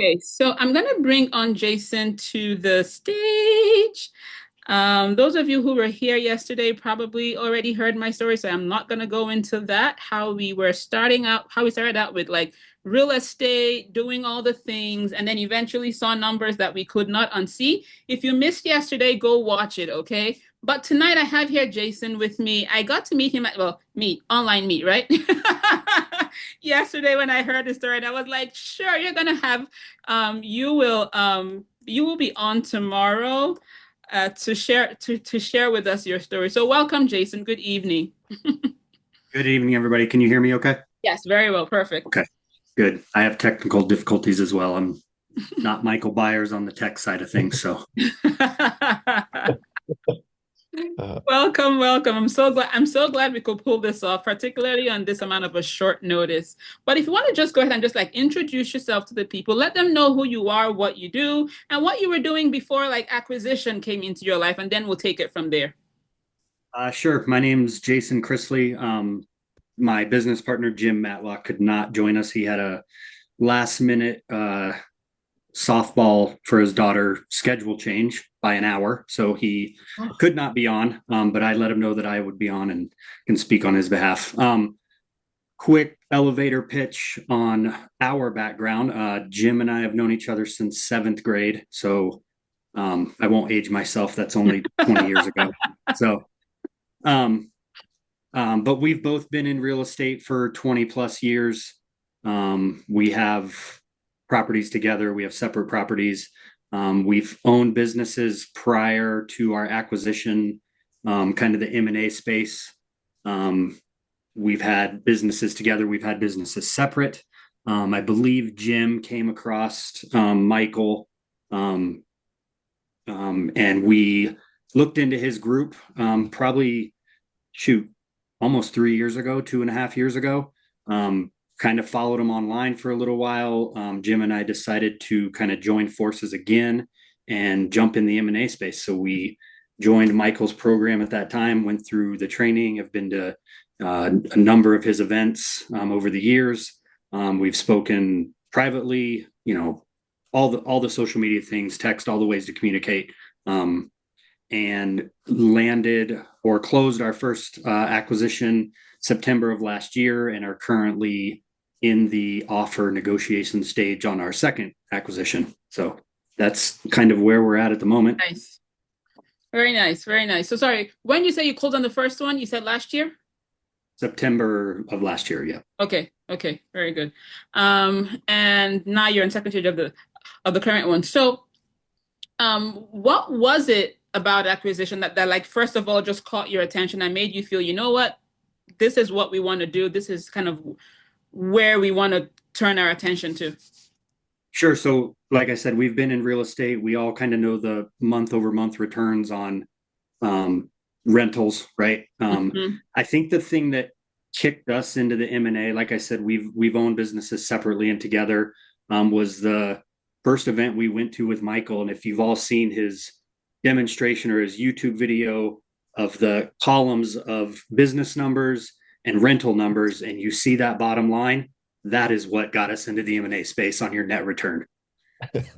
Okay, so I'm going to bring on Jason to the stage. Those of you who were here yesterday probably already heard my story, so I'm not going to go into that. How we started out with like real estate, doing all the things, and then eventually saw numbers that we could not unsee. If you missed yesterday, go watch it, okay? But tonight I have here Jason with me. I got to meet him at, well, meet, online meet, right? Yesterday when I heard the story, and I was like, sure, you're gonna have you will be on tomorrow to share with us your story. So welcome, Jason. Good evening. Good evening, everybody. Can you hear me okay? Yes, very well, perfect. Okay, good. I have technical difficulties as well. I'm not Michael Byers on the tech side of things, so Uh, Welcome, welcome. I'm so glad we could pull this off, particularly on this amount of a short notice. But if you want to just go ahead and just like introduce yourself to the people, let them know who you are, what you do, and what you were doing before like acquisition came into your life, and then we'll take it from there. sure. My name's Jason Chrisley. My business partner Jim Matlock could not join us. He had a last minute softball for his daughter schedule change by an hour, so he could not be on. But I let him know that I would be on and can speak on his behalf. Quick elevator pitch on our background. Jim and I have known each other since seventh grade, so I won't age myself. That's only 20 years ago. So, um, but we've both been in real estate for 20 plus years. We have properties together. We have separate properties. We've owned businesses prior to our acquisition, kind of the M&A space. Um, we've had businesses together. We've had businesses separate. I believe Jim came across Michael, um, and we looked into his group probably, shoot, almost 3 years ago, 2.5 years ago. Kind of followed him online for a little while. Jim and I decided to kind of join forces again and jump in the M&A space. So we joined Michael's program at that time, went through the training, have been to a number of his events over the years. We've spoken privately, all the social media things, text, all the ways to communicate, and landed or closed our first acquisition September of last year, and are currently in the offer negotiation stage on our second acquisition. So that's kind of where we're at the moment. Nice. Very nice, very nice. So sorry, when you say you closed on the first one, you said last year? September of last year, yeah. Okay, okay, very good. And now you're in second stage of the current one. So, what was it about acquisition that like first of all just caught your attention and made you feel, you know what, this is what we want to do. This is kind of where we want to turn our attention to. Sure. So, like I said, we've been in real estate. We all kind of know the month over month returns on rentals, right? Mhm. I think the thing that kicked us into the M&A, like I said, we've owned businesses separately and together, was the first event we went to with Michael. And if you've all seen his demonstration or his YouTube video of the columns of business numbers and rental numbers, and you see that bottom line, that is what got us into the M&A space on your net return.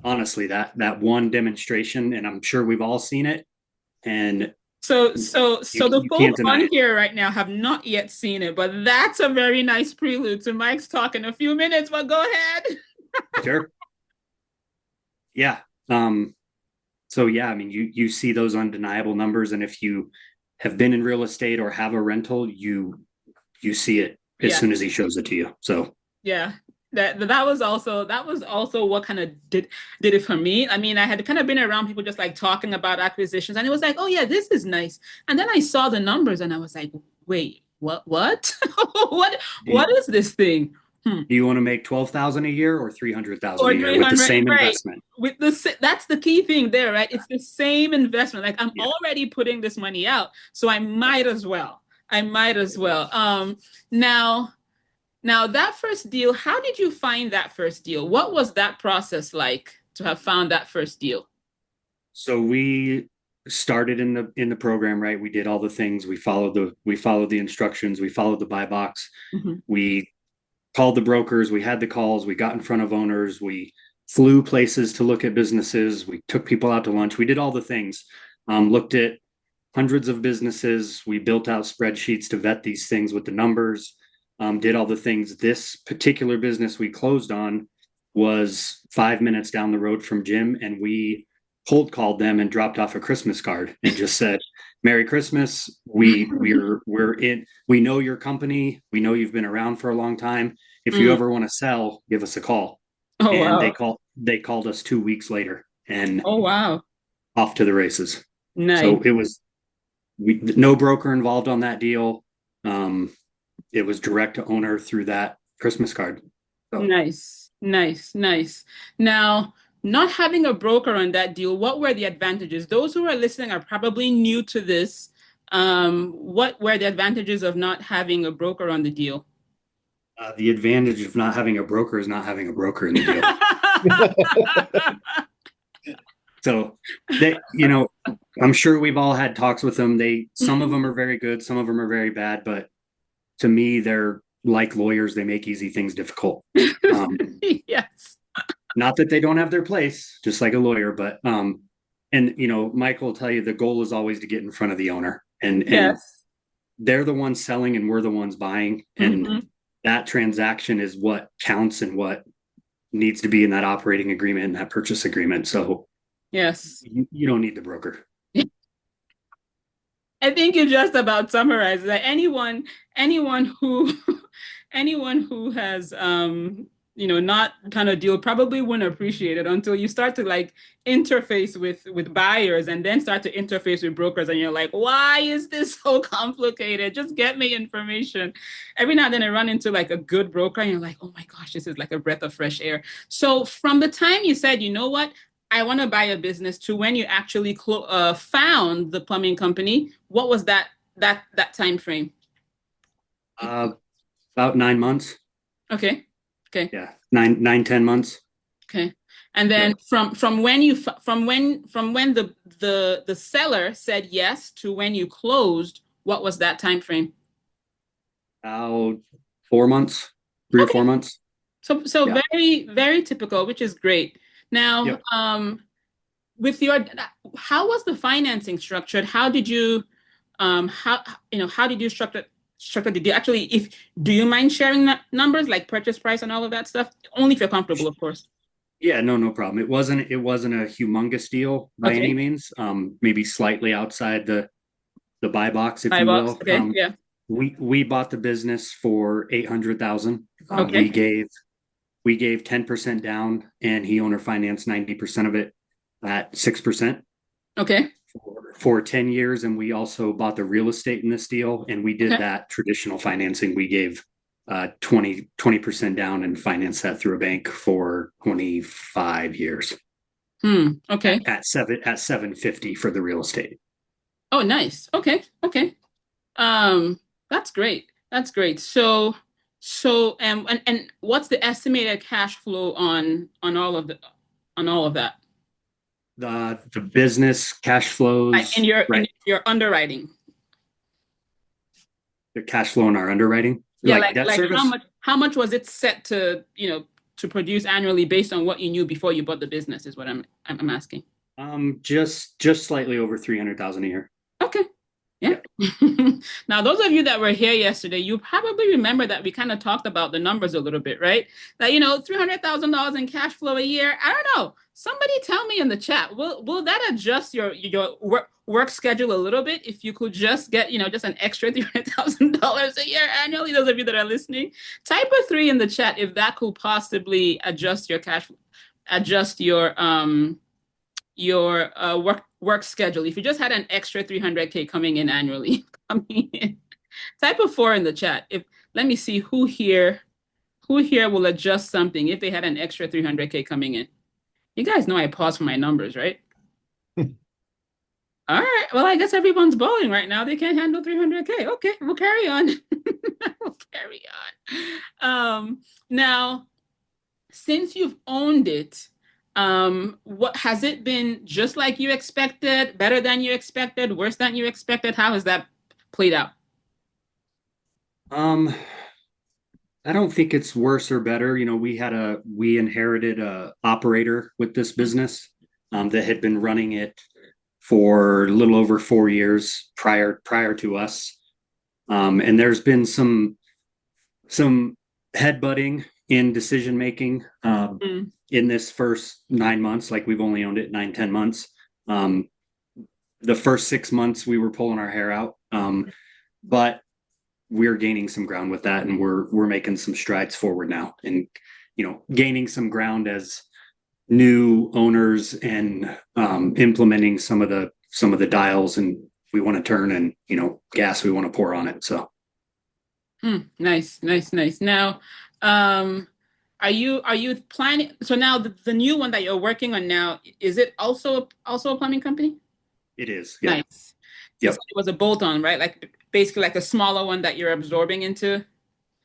Honestly, that one demonstration, and I'm sure we've all seen it, and So the you folk can't deny on it. here right now have not yet seen it, but that's a very nice prelude to Mike's talk in a few minutes. But go ahead. Sure. Yeah. Um, so yeah, I mean, you see those undeniable numbers, and if you have been in real estate or have a rental, you see it as Yeah, soon as he shows it to you. So yeah. That was also what kind of did it for me. I mean, I had kind of been around people just like talking about acquisitions, and it was like, oh yeah, this is nice. And then I saw the numbers, and I was like, wait, what? what do you, what is this thing? Hmm. do you want to make 12,000 a year or 300,000 a Or year with the 300, same right? investment? With that's the key thing there, right? It's the same investment. Like I'm Yeah. already putting this money out, so I might as well. I might as well. Now, now that first deal, how did you find that first deal? What was that process like to have found that first deal? So we started in the program, right? We did all the things. We followed the instructions. We followed the buy box. Mhm. We called the brokers. We had the calls. We got in front of owners. We flew places to look at businesses. We took people out to lunch. We did all the things. Looked at hundreds of businesses. We built out spreadsheets to vet these things with the numbers. Did all the things. This particular business we closed on was 5 minutes down the road from Jim, and we cold called them and dropped off a Christmas card and just said, "Merry Christmas. We're in. We know your company. We know you've been around for a long time. If you Mm. ever want to sell, give us a call." Oh, And wow. they called us 2 weeks later and Oh, wow. off to the races. Nice. So it was no broker involved on that deal. Um, it was direct to owner through that Christmas card. So Nice. Nice. Nice. Now, not having a broker on that deal, what were the advantages? Those who are listening are probably new to this. What were the advantages of not having a broker on the deal? the advantage of not having a broker is not having a broker in the deal. So I'm sure we've all had talks with them. Some of them are very good, some of them are very bad, but to me, they're like lawyers. They make easy things difficult. Yes. Not that they don't have their place, just like a lawyer, but and Michael will tell you the goal is always to get in front of the owner, and Yes. they're the ones selling and we're the ones buying, and Hmm. that transaction is what counts and what needs to be in that operating agreement and that purchase agreement. So Yes. you don't need the broker. I think you just about summarized that anyone who anyone who has not kind of deal probably wouldn't appreciate it until you start to like interface with buyers and then start to interface with brokers and you're like, why is this so complicated? Just get me information. Every now and then I run into like a good broker and you're like, oh my gosh, this is like a breath of fresh air. So from the time you said, you know what, I want to buy a business to when you actually found the plumbing company, what was that time frame? Uh, about 9 months. Okay. Okay. Yeah, 9, 9, 10 months. Okay. And then Yep. from when the seller said yes to when you closed, what was that time frame? About 4 months, 3 or 4 months. So Yeah. very, very typical, which is great. Now, Yep. with your, how was the financing structured? How did you, how did you structure the deal? Actually, if do you mind sharing numbers like purchase price and all of that stuff? Only if you're comfortable, of course. Yeah, no problem. It wasn't a humongous deal by any Okay. means. Maybe slightly outside the buy box, if Buy you box. will. Okay. Yeah. We bought the business for 800,000. Okay. We gave 10% down, and he owner financed 90% of it at 6% Okay. for 10 years. And we also bought the real estate in this deal, and we did Okay. that traditional financing. We gave 20% down and financed that through a bank for 25 years Okay. at 750 for the real estate. Oh, nice. Okay. Okay. That's great. That's great. And what's the estimated cash flow on all of that? The business cash Like flows, in right? your underwriting. The cash flow in our underwriting, Yeah, like debt like service. how much was it set to, to produce annually based on what you knew before you bought the business is what I'm asking. Just slightly over 300,000 a year. Okay. Yeah. Yeah. Now, those of you that were here yesterday, you probably remember that we kind of talked about the numbers a little bit, right? That, $300,000 in cash flow a year. I don't know. Somebody tell me in the chat. Will that adjust your work schedule a little bit if you could just get, just an extra $300,000 a year annually? Those of you that are listening, type a three in the chat if that could possibly adjust adjust your work schedule. If you just had an extra 300K coming in annually, coming in, type a four in the chat. If let me see who here will adjust something if they had an extra 300K coming in. You guys know I pause for my numbers, right? All right. Well, I guess everyone's bowling right now. They can't handle 300K. Okay, we'll carry on. We'll carry on. Now, since you've owned it, what has it been just like you expected, better than you expected, worse than you expected? How has that played out? Um, I don't think it's worse or better. You know, we inherited a operator with this business that had been running it for a little over 4 years prior to us. And there's been some headbutting in decision making Mm, in this first 9 months. Like we've only owned it 9, 10 months. Um, the first 6 months we were pulling our hair out, but we're gaining some ground with that, and we're making some strides forward now, and gaining some ground as new owners and implementing some of the dials and we want to turn and gas we want to pour on it. So nice, nice, nice. Now, um, are you planning? So now the new one that you're working on now, is it also a plumbing company? it is. Yep. Nice. You said Yep. it was a bolt-on, right? Like basically like a smaller one that you're absorbing into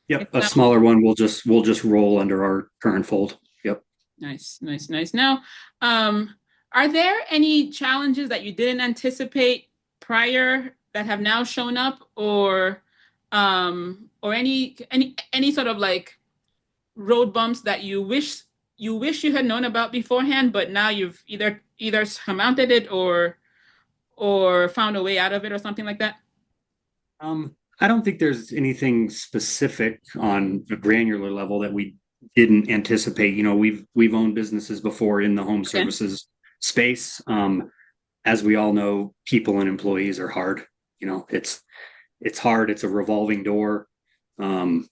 Yep. A that one? smaller one will just roll under our current fold. Yep. Nice, nice, nice. Now, um, are there any challenges that you didn't anticipate prior that have now shown up, or any sort of like road bumps that you wish you had known about beforehand, but now you've either surmounted it or found a way out of it or something like that? I don't think there's anything specific on a granular level that we didn't anticipate. We've owned businesses before in the home Okay. services space. As we all know, people and employees are hard. It's hard. It's a revolving door um,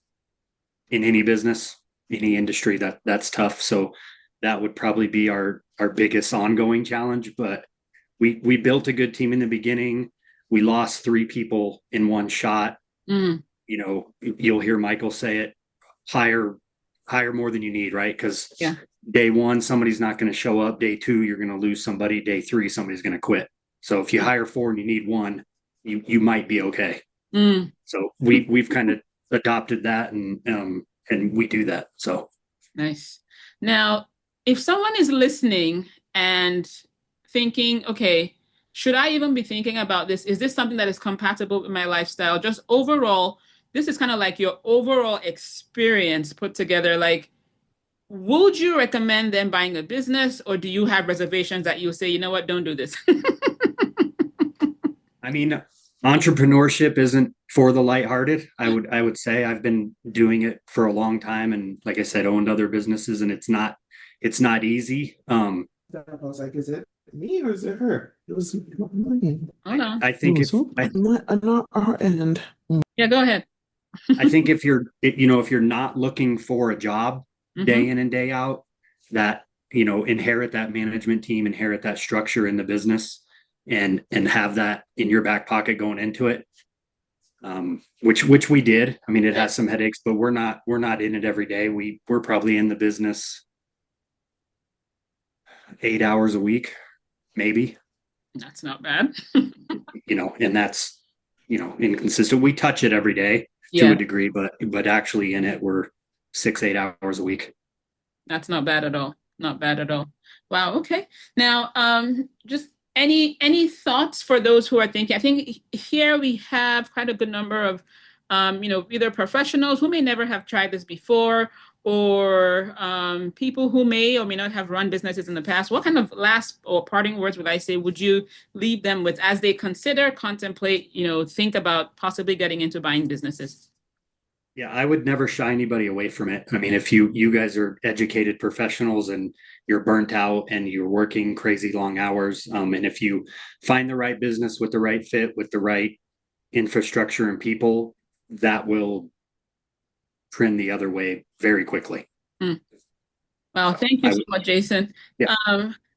in any business, any industry. That's tough. So that would probably be our biggest ongoing challenge. But we built a good team in the beginning. We lost 3 people in one shot. Mm, You'll hear Michael say it: hire more than you need, right? Because yeah. day one, somebody's not going to show up. Day two, you're going to lose somebody. Day three, somebody's going to quit. So if you hire four and you need one, you might be okay. Mm, So we've kind of adopted that, and we do that. So nice. Now, if someone is listening and thinking, okay, should I even be thinking about this? Is this something that is compatible with my lifestyle? Just overall, this is kind of like your overall experience put together. Like, would you recommend them buying a business, or do you have reservations that you say, you know what, don't do this? I mean, entrepreneurship isn't for the lighthearted. I would say I've been doing it for a long time, and like I said, owned other businesses, and it's not easy. I was like, is it me or is it her? It was mine. Hold on. I It think was if I not our end. Yeah, go ahead. I think if you're not looking for a job Hmm. day in and day out, that inherit that management team, inherit that structure in the business, and have that in your back pocket going into it. Which we did. I mean, it Yeah, has some headaches, but we're not in it every day. We're probably in the business 8 hours a week, maybe. that's not bad. And that's inconsistent. We touch it every day to a Yeah, degree, but actually in it we're 6, 8 hours a week. that's not bad at all. Not bad at all. Wow, okay. Now, just any thoughts for those who are thinking? I think here we have quite a good number of either professionals who may never have tried this before, or people who may or may not have run businesses in the past. What kind of last or parting words would I say would you leave them with as they consider, contemplate, think about possibly getting into buying businesses? Yeah, I would never shy anybody away from it. I mean, if you guys are educated professionals and you're burnt out and you're working crazy long hours, and if you find the right business with the right fit, with the right infrastructure and people, that will trend the other way very quickly. Hmm. Well, So thank you I so would, much, Jason. yeah,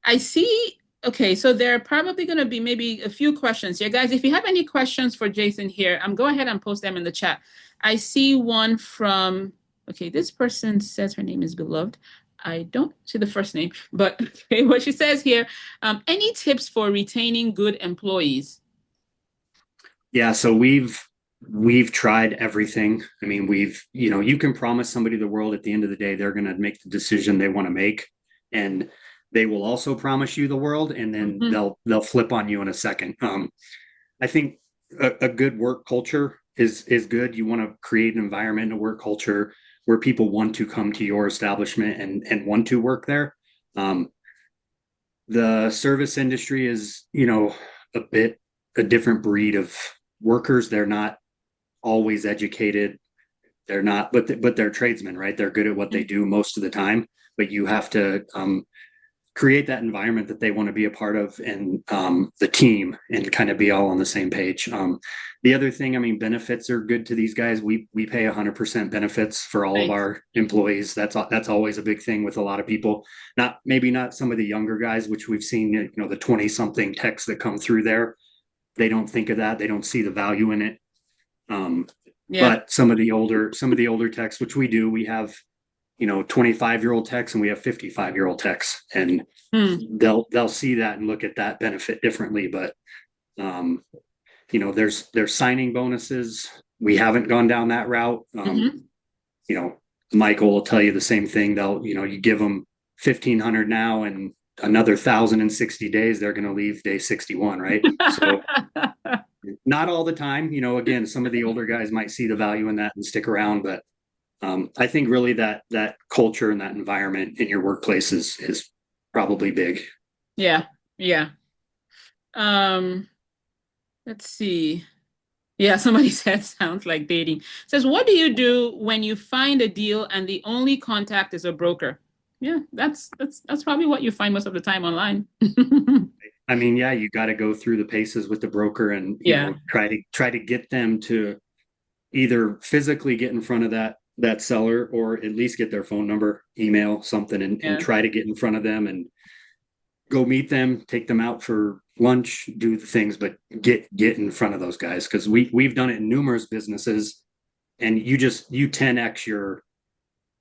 I see. Okay, so there are probably going to be maybe a few questions here. Guys, if you have any questions for Jason here, go ahead and post them in the chat. I see one from, okay, this person says her name is Beloved. I don't see the first name, but okay, what she says here, any tips for retaining good employees? yeah. So we've tried everything. I mean, you can promise somebody the world. At the end of the day, they're going to make the decision they want to make, and they will also promise you the world, and then Mhm. they'll flip on you in a second. I think a good work culture is good. You want to create an environment, a work culture where people want to come to your establishment and want to work there. The service industry is, a bit a different breed of workers. They're not always educated. They're not, but they're tradesmen, right? They're good at what they do most of the time. But you have to create that environment that they want to be a part of, and the team, and kind of be all on the same page. The other thing, I mean, benefits are good to these guys. We pay 100% benefits for all of our employees. That's always a big thing with a lot of people. Maybe not some of the younger guys, which we've seen, the 20-something techs that come through there. They don't think of that. They don't see the value in it. But some of the older techs, which we have 25-year-old techs, and we have 55-year-old techs, and they'll see that and look at that benefit differently. But there's signing bonuses. We haven't gone down that route. Michael will tell you the same thing. You give them 1,500 now, and another 1,000 in 60 days, they're going to leave day 61, right? So not all the time. Again, some of the older guys might see the value in that and stick around, but I think really that culture and that environment in your workplace is probably big. Yeah. Let's see. Yeah, somebody said sounds like dating. Says, what do you do when you find a deal and the only contact is a broker? Yeah, that's probably what you find most of the time online. I mean, yeah, you got to go through the paces with the broker, and try to get them to either physically get in front of that seller, or at least get their phone number, email, something, and try to get in front of them and go meet them, take them out for lunch, do the things, but get in front of those guys. Because we've done it in numerous businesses, and you 10x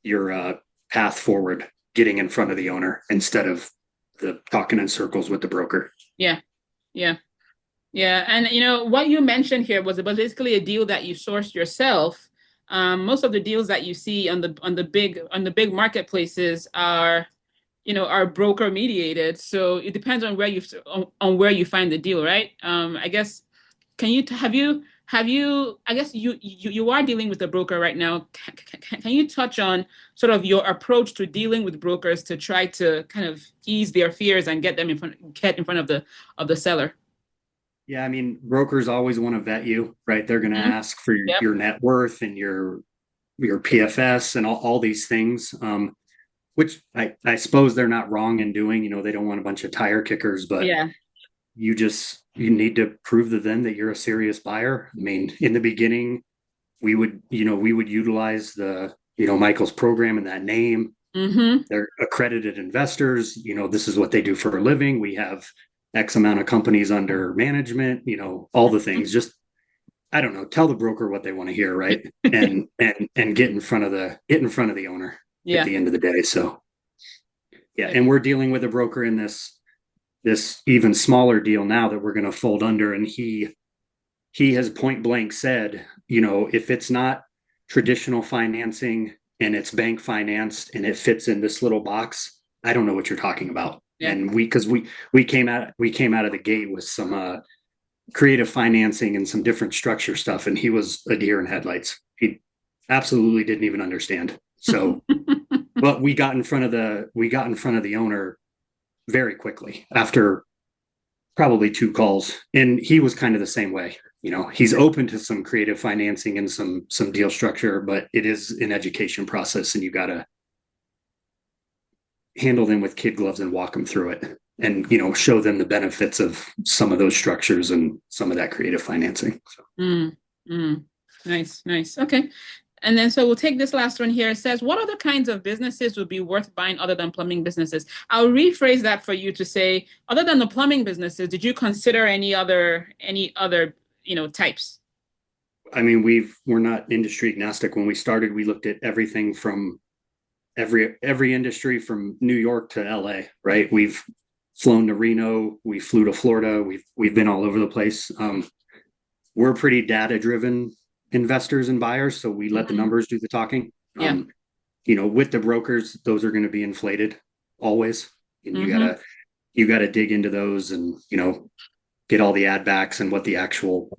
your path forward, getting in front of the owner instead of the talking in circles with the broker. Yeah. And what you mentioned here was basically a deal that you sourced yourself. Most of the deals that you see on the big marketplaces are broker mediated. So it depends on where you find the deal, right? I guess I guess you are dealing with a broker right now. Can you touch on sort of your approach to dealing with brokers to try to kind of ease their fears and get in front of the seller? Yeah, I mean, brokers always want to vet you, right? They're going to ask for your net worth and your PFS and all these things, which I suppose they're not wrong in doing. They don't want a bunch of tire kickers, but you need to prove to them that you're a serious buyer. I mean, in the beginning, we would utilize the Michael's program and that name. They're accredited investors. This is what they do for a living. We have X amount of companies under management, all the things. Just, I don't know, tell the broker what they want to hear, right? And get in front of the owner at the end of the day. So and we're dealing with a broker in this even smaller deal now that we're going to fold under, and he has point blank said, if it's not traditional financing and it's bank financed and it fits in this little box, I don't know what you're talking about. And we came out of the gate with some creative financing and some different structure stuff, and he was a deer in headlights. He absolutely didn't even understand. So, but we got in front of the owner very quickly after probably 2 calls, and he was kind of the same way. He's open to some creative financing and some deal structure, but it is an education process, and you got to handle them with kid gloves and walk them through it, and show them the benefits of some of those structures and some of that creative financing. So. Nice. Okay. And then so we'll take this last one here. It says, what other kinds of businesses would be worth buying other than plumbing businesses? I'll rephrase that for you to say, other than the plumbing businesses, did you consider any other types? I mean, we're not industry agnostic. When we started, we looked at everything from every industry from New York to LA, right? We've flown to Reno, we flew to Florida, we've been all over the place. We're pretty data-driven investors and buyers, so we let the numbers do the talking. With the brokers, those are going to be inflated always, and you gotta dig into those and get all the ad backs and what the actual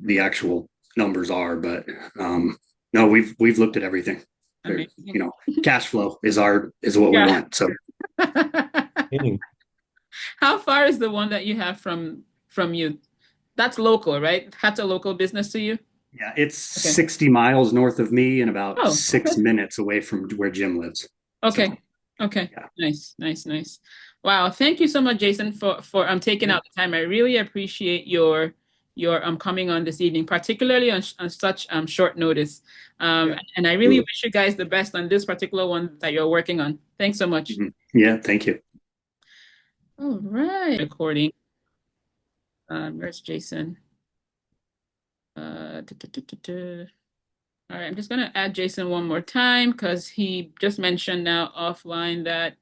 numbers are. But no, we've looked at everything. You Amazing. know, cash flow is what we Yeah. want. So How far is the one that you have from you? That's local, right? That's a local business to you? yeah, it's Okay. 60 miles north of me and about Oh, okay. 6 minutes away from where Jim lives. So Okay. Okay. yeah. Nice, nice, nice. Wow. Thank you so much, Jason, for taking Yeah. out the time. I really appreciate your coming on this evening, particularly on such short notice. Yeah. And I really wish you guys the best on this particular one that you're working on. Thanks so much. Mhm. Yeah, thank you. All right. Recording. Where's Jason? Duh, duh, duh, duh, duh. All right, I'm just gonna add Jason one more time because he just mentioned now offline that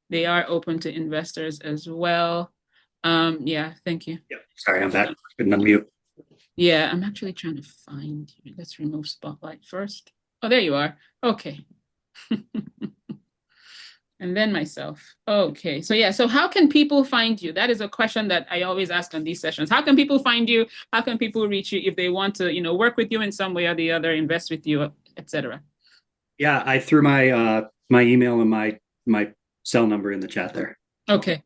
they are open to investors as well. Yeah, thank you. Yeah. Sorry, I'm back. Couldn't unmute. Yeah, I'm actually trying to find you. Let's remove Spotlight first. Oh, there you are. Okay. And then myself. Okay. So yeah, so how can people find you? That is a question that I always ask on these sessions. How can people find you? How can people reach you if they want to, work with you in some way or the other, invest with you, etc.? Yeah, I threw my email and my cell number in the chat there. So, Okay.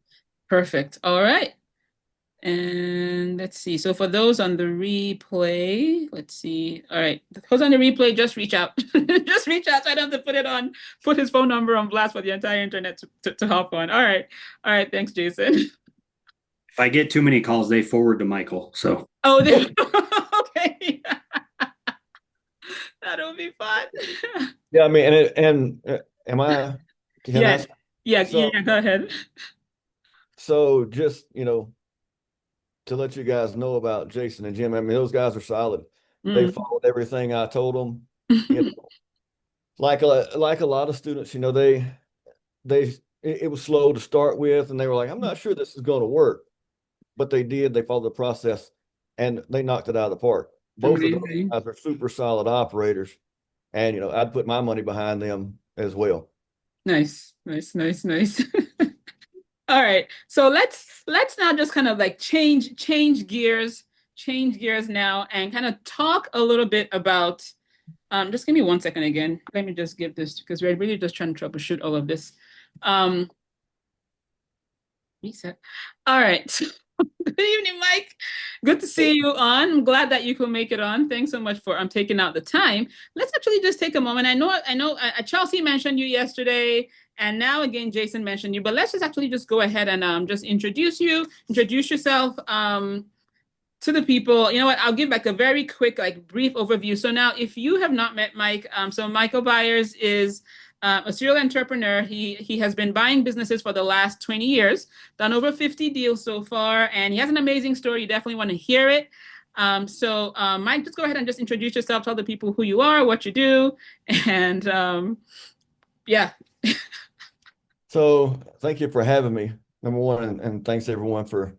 Perfect. All right. And let's see. So for those on the replay, let's see. All right. Those on the replay, just reach out. Just reach out. So I don't have to put his phone number on blast for the entire internet to hop on. All right. All right. Thanks, Jason. if I get too many calls, they forward to Michael. So Oh, okay. That'll be fun. Yeah, I mean, am I? Can Yeah. I? Yeah. So, Yeah. Go ahead. so just to let you guys know about Jason and Jim. I mean, those guys are solid. They Mm. followed everything I told them. Like a lot of students, it was slow to start with, and they were like, "I'm not sure this is going to work," but they did. They followed the process, and they knocked it out of the park. Both of those Amazing. guys are super solid operators, and I'd put my money behind them as well. Nice. Nice. Nice. Nice. All right. So let's now just kind of like change gears now and kind of talk a little bit about just give me 1 second again. Let me just give this because we're really just trying to troubleshoot all of this. Reset. All right. Good evening, Mike. Good to see you on. I'm glad that you could make it on. Thanks so much for taking out the time. Let's actually just take a moment. I know Chelsea mentioned you yesterday, and now again Jason mentioned you, but let's just actually just go ahead and just introduce yourself to the people. You know what? I'll give like a very quick, like brief overview. So now, if you have not met Mike, so Michael Byers is a serial entrepreneur. He has been buying businesses for the last 20 years, done over 50 deals so far, and he has an amazing story. You definitely want to hear it. So Mike, just go ahead and just introduce yourself, tell the people who you are, what you do, and yeah. So thank you for having me, number one, and thanks everyone for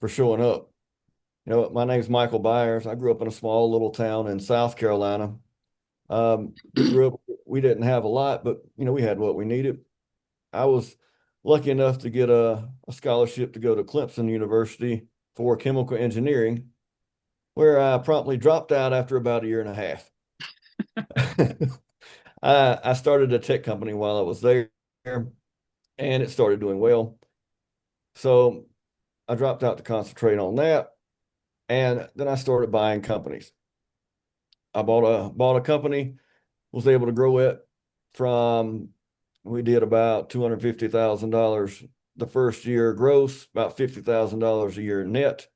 showing up. My name's Michael Byers. I grew up in a small little town in South Carolina. We didn't have a lot, but we had what we needed. I was lucky enough to get a scholarship to go to Clemson University for chemical engineering, where I promptly dropped out after about a year and a half. I started a tech company while I was there, and it started doing well. So I dropped out to concentrate on that. And then I started buying companies. I bought a company, was able to grow it we did about $250,000 the first year gross, about $50,000 a year net.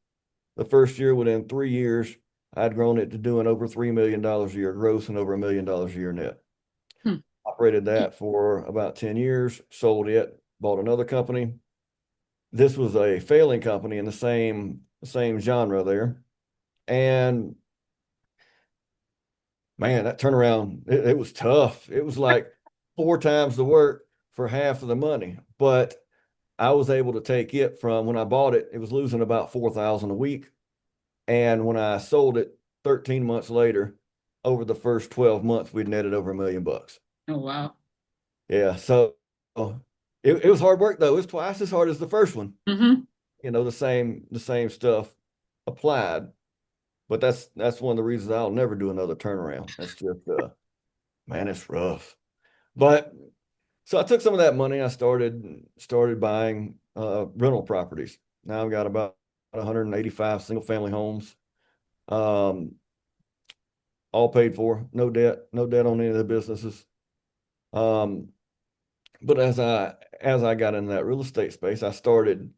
The first year, within 3 years, I'd grown it to doing over $3 million a year gross and over $1 million a year net. Operated that for about 10 years, sold it, bought another company. This was a failing company in the same genre there. And man, that turnaround, it was tough. It was like 4 times the work for half of the money. But I was able to take it from when I bought it, it was losing about $4,000 a week. And when I sold it 13 months later, over the first 12 months, we'd netted over $1 million. Oh, wow. Yeah. So it was hard work though. It was twice as hard as the first one. Mm-hmm. The same stuff applied. But that's one of the reasons I'll never do another turnaround. That's just man, it's rough. But so I took some of that money. I started buying rental properties. Now I've got about 185 single family homes, um, all paid for, no debt on any of the businesses. But as I got into that real estate space, I started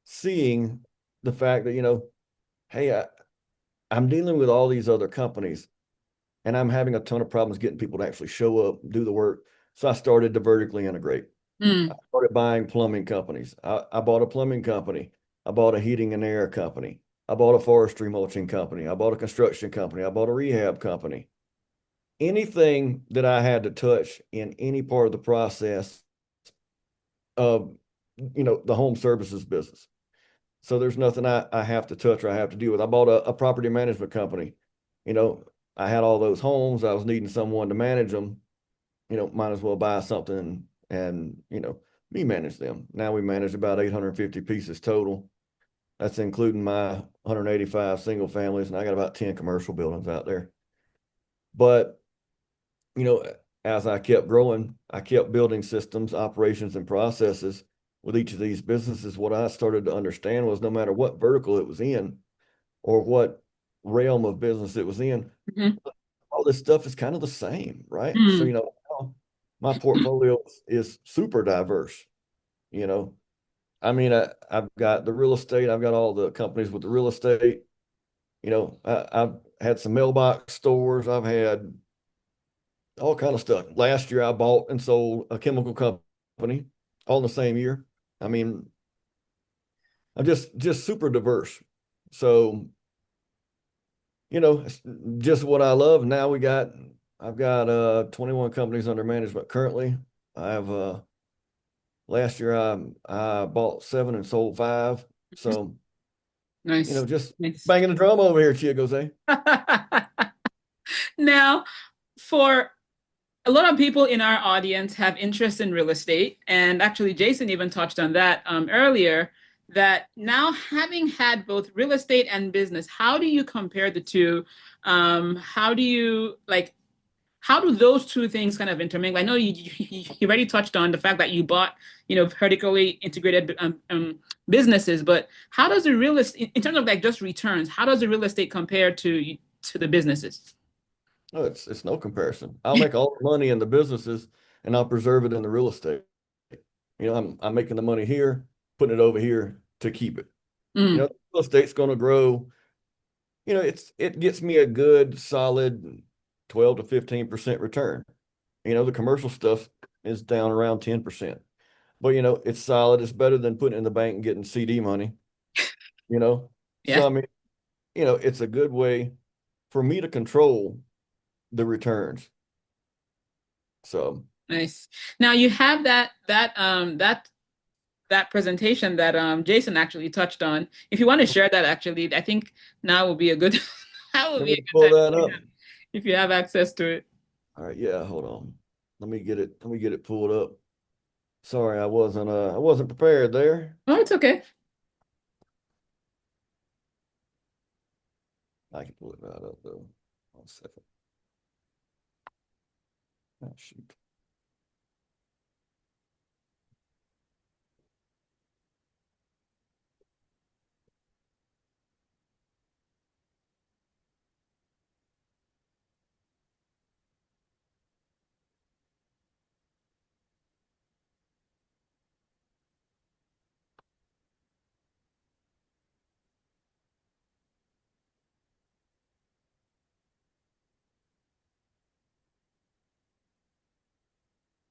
seeing the fact that, hey, I'm dealing with all these other companies and I'm having a ton of problems getting people to actually show up, do the work. So I started to vertically integrate. Mm. I started buying plumbing companies. I bought a plumbing company. I bought a heating and air company. I bought a forestry mulching company. I bought a construction company. I bought a rehab company. Anything that I had to touch in any part of the process of, the home services business. So there's nothing I have to touch or I have to deal with. I bought a property management company. I had all those homes. I was needing someone to manage them. Might as well buy something and, me manage them. Now we manage about 850 pieces total. That's including my 185 single families, and I got about 10 commercial buildings out there. But, as I kept growing, I kept building systems, operations, and processes with each of these businesses. What I started to understand was no matter what vertical it was in or what realm of business it was in, Mhm. all this stuff is kind of the same, right? So, Mm. my portfolio is super diverse. I mean, I've got the real estate, I've got all the companies with the real estate. I've had some mailbox stores, I've had all kind of stuff. Last year, I bought and sold a chemical company, all in the same year. I mean, I'm just super diverse. So, it's just what I love. Now I've got 21 companies under management currently. I have last year I bought 7 and sold 5. So, Nice. just Nice. banging the drum over here, Chia Jose. Now, for a lot of people in our audience have interest in real estate, and actually Jason even touched on that earlier, that now having had both real estate and business, how do you compare the two? How do you like, how do those two things kind of intermingle? I know you already touched on the fact that you bought, vertically integrated businesses, but how does the real estate, in terms of like just returns, how does the real estate compare to the businesses? No, it's no comparison. I'll make all the money in the businesses and I'll preserve it in the real estate. I'm making the money here, putting it over here to keep it. Mm. The real estate's going to grow. It gets me a good solid 12 to 15% return. The commercial stuff is down around 10%. But it's solid. It's better than putting it in the bank and getting CD money. So Yes. I mean, it's a good way for me to control the returns. So Nice. Now you have that presentation that Jason actually touched on. If you want to share that, actually, I think now will be a good that will let be me a good pull time that up. if you have access to it. All right, yeah, hold on. Let me get it pulled up. Sorry, I wasn't prepared there. Oh, it's okay. I can pull it right up though. 1 second. Oh, shoot.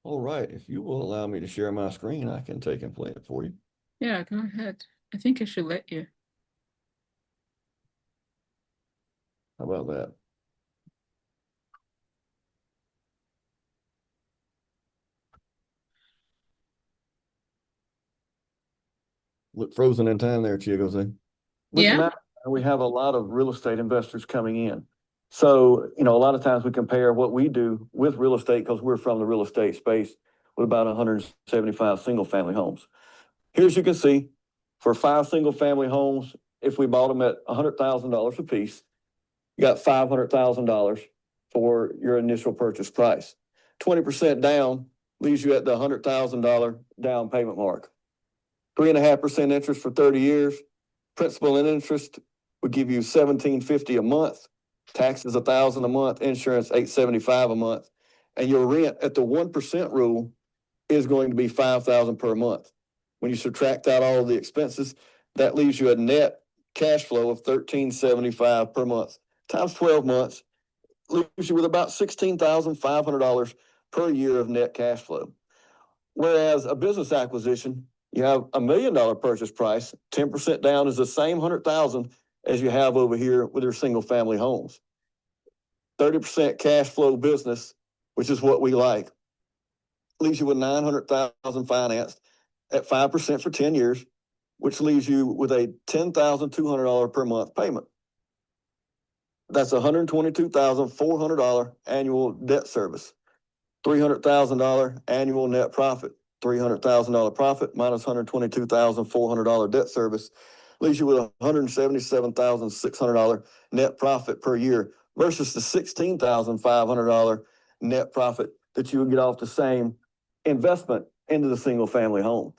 All right, if you will allow me to share my screen, I can take and play it for you. Yeah, go ahead. I think I should let you. How about that? Look frozen in time there, Chigoze. With Yeah. Matt, we have a lot of real estate investors coming in. So, a lot of times we compare what we do with real estate because we're from the real estate space with about 175 single family homes. Here, as you can see, for 5 single family homes, if we bought them at $100,000 a piece, you got $500,000 for your initial purchase price. 20% down leaves you at the $100,000 down payment mark. 3.5% interest for 30 years. Principal and interest would give you $1,750 a month. Taxes $1,000 a month. Insurance $875 a month. And your rent at the 1% rule is going to be $5,000 per month. When you subtract out all of the expenses, that leaves you a net cash flow of $1,375 per month. Times 12 months leaves you with about $16,500 per year of net cash flow. Whereas a business acquisition, you have $1 million purchase price, 10% down is the same 100,000 as you have over here with your single family homes. 30% cash flow business, which is what we like, leaves you with 900,000 financed at 5% for 10 years, which leaves you with a $10,200 per month payment. That's $122,400 annual debt service, $300,000 annual net profit, $300,000 profit minus $122,400 debt service leaves you with $177,600 net profit per year versus the $16,500 net profit that you would get off the same investment into the single family home.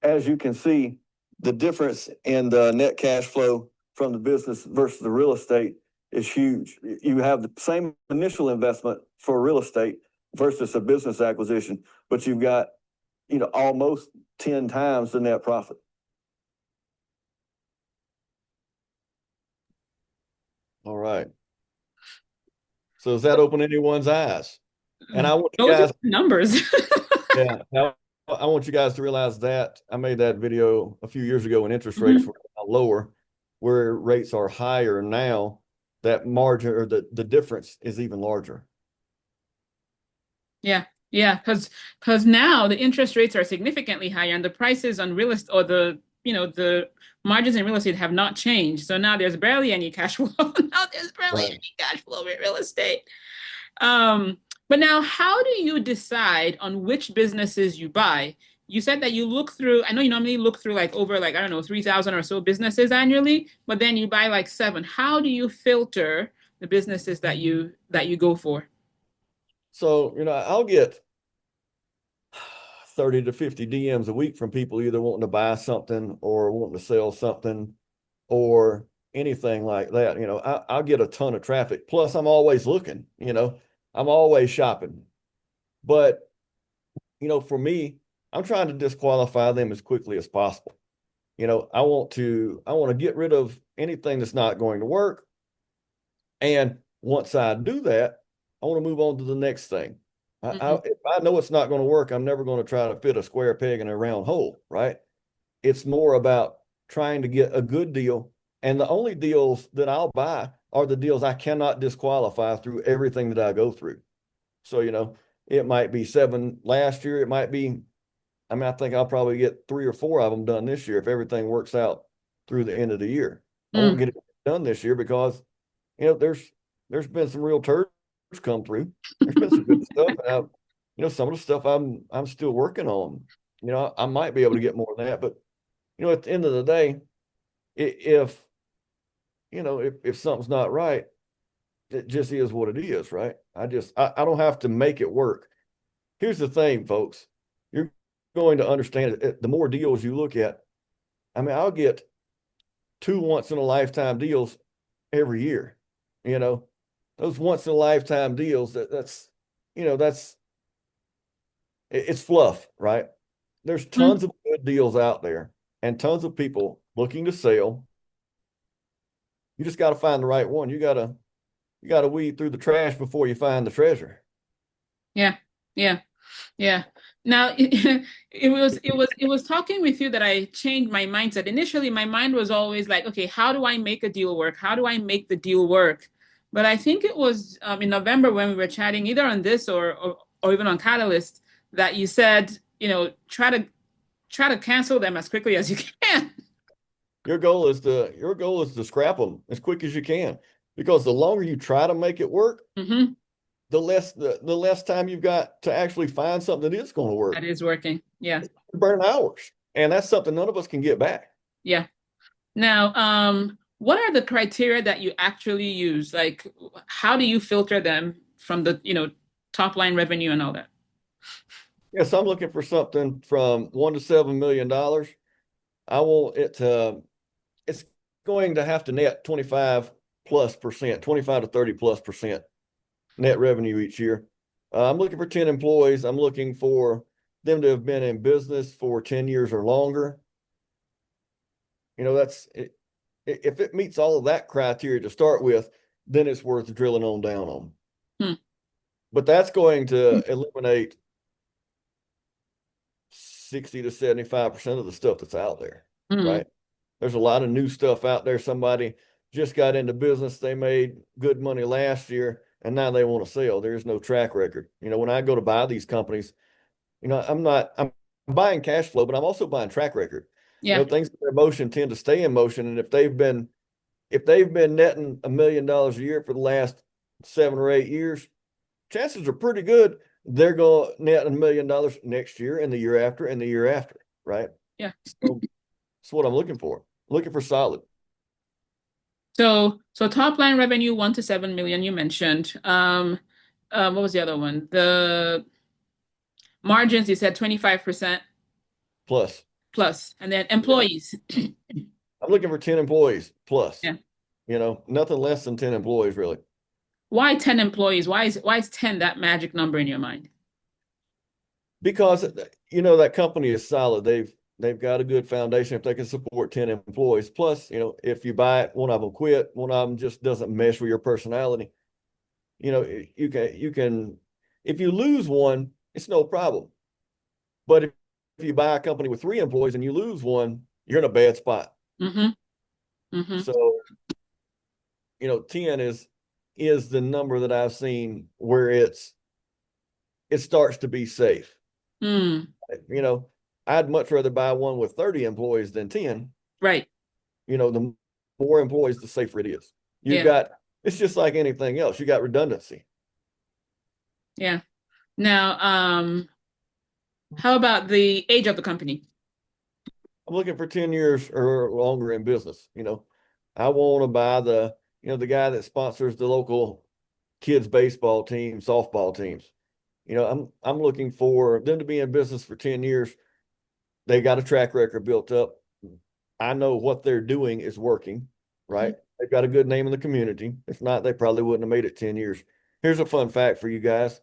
As you can see, the difference in the net cash flow from the business versus the real estate is huge. You have the same initial investment for real estate versus a business acquisition, but you've got, almost 10 times the net profit. All right. So does that open anyone's eyes? And I want you Those guys, are numbers. yeah, now I want you guys to realize that I made that video a few years ago when interest rates were lower, where rates are higher now, that margin or the difference is even larger. Yeah, because now the interest rates are significantly higher and the prices on real estate or the margins in real estate have not changed. So now there's barely any cash flow. Now there's barely any cash flow with real estate. But now, how do you decide on which businesses you buy? You said that you look through, I know you normally look through over 3,000 or so businesses annually, but then you buy 7. How do you filter the businesses that you go for? So, I'll get 30 to 50 DMs a week from people either wanting to buy something or wanting to sell something or anything like that. I'll get a ton of traffic. Plus, I'm always looking, I'm always shopping. But, for me, I'm trying to disqualify them as quickly as possible. I want to get rid of anything that's not going to work. And once I do that, I want to move on to the next thing. If I know it's not going to work, I'm never going to try to fit a square peg in a round hole, right? It's more about trying to get a good deal. And the only deals that I'll buy are the deals I cannot disqualify through everything that I go through. So, it might be 7 last year. It might be, I think I'll probably get 3 or 4 of them done this year if everything works out through the end of the year. I won't get it done this year because, there's been some real turds come through. There's been some good stuff. Some of the stuff I'm still working on. I might be able to get more than that, but at the end of the day, if something's not right, it just is what it is, right? I don't have to make it work. Here's the thing, folks. You're going to understand it. The more deals you look at, I'll get 2 once in a lifetime deals every year. Those once in a lifetime deals, it's fluff, right? There's tons of good deals out there and tons of people looking to sell. You just got to find the right one. You got to weed through the trash before you find the treasure. Yeah. Now it was talking with you that I changed my mindset. Initially, my mind was always like, okay, how do I make a deal work? How do I make the deal work? But I think it was in November when we were chatting either on this or even on Catalyst that you said, try to cancel them as quickly as you can. Your goal is to scrap them as quick as you can, because the longer you try to make it work, the less time you've got to actually find something that is going to work. That is working. Yeah. Burn hours. And that's something none of us can get back. Yeah. Now, what are the criteria that you actually use? Like, how do you filter them from the, top line revenue and all that? Yes, I'm looking for something from $1 to $7 million. I want it to, it's going to have to net 25 plus percent, 25 to 30 plus percent net revenue each year. I'm looking for 10 employees. I'm looking for them to have been in business for 10 years or longer. You know, that's it. If it meets all of that criteria to start with, then it's worth drilling on down on. Hmm. But that's going to eliminate 60 to 75% of the stuff that's out there, Mm. right? There's a lot of new stuff out there. Somebody just got into business. They made good money last year and now they want to sell. There's no track record. You know, when I go to buy these companies, you know, I'm buying cash flow, but I'm also buying track record. Yeah. You know, things in motion tend to stay in motion. And if they've been netting $1 million a year for the last 7 or 8 years, chances are pretty good they're going to net $1 million next year and the year after and the year after, right? Yeah. So that's what I'm looking for. Looking for solid. So top line revenue 1 to 7 million you mentioned. What was the other one? The margins you said 25% Plus. plus, and then employees. I'm looking for 10 employees plus. Yeah. You know, nothing less than 10 employees really. Why 10 employees? Why is 10 that magic number in your mind? Because you know that company is solid. They've got a good foundation if they can support 10 employees. Plus, you know, if you buy it, one of them quit, one of them just doesn't mesh with your personality. You know, you can if you lose one, it's no problem. But if you buy a company with 3 employees and you lose one, you're in a bad spot. Mm-hmm. Mm-hmm. So, you know, 10 is the number that I've seen where it starts to be safe. Mm. You know, I'd much rather buy one with 30 employees than 10. Right. You know, the more employees, the safer it is. It's just like anything else. You got redundancy. Yeah. Now, how about the age of the company? I'm looking for 10 years or longer in business. You know, I want to buy the guy that sponsors the local kids baseball team, softball teams. You know, I'm looking for them to be in business for 10 years. They got a track record built up. I know what they're doing is working, right? Mm-hmm. They've got a good name in the community. If not, they probably wouldn't have made it 10 years. Here's a fun fact for you guys.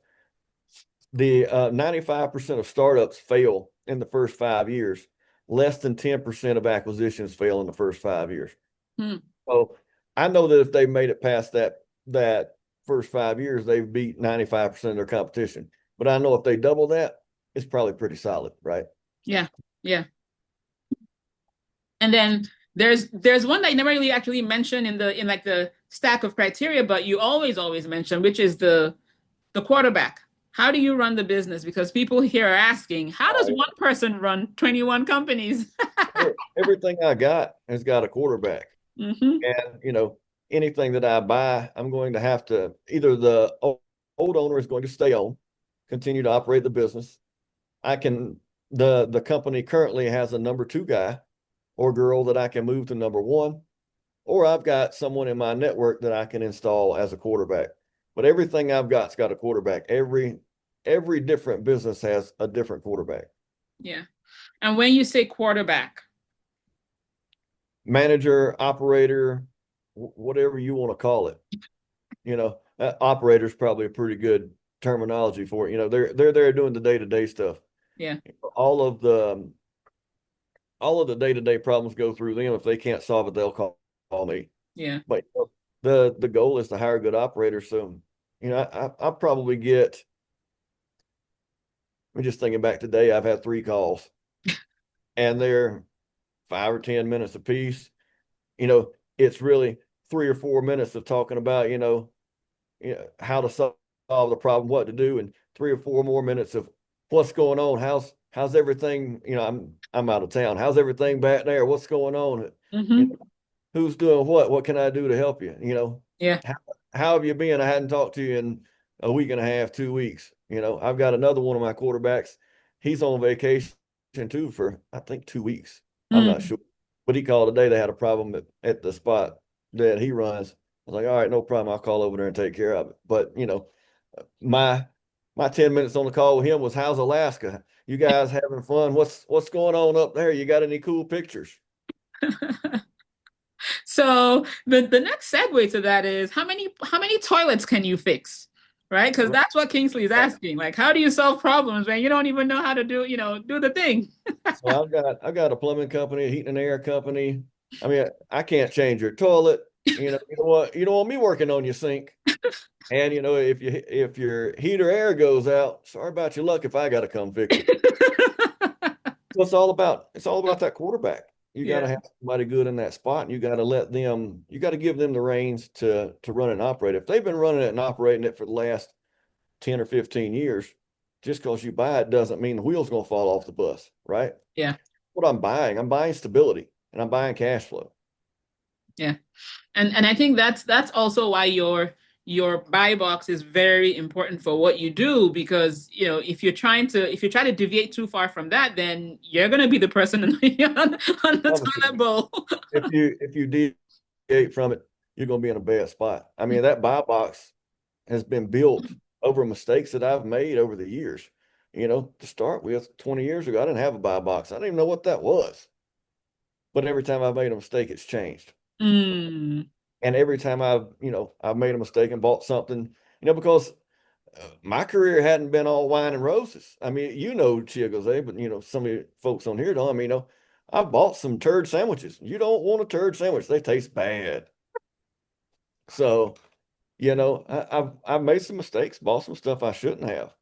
The 95% of startups fail in the first 5 years. Less than 10% of acquisitions fail in the first 5 years. Hmm. So I know that if they made it past that first 5 years, they've beat 95% of their competition. But I know if they double that, it's probably pretty solid, right? Yeah. Yeah. And then there's one that you never really actually mentioned in the stack of criteria, but you always mention, which is the quarterback. How do you run the business? Because people here are asking, how does one person run 21 companies? Everything I got has got a quarterback. Mm-hmm. And, you know, anything that I buy, I'm going to have to either the old owner is going to stay on, continue to operate the business. The company currently has a number 2 guy or girl that I can move to number 1, or I've got someone in my network that I can install as a quarterback. But everything I've got's got a quarterback. Every different business has a different quarterback. Yeah. And when you say quarterback, manager, operator, whatever you want to call it, you know, operator is probably a pretty good terminology for it. You know, they're there doing the day-to-day stuff. Yeah. All of the day-to-day problems go through them. If they can't solve it, they'll call me. Yeah. But the goal is to hire good operators. So, you know, I probably get, I'm just thinking back today, I've had 3 calls and they're 5 or 10 minutes apiece. You know, it's really 3 or 4 minutes of talking about, you know, how to solve the problem, what to do, and 3 or 4 more minutes of what's going on. How's everything? You know, I'm out of town. How's everything back there? What's going on? Mm-hmm. You know, who's doing what? What can I do to help you? You know, yeah. How have you been? I hadn't talked to you in a week and a half, 2 weeks. You know, I've got another one of my quarterbacks. He's on vacation too for I think 2 weeks. I'm not sure, but he called today. They had a problem at the spot that he runs. I was like, all right, no problem. I'll call over there and take care of it. But you know, my my 10 minutes on the call with him was, how's Alaska? You guys having fun? What's going on up there? You got any cool pictures? So the next segue to that is how many toilets can you fix? Right? Because that's what Kingsley is asking. Like, how do you solve problems when you don't even know how to do the thing? So I've got a plumbing company, a heating and air company. I mean, I can't change your toilet. You don't want me working on your sink. And if your heater air goes out, sorry about your luck if I got to come fix it. So it's all about that quarterback. You got to Yeah. have somebody good in that spot, and you got to give them the reins to run and operate. If they've been running it and operating it for the last 10 or 15 years, just because you buy it doesn't mean the wheel's going to fall off the bus, right? Yeah. What I'm buying stability, and I'm buying cash flow. Yeah. And I think that's also why your buy box is very important for what you do, because if you try to deviate too far from that, then you're gonna be the person on the Obviously, toilet bowl. if you deviate from it, you're going to be in a bad spot. I mean, that buy box has been built over mistakes that I've made over the years. To start with, 20 years ago, I didn't have a buy box. I didn't even know what that was. But every time I've made a mistake, it's changed. Mm. And every time I've made a mistake and bought something, because my career hadn't been all wine and roses. I mean, Chigoze, but some of you folks on here don't. I mean, I bought some turd sandwiches. You don't want a turd sandwich; they taste bad. So, I've made some mistakes, bought some stuff I shouldn't have.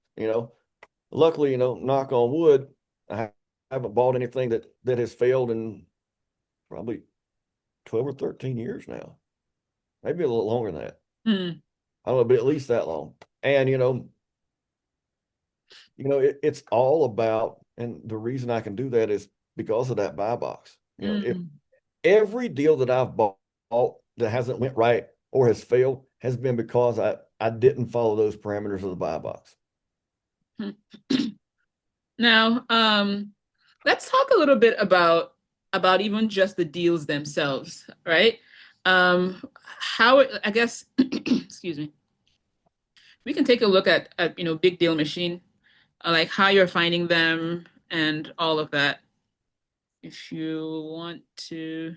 Luckily, knock on wood, I haven't bought anything that has failed in probably 12 or 13 years now, maybe a little longer than that. Mm. I don't know, but at least that long. And it's all about, and the reason I can do that is because of that buy box. If Mm. every deal that I've bought that hasn't went right or has failed has been because I didn't follow those parameters of the buy box. Now, let's talk a little bit about even just the deals themselves, right? I guess, excuse me. We can take a look at Big Deal Machine, like how you're finding them and all of that. If you want to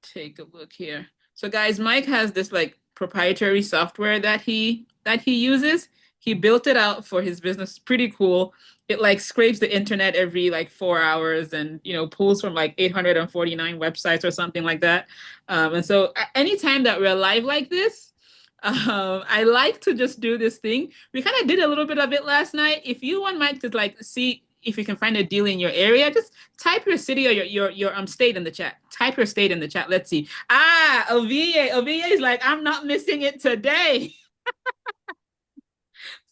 take a look here. So guys, Mike has this like proprietary software that he uses. He built it out for his business. Pretty cool. It like scrapes the internet every like 4 hours and pulls from like 849 websites or something like that. And so anytime that we're live like this, I like to just do this thing. We kind of did a little bit of it last night. If you want Mike to like see if you can find a deal in your area, just type your city or your state in the chat. Type your state in the chat. Let's see. Ovie is like, I'm not missing it today.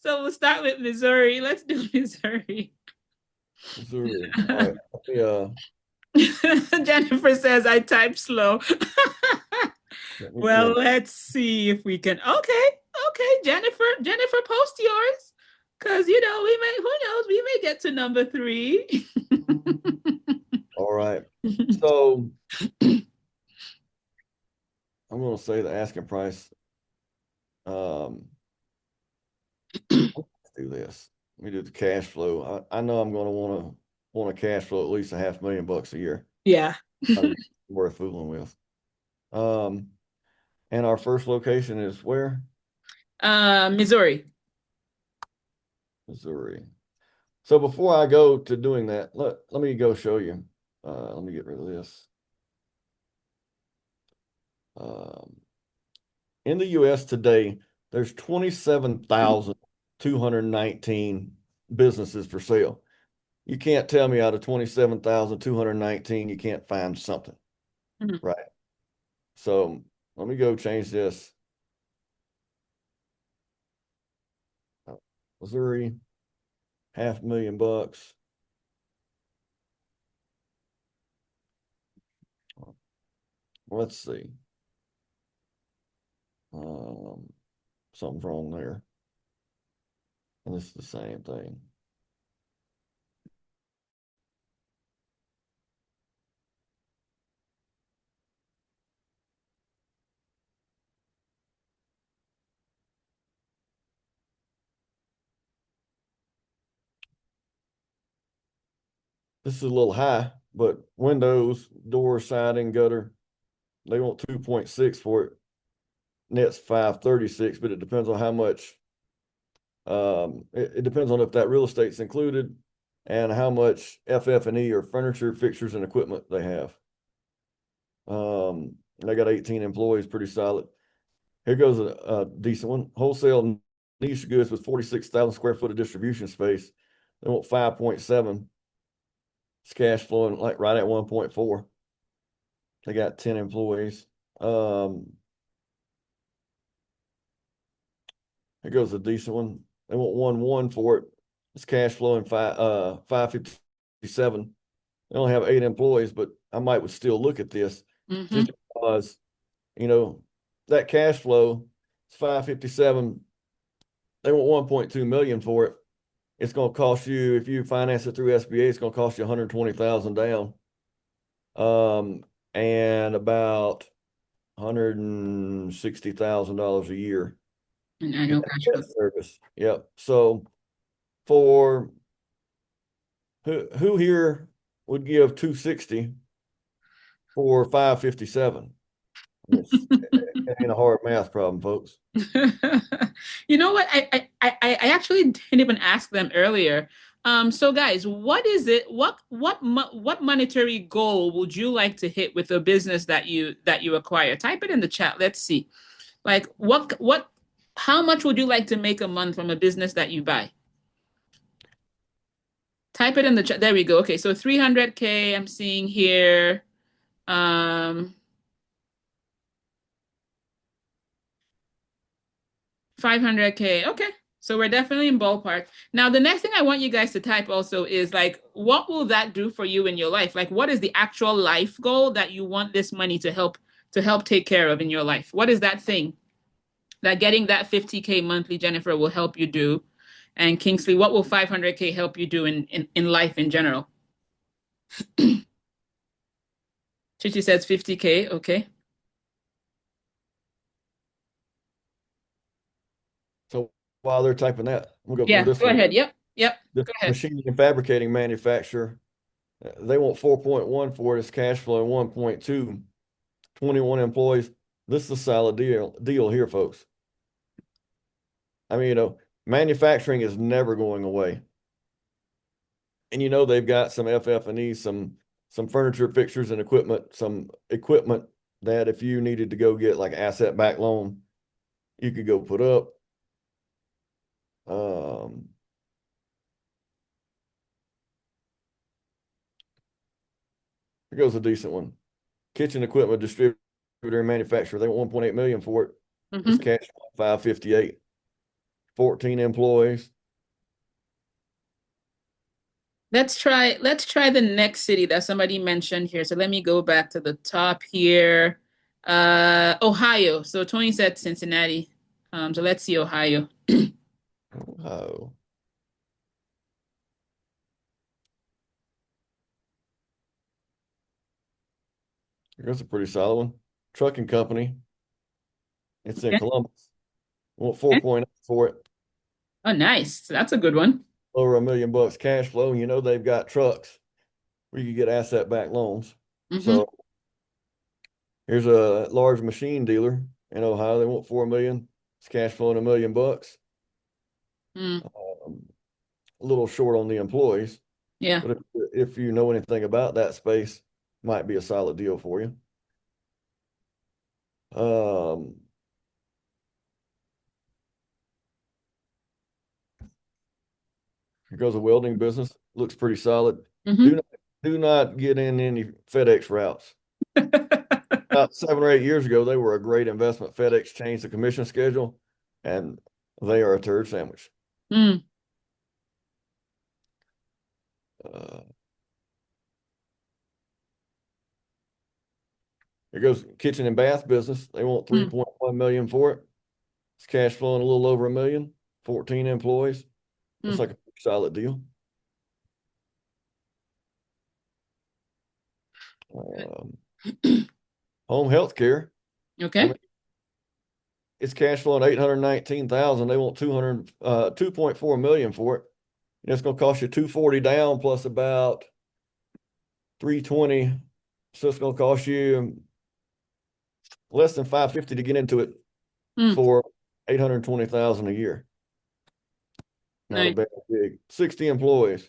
So we'll start with Missouri. Let's do Missouri. Missouri. All right. Yeah. Jennifer says I type slow. Well, Yeah. let's see if we can. Okay, Jennifer, post yours, because we may. Who knows? We may get to number 3. All right. So I'm going to say the asking price. Let's do this. Let me do the cash flow. I know I'm going to want a cash flow at least $500,000 a year. Yeah. Worth fooling with. And our first location is where? Missouri. Missouri. So before I go to doing that, let me go show you. Let me get rid of this. In the U.S. today, there's 27,219 businesses for sale. You can't tell me out of 27,219 you can't find something, right? So let me go change this. Missouri, $500,000. Let's see. Something's wrong there. And this is the same thing. this is a little high, but windows, doors, siding, gutter, they want 2.6 for it. Net's 536, but it depends on how much. It depends on if that real estate's included and how much FF&E or furniture, fixtures, and equipment they have. They got 18 employees, pretty solid. Here goes a decent one. Wholesale niche goods with 46,000 square foot of distribution space. They want 5.7. It's cash flowing like right at 1.4. They got 10 employees. Here goes a decent one. They want 1.1 for it. It's cash flowing 557. They only have 8 employees, but I would still look at this just because, that cash flow is 557. They want 1.2 million for it. It's going to cost you, if you finance it through SBA, it's going to cost you 120,000 down. And about $160,000 a year. An annual cash flow. Service. Yep. So for who here would give 260 for 557? It ain't a hard math problem, folks. You know what? I actually didn't even ask them earlier. So guys, what is it? What monetary goal would you like to hit with a business that you acquire? Type it in the chat. Let's see. Like how much would you like to make a month from a business that you buy? Type it in the chat. There we go. Okay, so 300K I'm seeing here. 500K. Okay. So we're definitely in ballpark. Now, the next thing I want you guys to type also is like, what will that do for you in your life? Like, what is the actual life goal that you want this money to help take care of in your life? What is that thing that getting that 50K monthly, Jennifer, will help you do? And Kingsley, what will 500K help you do in life in general? Chichi says 50K. Okay. So while they're typing that, we'll go Yeah, through this go one. ahead. Yep. The Go ahead. machining and fabricating manufacturer, they want 4.1 for it. It's cash flow 1.2. 21 employees. This is a solid deal here, folks. I mean, manufacturing is never going away. And they've got some FF&E, some furniture, fixtures, and equipment, some equipment that if you needed to go get like asset-backed loan, you could go put up. Here goes a decent one. Kitchen equipment distributor and manufacturer. They want 1.8 million for it. It's cash 558. 14 employees. Let's try the next city that somebody mentioned here. So let me go back to the top here. Ohio. So Tony said Cincinnati. So let's see Ohio. Oh. Here's a pretty solid one. Trucking company. It's in Columbus. Want 4.8 for it. Oh, nice. So that's a good one. Over $1 million cash flow. They've got trucks where you can get asset-backed loans. So here's a large machine dealer in Ohio. They want 4 million. It's cash flowing $1 million. A little short on the employees. Yeah. But if you know anything about that space, might be a solid deal for you. Here goes a welding business. Looks pretty solid. Do not get in any FedEx routes. About 7 or 8 years ago, they were a great investment. FedEx changed the commission schedule, and they are a turd sandwich. Here goes kitchen and bath business. They want 3.1 million for it. It's cash flowing a little over $1 million. 14 employees. Looks like a solid deal. Home health care. Okay. It's cash flowing 819,000. They want 2.4 million for it. And it's going to cost you 240 down plus about 320. So it's going to cost you less than 550 to get into it for 820,000 a year. Not a Nice. big 60 employees.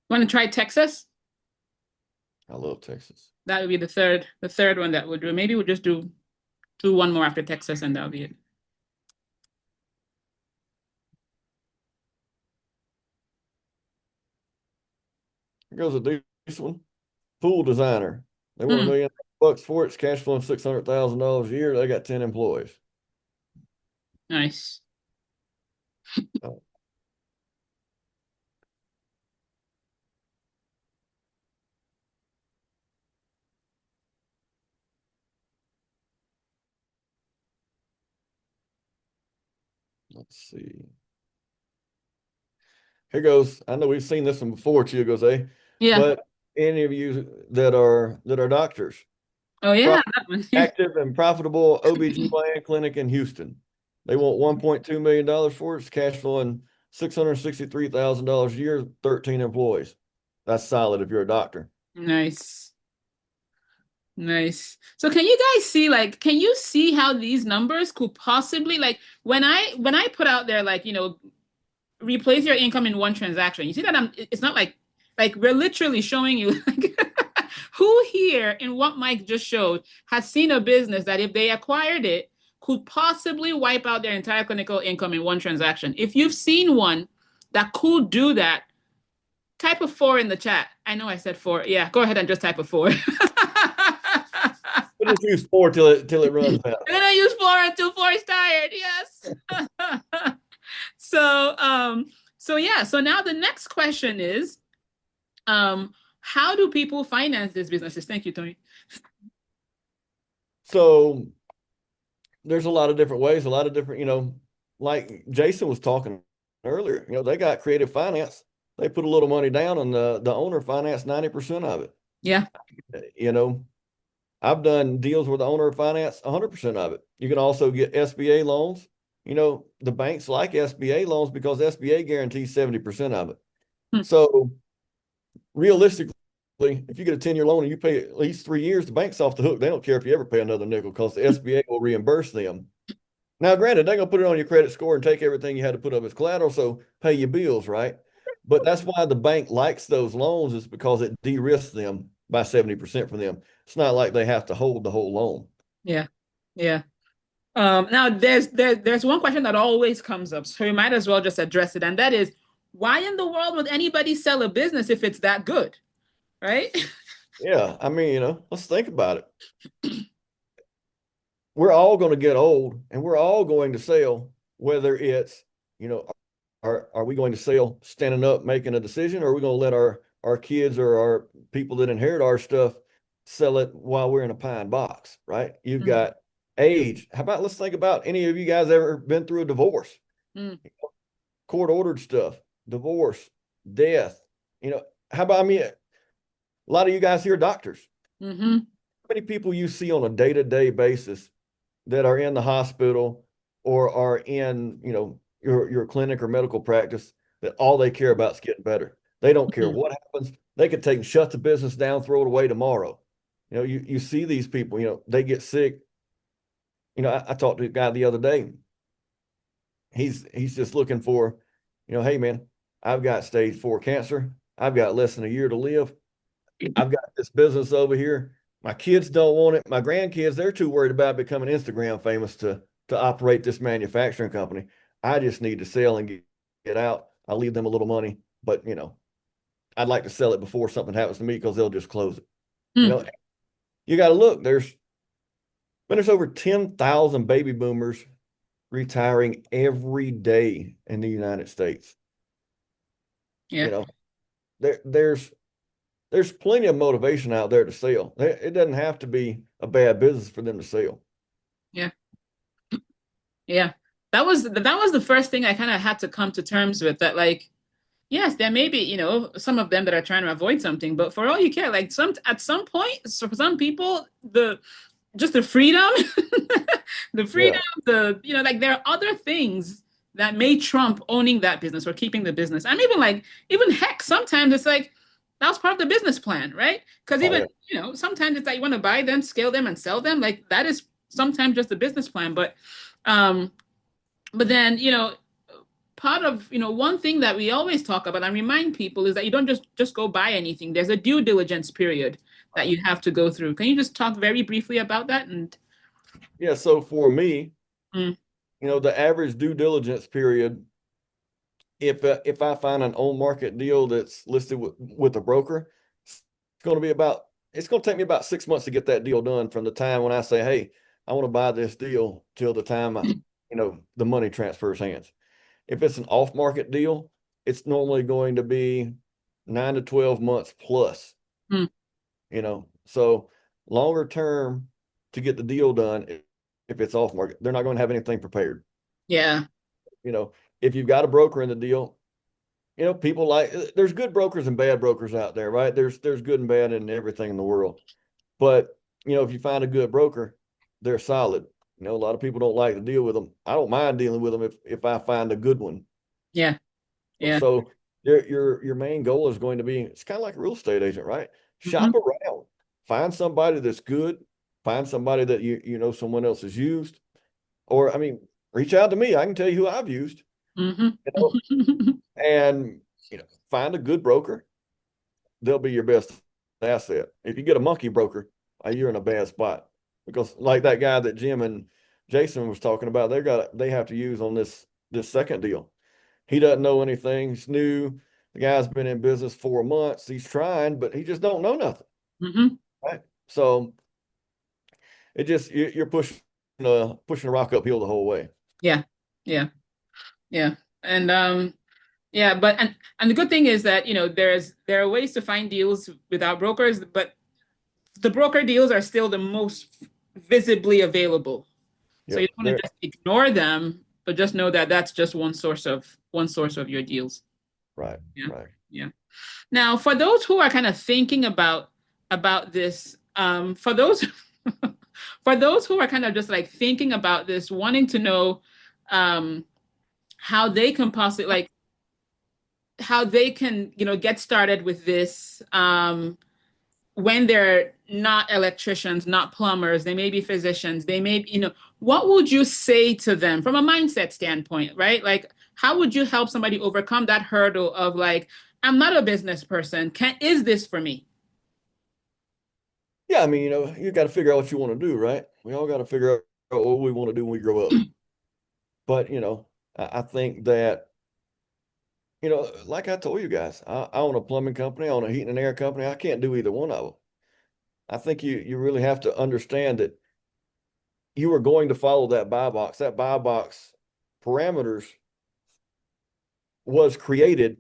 Want to try Texas? I love Texas. That would be the third one that would do. Maybe we'll just do one more after Texas, and that'll be it. Here goes a decent one. Pool designer. They want $1 million for it. It's cash flowing $600,000 a year. They got 10 employees. Nice. Let's see. Here goes. I know we've seen this one before, Chia goes, Yeah. but any of you that are doctors, Oh yeah, that one. active and profitable OBGYN clinic in Houston. They want $1.2 million for it. It's cash flowing $663,000 a year, 13 employees. That's solid if you're a doctor. Nice. Nice. So can you guys see, like, can you see how these numbers could possibly, like, when I put out there, like, replace your income in one transaction, you see that it's not like we're literally showing you like who here in what Mike just showed has seen a business that if they acquired it could possibly wipe out their entire clinical income in one transaction. If you've seen one that could do that, type a 4 in the chat. I know I said 4. Yeah, go ahead and just type a 4. We'll just use 4 till it runs out. I'm gonna use 4 until 4 is tired. Yes. So yeah. So now the next question is, how do people finance these businesses? Thank you, Tony. So there's a lot of different ways, a lot of different, like Jason was talking earlier, they got creative finance. They put a little money down and the owner financed 90% of it. Yeah. I've done deals where the owner financed 100% of it. You can also get SBA loans. The banks like SBA loans because SBA guarantees 70% of it. So realistically, if you get a 10-year loan and you pay at least 3 years, the bank's off the hook. They don't care if you ever pay another nickel because the SBA will reimburse them. Now, granted, they're going to put it on your credit score and take everything you had to put up as collateral, so pay your bills, right? But that's why the bank likes those loans, is because it de-risks them by 70% for them. It's not like they have to hold the whole loan. Yeah. Yeah. Now there's one question that always comes up, so we might as well just address it, and that is, why in the world would anybody sell a business if it's that good, right? Yeah, I mean, let's think about it. We're all going to get old, and we're all going to sell, whether it's, are we going to sell standing up, making a decision, or are we going to let our kids or our people that inherit our stuff sell it while we're in a pine box, right? You've got age. How about, let's think about, any of you guys ever been through a divorce? Court ordered stuff, divorce, death. How about, a lot of you guys here are doctors. How many people you see on a day-to-day basis that are in the hospital or are in, your clinic or medical practice, that all they care about is getting better? They don't care what happens. They could take and shut the business down, throw it away tomorrow. You see these people, they get sick. I talked to a guy the other day. He's just looking for, hey man, I've got stage 4 cancer. I've got less than a year to live. I've got this business over here. My kids don't want it. My grandkids, they're too worried about becoming Instagram famous to operate this manufacturing company. I just need to sell and get out. I'll leave them a little money, but I'd like to sell it before something happens to me, because they'll just close it. You got to look. There's over 10,000 baby boomers retiring every day in the United States. Yeah. There's plenty of motivation out there to sell. It doesn't have to be a bad business for them to sell. Yeah. Yeah. That was the first thing I kind of had to come to terms with, that, like, Yes, there may be, some of them that are trying to avoid something, but for all you care, like at some point, so for some people, just the freedom, the Yeah. freedom, like there are other things that may trump owning that business or keeping the business. I'm even like, even heck, sometimes it's like that was part of the business plan, right? Because Oh even, yeah. sometimes it's like you want to buy them, scale them, and sell them. Like that is sometimes just the business plan. Um, but then, part of, one thing that we always talk about and remind people is that you don't just go buy anything. There's a due diligence period that you have to go through. Can you just talk very briefly about that? And Yeah. So for me, mm, the average due diligence period, if I find an on market deal that's listed with a broker, it's going to be it's going to take me about 6 months to get that deal done from the time when I say, hey, I want to buy this deal till the time the money transfers hands. If it's an off market deal, it's normally going to be 9 to 12 months plus, mm, so longer term to get the deal done. If it's off market, they're not going to have anything prepared. yeah, You know, if you've got a broker in the deal, people there's good brokers and bad brokers out there, right? There's good and bad in everything in the world. But, if you find a good broker, they're solid. A lot of people don't like to deal with them. I don't mind dealing with them if I find a good one. yeah, yeah. So your main goal is going to be, it's kind of like a real estate agent, right? Mhm, Shop around, find somebody that's good, find somebody that someone else has used, or I mean, reach out to me. I can tell you who I've used, mhm. you know, and find a good broker. They'll be your best asset. If you get a monkey broker, you're in a bad spot, because like that guy that Jim and Jason was talking about, they have to use on this second deal. He doesn't know anything. He's new. The guy's been in business 4 months. He's trying, but he just don't know nothing. Mhm. Right. So it just you're pushing a rock uphill the whole way. Yeah, yeah, yeah. And yeah, but and the good thing is that, there are ways to find deals without brokers, but the broker deals are still the most visibly available. So Yep. you don't want to just ignore them, but just know that that's just one source of your deals. Right. Yeah. Right. Yeah. Now, for those who are kind of thinking about this, for those for those who are kind of just like thinking about this, wanting to know um, how they can possibly like how they can get started with this when they're not electricians, not plumbers, they may be physicians, they may, what would you say to them from a mindset standpoint, right? Like, how would you help somebody overcome that hurdle of like, I'm not a business person. Is this for me? Yeah. I mean, you got to figure out what you want to do, right? We all got to figure out what we want to do when we grow up. But, I think that, like I told you guys, I own a plumbing company, I own a heating and air company. I can't do either one of them. I think you really have to understand that you are going to follow that buy box. That buy box parameters was created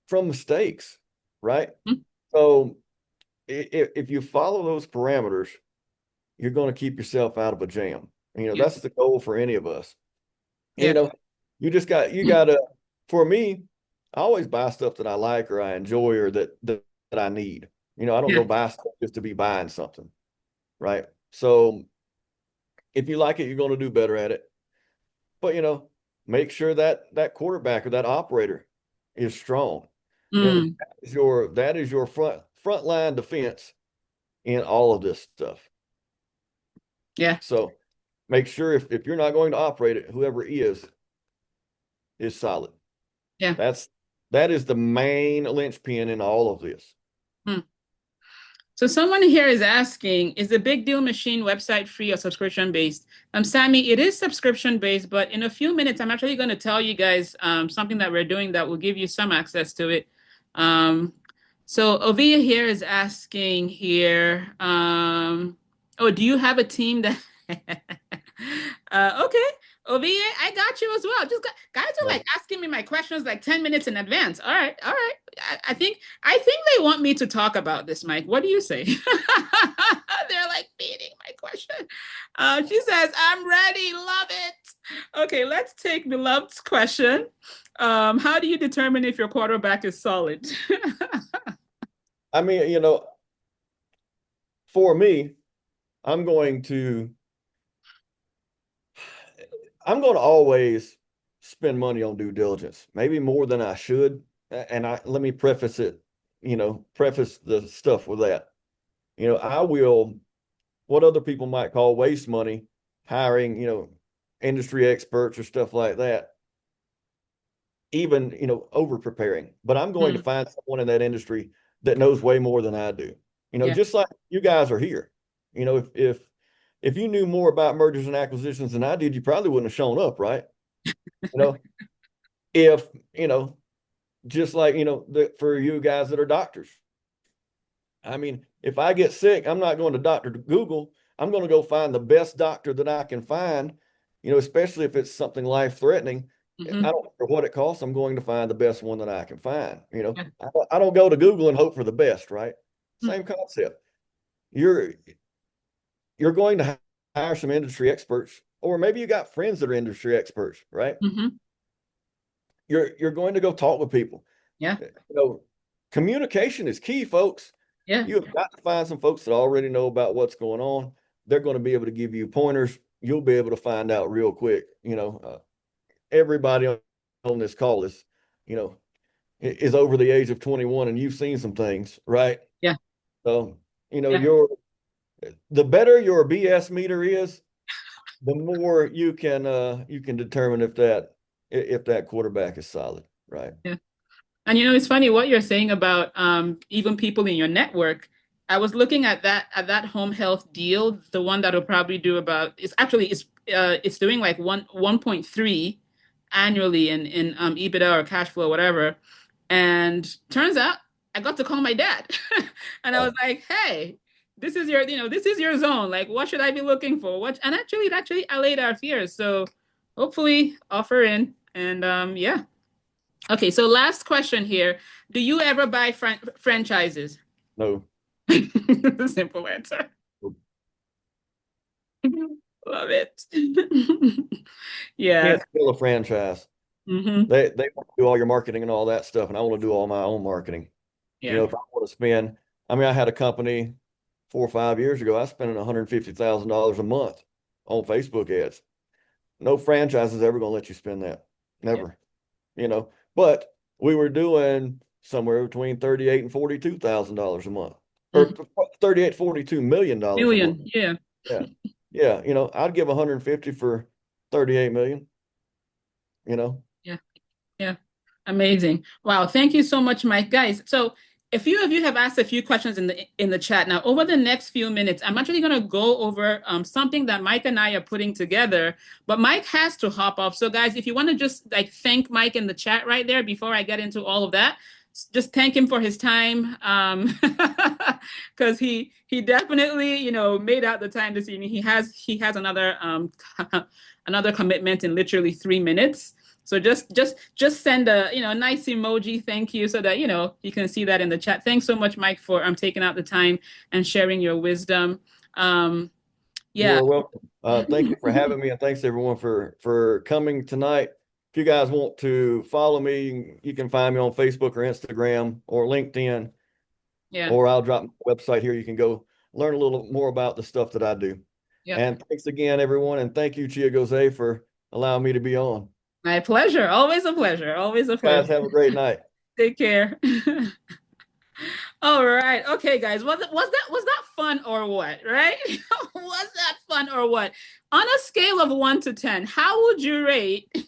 from mistakes, right? Mhm. So if you follow those parameters, you're going to keep yourself out of a jam. Yeah. That's the goal for any of us. Yeah. You got to, for me, I always buy stuff that I like or I enjoy or that I need. I don't Yeah. go buy stuff just to be buying something, right? So if you like it, you're going to do better at it. But make sure that quarterback or that operator is strong. Mm, That is your front line defense in all of this stuff. yeah. So make sure if you're not going to operate it, whoever is solid. Yeah. That is the main linchpin in all of this. Hmm. So someone here is asking, is the Big Deal Machine website free or subscription based? Sammy, it is subscription based, but in a few minutes, I'm actually going to tell you guys something that we're doing that will give you some access to it. So Ovia here is asking here, oh, do you have a team that okay. Ovia, I got you as well. Guys are like asking me my questions like 10 minutes in advance. All right, all right. I think they want me to talk about this, Mike. What do you say? They're like feeding my question. She says, I'm ready. Love it. Okay, let's take Beloved's question. How do you determine if your quarterback is solid? I mean, for me, I'm going to always spend money on due diligence, maybe more than I should. And let me preface the stuff with that. I will, what other people might call waste money, hiring, industry experts or stuff like that, even, over preparing. But I'm going to find someone in that industry that knows way more than I do. Yeah. Just like you guys are here. If you knew more about mergers and acquisitions than I did, you probably wouldn't have shown up, right? If, just like, for you guys that are doctors. I mean, if I get sick, I'm not going to Dr. Google. I'm going to go find the best doctor that I can find, especially if it's something life-threatening. Mhm. I don't care what it costs. I'm going to find the best one that I can find. Yeah. I don't go to Google and hope for the best, right? Mm. Same concept. You're going to hire some industry experts, or maybe you got friends that are industry experts, right? Mhm. You're going to go talk with people. Yeah. Communication is key, folks. Yeah. You have got to find some folks that already know about what's going on. They're going to be able to give you pointers. You'll be able to find out real quick. Everybody on this call is over the age of 21, and you've seen some things, right? Yeah. So, Yeah. the better your BS meter is, the more you can determine if that quarterback is solid, right? Yeah. And it's funny what you're saying about even people in your network. I was looking at that home health deal, the one that'll probably do about it's doing like 1.3 annually in EBITDA or cash flow, whatever. And turns out I got to call my dad. And I was like, hey, this is your zone. Like, what should I be looking for? And actually it allayed our fears. So hopefully offer in. And yeah. Okay, so last question here. Do you ever buy franchises? No. Simple answer. Love it. Yeah. Can't steal a franchise. Mm-hmm. They want to do all your marketing and all that stuff, and I want to do all my own marketing. Yeah. If I want to spend, I had a company 4 or 5 years ago, I spent $150,000 a month on Facebook ads. No franchise is ever going to let you spend that. Never. But we were doing somewhere between $38 and $42,000 a month, or 38, $42 million a month. Yeah. Yeah. Yeah. I'd give 150 for 38 million, Yeah. Yeah. Amazing. Wow. Thank you so much, Mike. Guys, so a few of you have asked a few questions in the chat. Now, over the next few minutes, I'm actually going to go over something that Mike and I are putting together, but Mike has to hop off. So guys, if you want to just thank Mike in the chat right there before I get into all of that, just thank him for his time, because he definitely made out the time this evening. He has another another commitment in literally 3 minutes. So just send a nice emoji, thank you, so that you can see that in the chat. Thanks so much, Mike, for taking out the time and sharing your wisdom. Yeah. You're welcome. Thank you for having me, and thanks everyone for coming tonight. If you guys want to follow me, you can find me on Facebook or Instagram or LinkedIn. Yeah. Or I'll drop my website here. You can go learn a little more about the stuff that I do. Yeah. And thanks again, everyone, and thank you, Chiagoze, for allowing me to be on. My pleasure. Always a pleasure. Always a pleasure. Guys, have a great night. Take care. All right. Okay, guys. Was that fun or what? Right? Was that fun or what? On a scale of 1 to 10, how would you rate?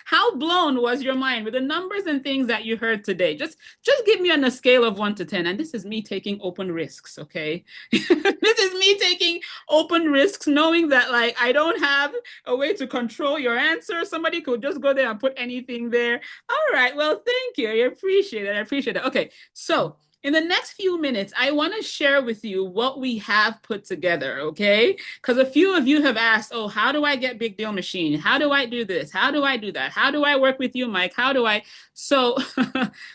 How blown was your mind with the numbers and things that you heard today? Just give me on a scale of 1 to 10. And this is me taking open risks, okay? This is me taking open risks, knowing that I don't have a way to control your answer. Somebody could just go there and put anything there. All right. Well, thank you. I appreciate it. I appreciate it. Okay. So in the next few minutes, I want to share with you what we have put together, okay? Because a few of you have asked, oh, how do I get Big Deal Machine? How do I do this? How do I do that? How do I work with you, Mike? How do I? So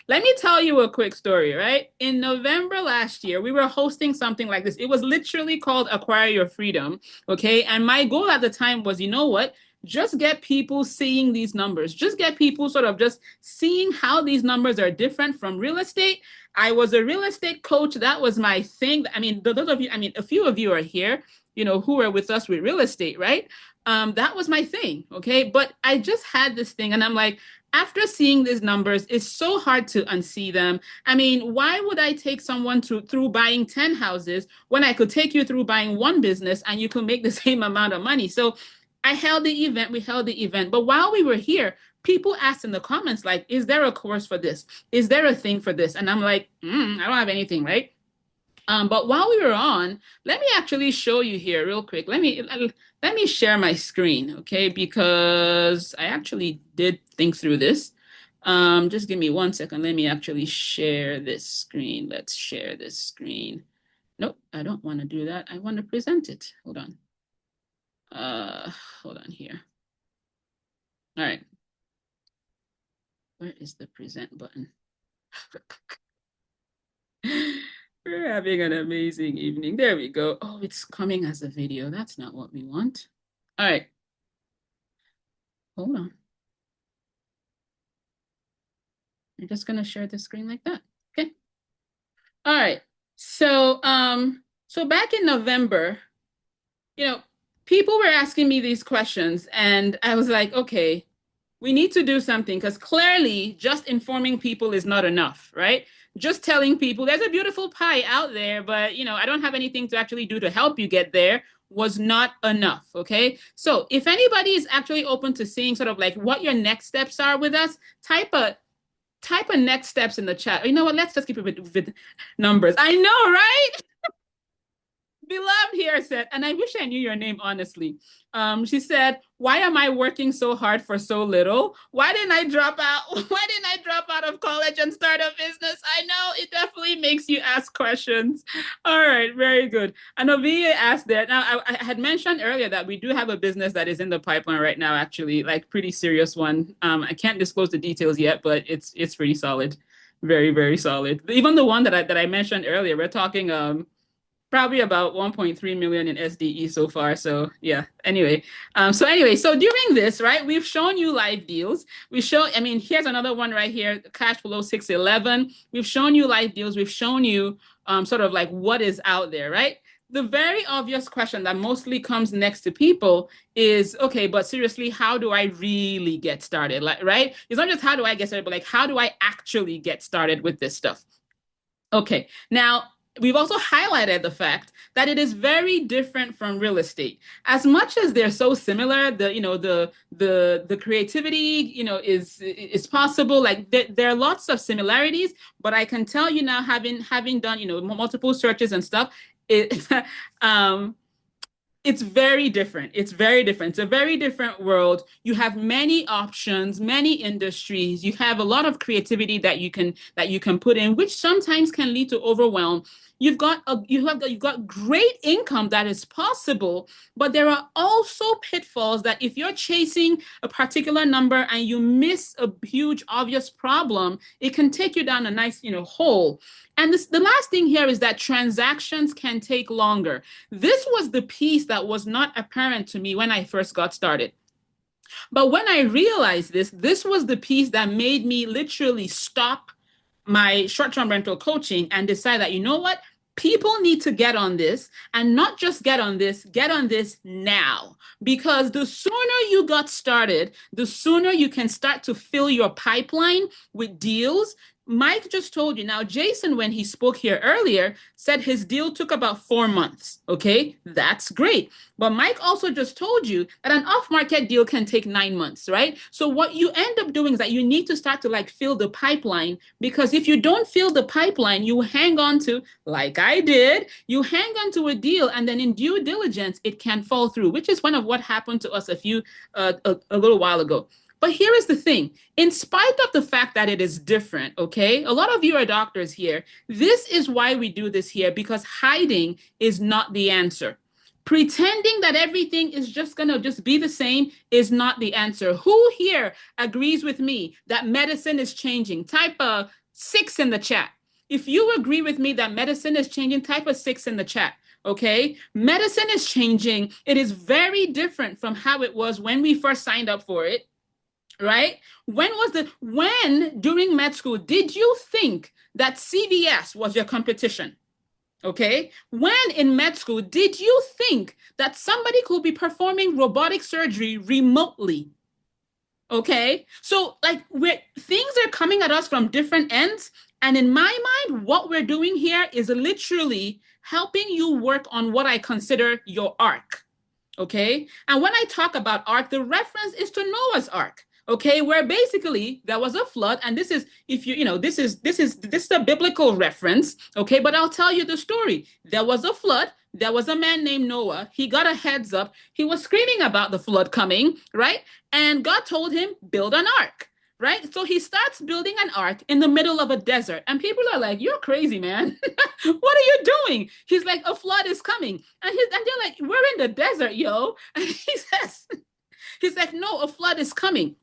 let me tell you a quick story, right? In November last year, we were hosting something like this. It was literally called Acquire Your Freedom, okay? And my goal at the time was, you know what? just get people seeing these numbers, just get people sort of just seeing how these numbers are different from real estate. I was a real estate coach. That was my thing. I mean, those of you, I mean, a few of you are here, you know, who are with us with real estate, right? That was my thing. Okay. But I just had this thing and I'm like, after seeing these numbers, it's so hard to unsee them. I mean, why would I take someone through buying 10 houses when I could take you through buying one business and you could make the same amount of money? So I held the event, we held the event. But while we were here, people asked in the comments, like, is there a course for this? Is there a thing for this? And I'm like, I don't have anything, right? But while we were on, let me actually show you here real quick. Let me share my screen, okay? Because I actually did think through this. Just give me 1 second. Let me actually share this screen. Let's share this screen. Nope, I don't want to do that. I want to present it. Hold on. Hold on here. All right. Where is the present button? We're having an amazing evening. There we go. Oh, it's coming as a video. That's not what we want. All right. Hold on. You're just going to share the screen like that. Okay. All right. So, so back in November, you know, people were asking me these questions and I was like, okay, we need to do something because clearly just informing people is not enough, right? Just telling people there's a beautiful pie out there, but you know, I don't have anything to actually do to help you get there was not enough, okay? So if anybody is actually open to seeing sort of like what your next steps are with us, type a next steps in the chat. You know what? Let's just keep it with numbers. I know, right? Beloved here said, and I wish I knew your name, honestly. She said, why am I working so hard for so little? Why didn't I drop out? Why didn't I drop out of college and start a business? I know it definitely makes you ask questions. All right, very good. And Ovia asked that. Now, I had mentioned earlier that we do have a business that is in the pipeline right now, actually, like pretty serious one. I can't disclose the details yet, but it's pretty solid. Very, very solid. Even the one that I mentioned earlier, we're talking probably about 1.3 million in SDE so far. So yeah, anyway. So during this, right, we've shown you live deals. I mean, here's another one right here, cash flow 611. We've shown you live deals. We've shown you sort of like what is out there, right? The very obvious question that mostly comes next to people is, okay, but seriously, how do I really get started? Like, right? It's not just how do I get started, but like, how do I actually get started with this stuff? Okay, now, we've also highlighted the fact that it is very different from real estate. As much as they're so similar, the creativity, you know, is possible. Like there are lots of similarities, but I can tell you now, having done, you know, multiple searches and stuff, it's very different. It's very different. It's a very different world. You have many options, many industries. You have a lot of creativity that you can put in, which sometimes can lead to overwhelm. You've got great income that is possible, but there are also pitfalls that if you're chasing a particular number and you miss a huge obvious problem, it can take you down a nice, you know, hole. And the last thing here is that transactions can take longer. This was the piece that was not apparent to me when I first got started. But when I realized this was the piece that made me literally stop my short-term rental coaching and decide that, you know what? People need to get on this, and not just get on this now. Because the sooner you got started, the sooner you can start to fill your pipeline with deals. Mike just told you. Now, Jason, when he spoke here earlier, said his deal took about 4 months. Okay, that's great. But Mike also just told you that an off-market deal can take 9 months, right? So what you end up doing is that you need to start to like fill the pipeline, because if you don't fill the pipeline, you hang on to, like I did, you hang on to a deal, and then in due diligence, it can fall through, which is one of what happened to us a little while ago. But here is the thing, in spite of the fact that it is different, okay, a lot of you are doctors here. This is why we do this here, because hiding is not the answer. Pretending that everything is just going to just be the same is not the answer. Who here agrees with me that medicine is changing? Type a 6 in the chat. If you agree with me that medicine is changing, type a 6 in the chat. Okay, medicine is changing. It is very different from how it was when we first signed up for it, right? When during med school did you think that CVS was your competition? Okay, when in med school did you think that somebody could be performing robotic surgery remotely? Okay, so like things are coming at us from different ends, and in my mind, what we're doing here is literally helping you work on what I consider your arc. Okay, and when I talk about ark, the reference is to Noah's Ark. Okay, where basically there was a flood, and this is, if you know, this is a biblical reference. Okay, but I'll tell you the story. There was a flood. There was a man named Noah. He got a heads up. He was screaming about the flood coming, right? And God told him, build an ark. Right? So he starts building an ark in the middle of a desert. And people are like, you're crazy, man. What are you doing? He's like, a flood is coming. And they're like, we're in the desert, yo. And he's like, no, a flood is coming.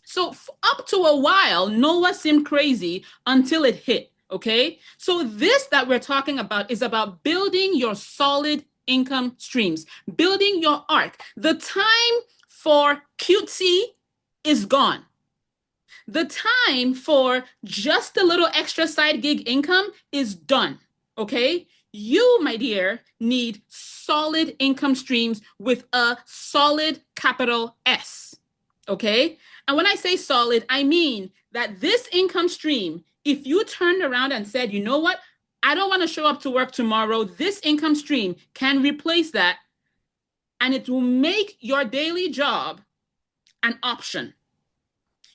So up to a while, Noah seemed crazy until it hit. Okay. So this that we're talking about is about building your solid income streams, building your ark. The time for cutesy is gone. The time for just a little extra side gig income is done, okay? You, my dear, need solid income streams with a solid capital S, okay? And when I say solid, I mean that this income stream, if you turned around and said, you know what, I don't want to show up to work tomorrow, this income stream can replace that, and it will make your daily job an option.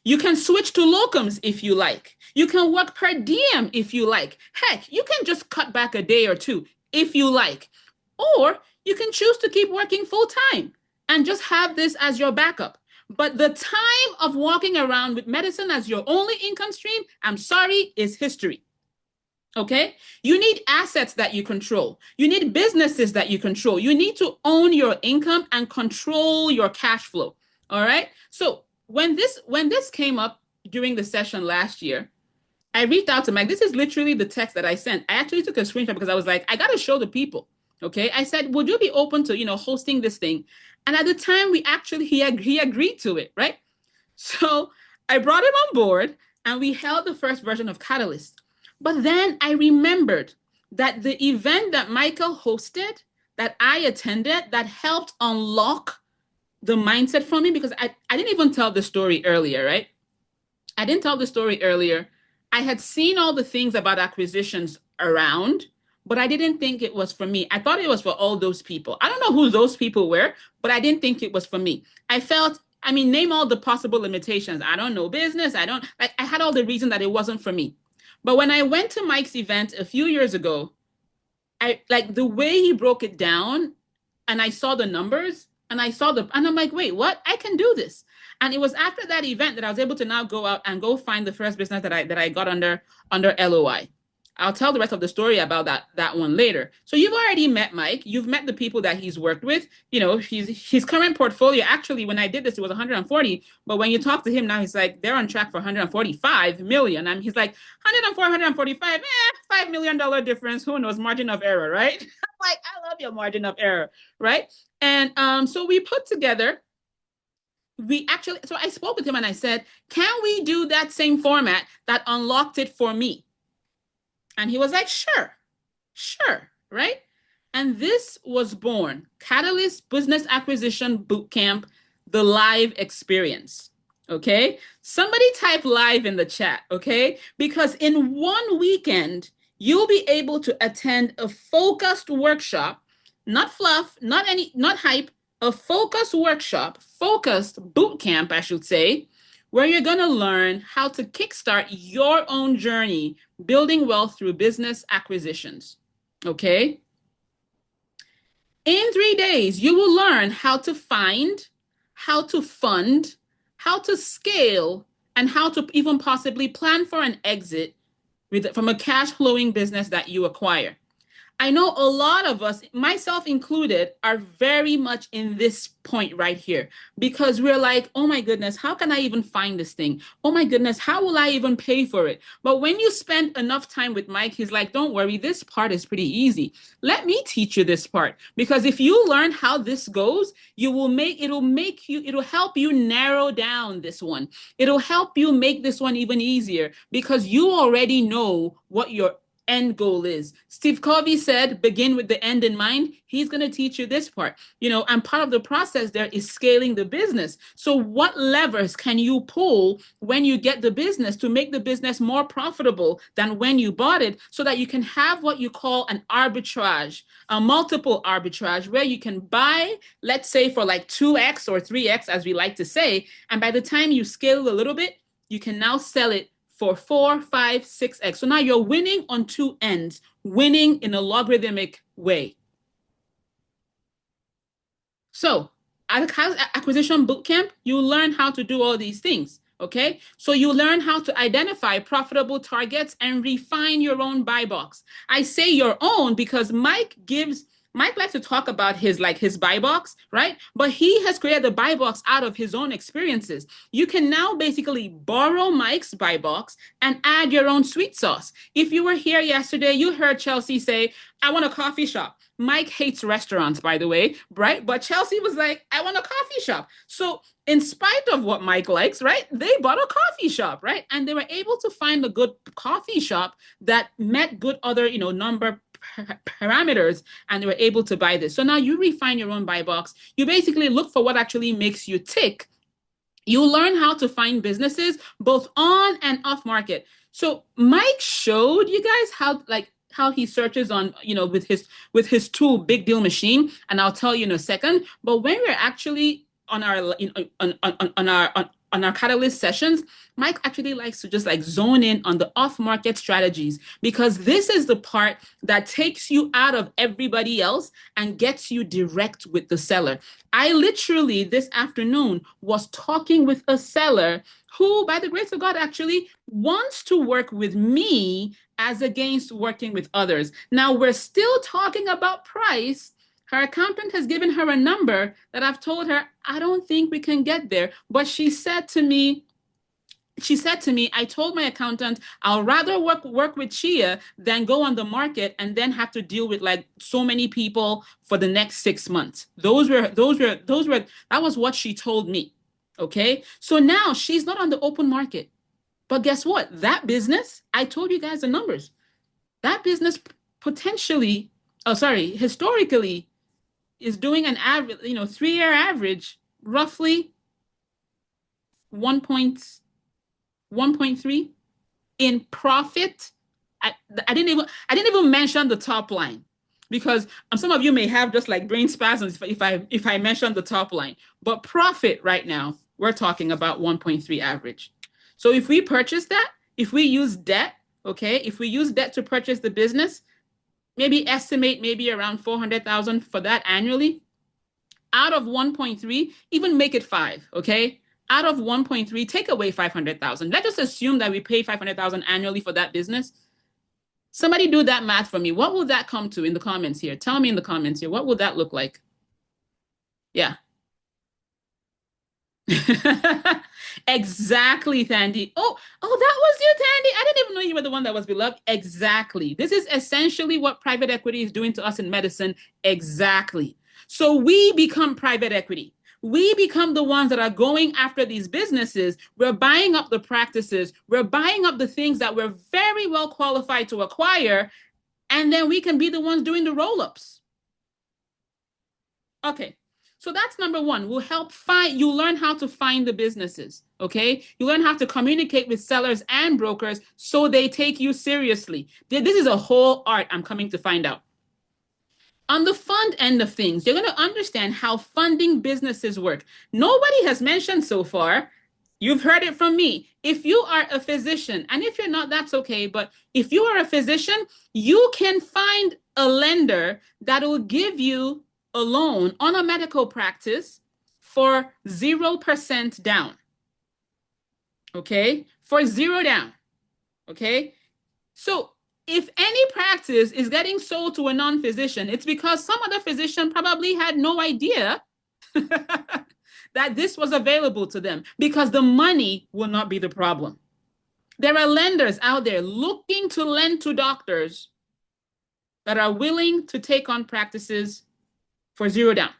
You can switch to locums if you like. You can work per diem if you like. Heck, you can just cut back a day or two if you like. Or you can choose to keep working full time and just have this as your backup. But the time of walking around with medicine as your only income stream, I'm sorry, is history. Okay? You need assets that you control. You need businesses that you control. You need to own your income and control your cash flow. All right? So when this came up during the session last year, I reached out to Mike. This is literally the text that I sent. I actually took a screenshot because I was like, I got to show the people. Okay. I said, would you be open to, hosting this thing? And at the time he agreed to it. Right. So I brought him on board and we held the first version of Catalyst. But then I remembered that the event that Michael hosted, that I attended, that helped unlock the mindset for me, because I didn't even tell the story earlier, right? I didn't tell the story earlier. I had seen all the things about acquisitions around, but I didn't think it was for me. I thought it was for all those people. I don't know who those people were, but I didn't think it was for me. Name all the possible limitations. I don't know business. I had all the reason that it wasn't for me. But when I went to Mike's event a few years ago, I like the way he broke it down, and I saw the numbers. And I'm like, wait, what? I can do this. And it was after that event that I was able to now go out and go find the first business that I got under LOI. I'll tell the rest of the story about that one later. So you've already met Mike. You've met the people that he's worked with. His current portfolio, actually, when I did this, it was 140. But when you talk to him now, he's like, they're on track for 145 million. And he's like, 104, 145, $5 million difference. Who knows? Margin of error, right? I'm like, I love your margin of error, right? And so we put together, so I spoke with him and I said, can we do that same format that unlocked it for me? And he was like, sure, right? And this was born, Catalyst Business Acquisition Bootcamp, the live experience, okay? Somebody type live in the chat, okay? Because in one weekend, you'll be able to attend a focused workshop, not fluff, not hype, a focused workshop, focused bootcamp, I should say, where you're going to learn how to kickstart your own journey building wealth through business acquisitions. Okay? In 3 days, you will learn how to find, how to fund, how to scale, and how to even possibly plan for an exit from a cash flowing business that you acquire. I know a lot of us, myself included, are very much in this point right here because we're like, oh my goodness, how can I even find this thing? Oh my goodness, how will I even pay for it? But when you spend enough time with Mike, he's like, don't worry, this part is pretty easy. Let me teach you this part because if you learn how this goes, it'll help you narrow down this one. It'll help you make this one even easier because you already know what your end goal is. Steve Covey said, begin with the end in mind. He's going to teach you this part, and part of the process there is scaling the business. So what levers can you pull when you get the business to make the business more profitable than when you bought it so that you can have what you call an arbitrage, a multiple arbitrage where you can buy, let's say for like 2x or 3x, as we like to say, and by the time you scale a little bit, you can now sell it for 4, 5, 6x. So now you're winning on two ends, winning in a logarithmic way. So at Acquisition Bootcamp, you learn how to do all these things, okay? So you learn how to identify profitable targets and refine your own buy box. I say your own because Mike likes to talk about his buy box, right? But he has created the buy box out of his own experiences. You can now basically borrow Mike's buy box and add your own sweet sauce. If you were here yesterday, you heard Chelsea say, I want a coffee shop. Mike hates restaurants, by the way, right? But Chelsea was like, I want a coffee shop. So in spite of what Mike likes, right? They bought a coffee shop, right? And they were able to find a good coffee shop that met good other, number parameters, and they were able to buy this. So now you refine your own buy box. You basically look for what actually makes you tick. You learn how to find businesses both on and off market. So Mike showed you guys how he searches on, with his tool, Big Deal Machine, and I'll tell you in a second. But when we're actually on our Catalyst sessions, Mike actually likes to just zone in on the off-market strategies because this is the part that takes you out of everybody else and gets you direct with the seller. I literally this afternoon was talking with a seller who, by the grace of God, actually wants to work with me as against working with others. Now we're still talking about price. Her accountant has given her a number that I've told her, I don't think we can get there. But she said to me, I told my accountant, I'll rather work with Chia than go on the market and then have to deal with so many people for the next 6 months. That was what she told me. Okay. So now she's not on the open market. But guess what? That business, I told you guys the numbers. That business historically is doing an average, 3-year average, roughly 1.3 in profit. I didn't even mention the top line because some of you may have just brain spasms if I mention the top line. But profit right now, we're talking about 1.3 average. So if we purchase that, if we use debt, okay, if we use debt to purchase the business, estimate around 400,000 for that annually. Out of 1.3, even make it 5, okay? Out of 1.3, take away 500,000. Let's just assume that we pay 500,000 annually for that business. Somebody do that math for me. What will that come to in the comments here? Tell me in the comments here. What will that look like? Yeah. Exactly, Tandy. Oh, that was you, Tandy. I didn't even know you were the one that was beloved. Exactly. This is essentially what private equity is doing to us in medicine. Exactly. So we become private equity. We become the ones that are going after these businesses. We're buying up the practices. We're buying up the things that we're very well qualified to acquire. And then we can be the ones doing the roll-ups. Okay. So that's number one. We'll help you learn how to find the businesses, okay? You learn how to communicate with sellers and brokers so they take you seriously. This is a whole art I'm coming to find out. On the fund end of things, you're going to understand how funding businesses work. Nobody has mentioned so far, you've heard it from me. If you are a physician, and if you're not, that's okay, but if you are a physician, you can find a lender that will give you a loan on a medical practice for 0% down. Okay, for 0 down. Okay, so if any practice is getting sold to a non-physician, it's because some other physician probably had no idea that this was available to them, because the money will not be the problem. There are lenders out there looking to lend to doctors that are willing to take on practices for zero down.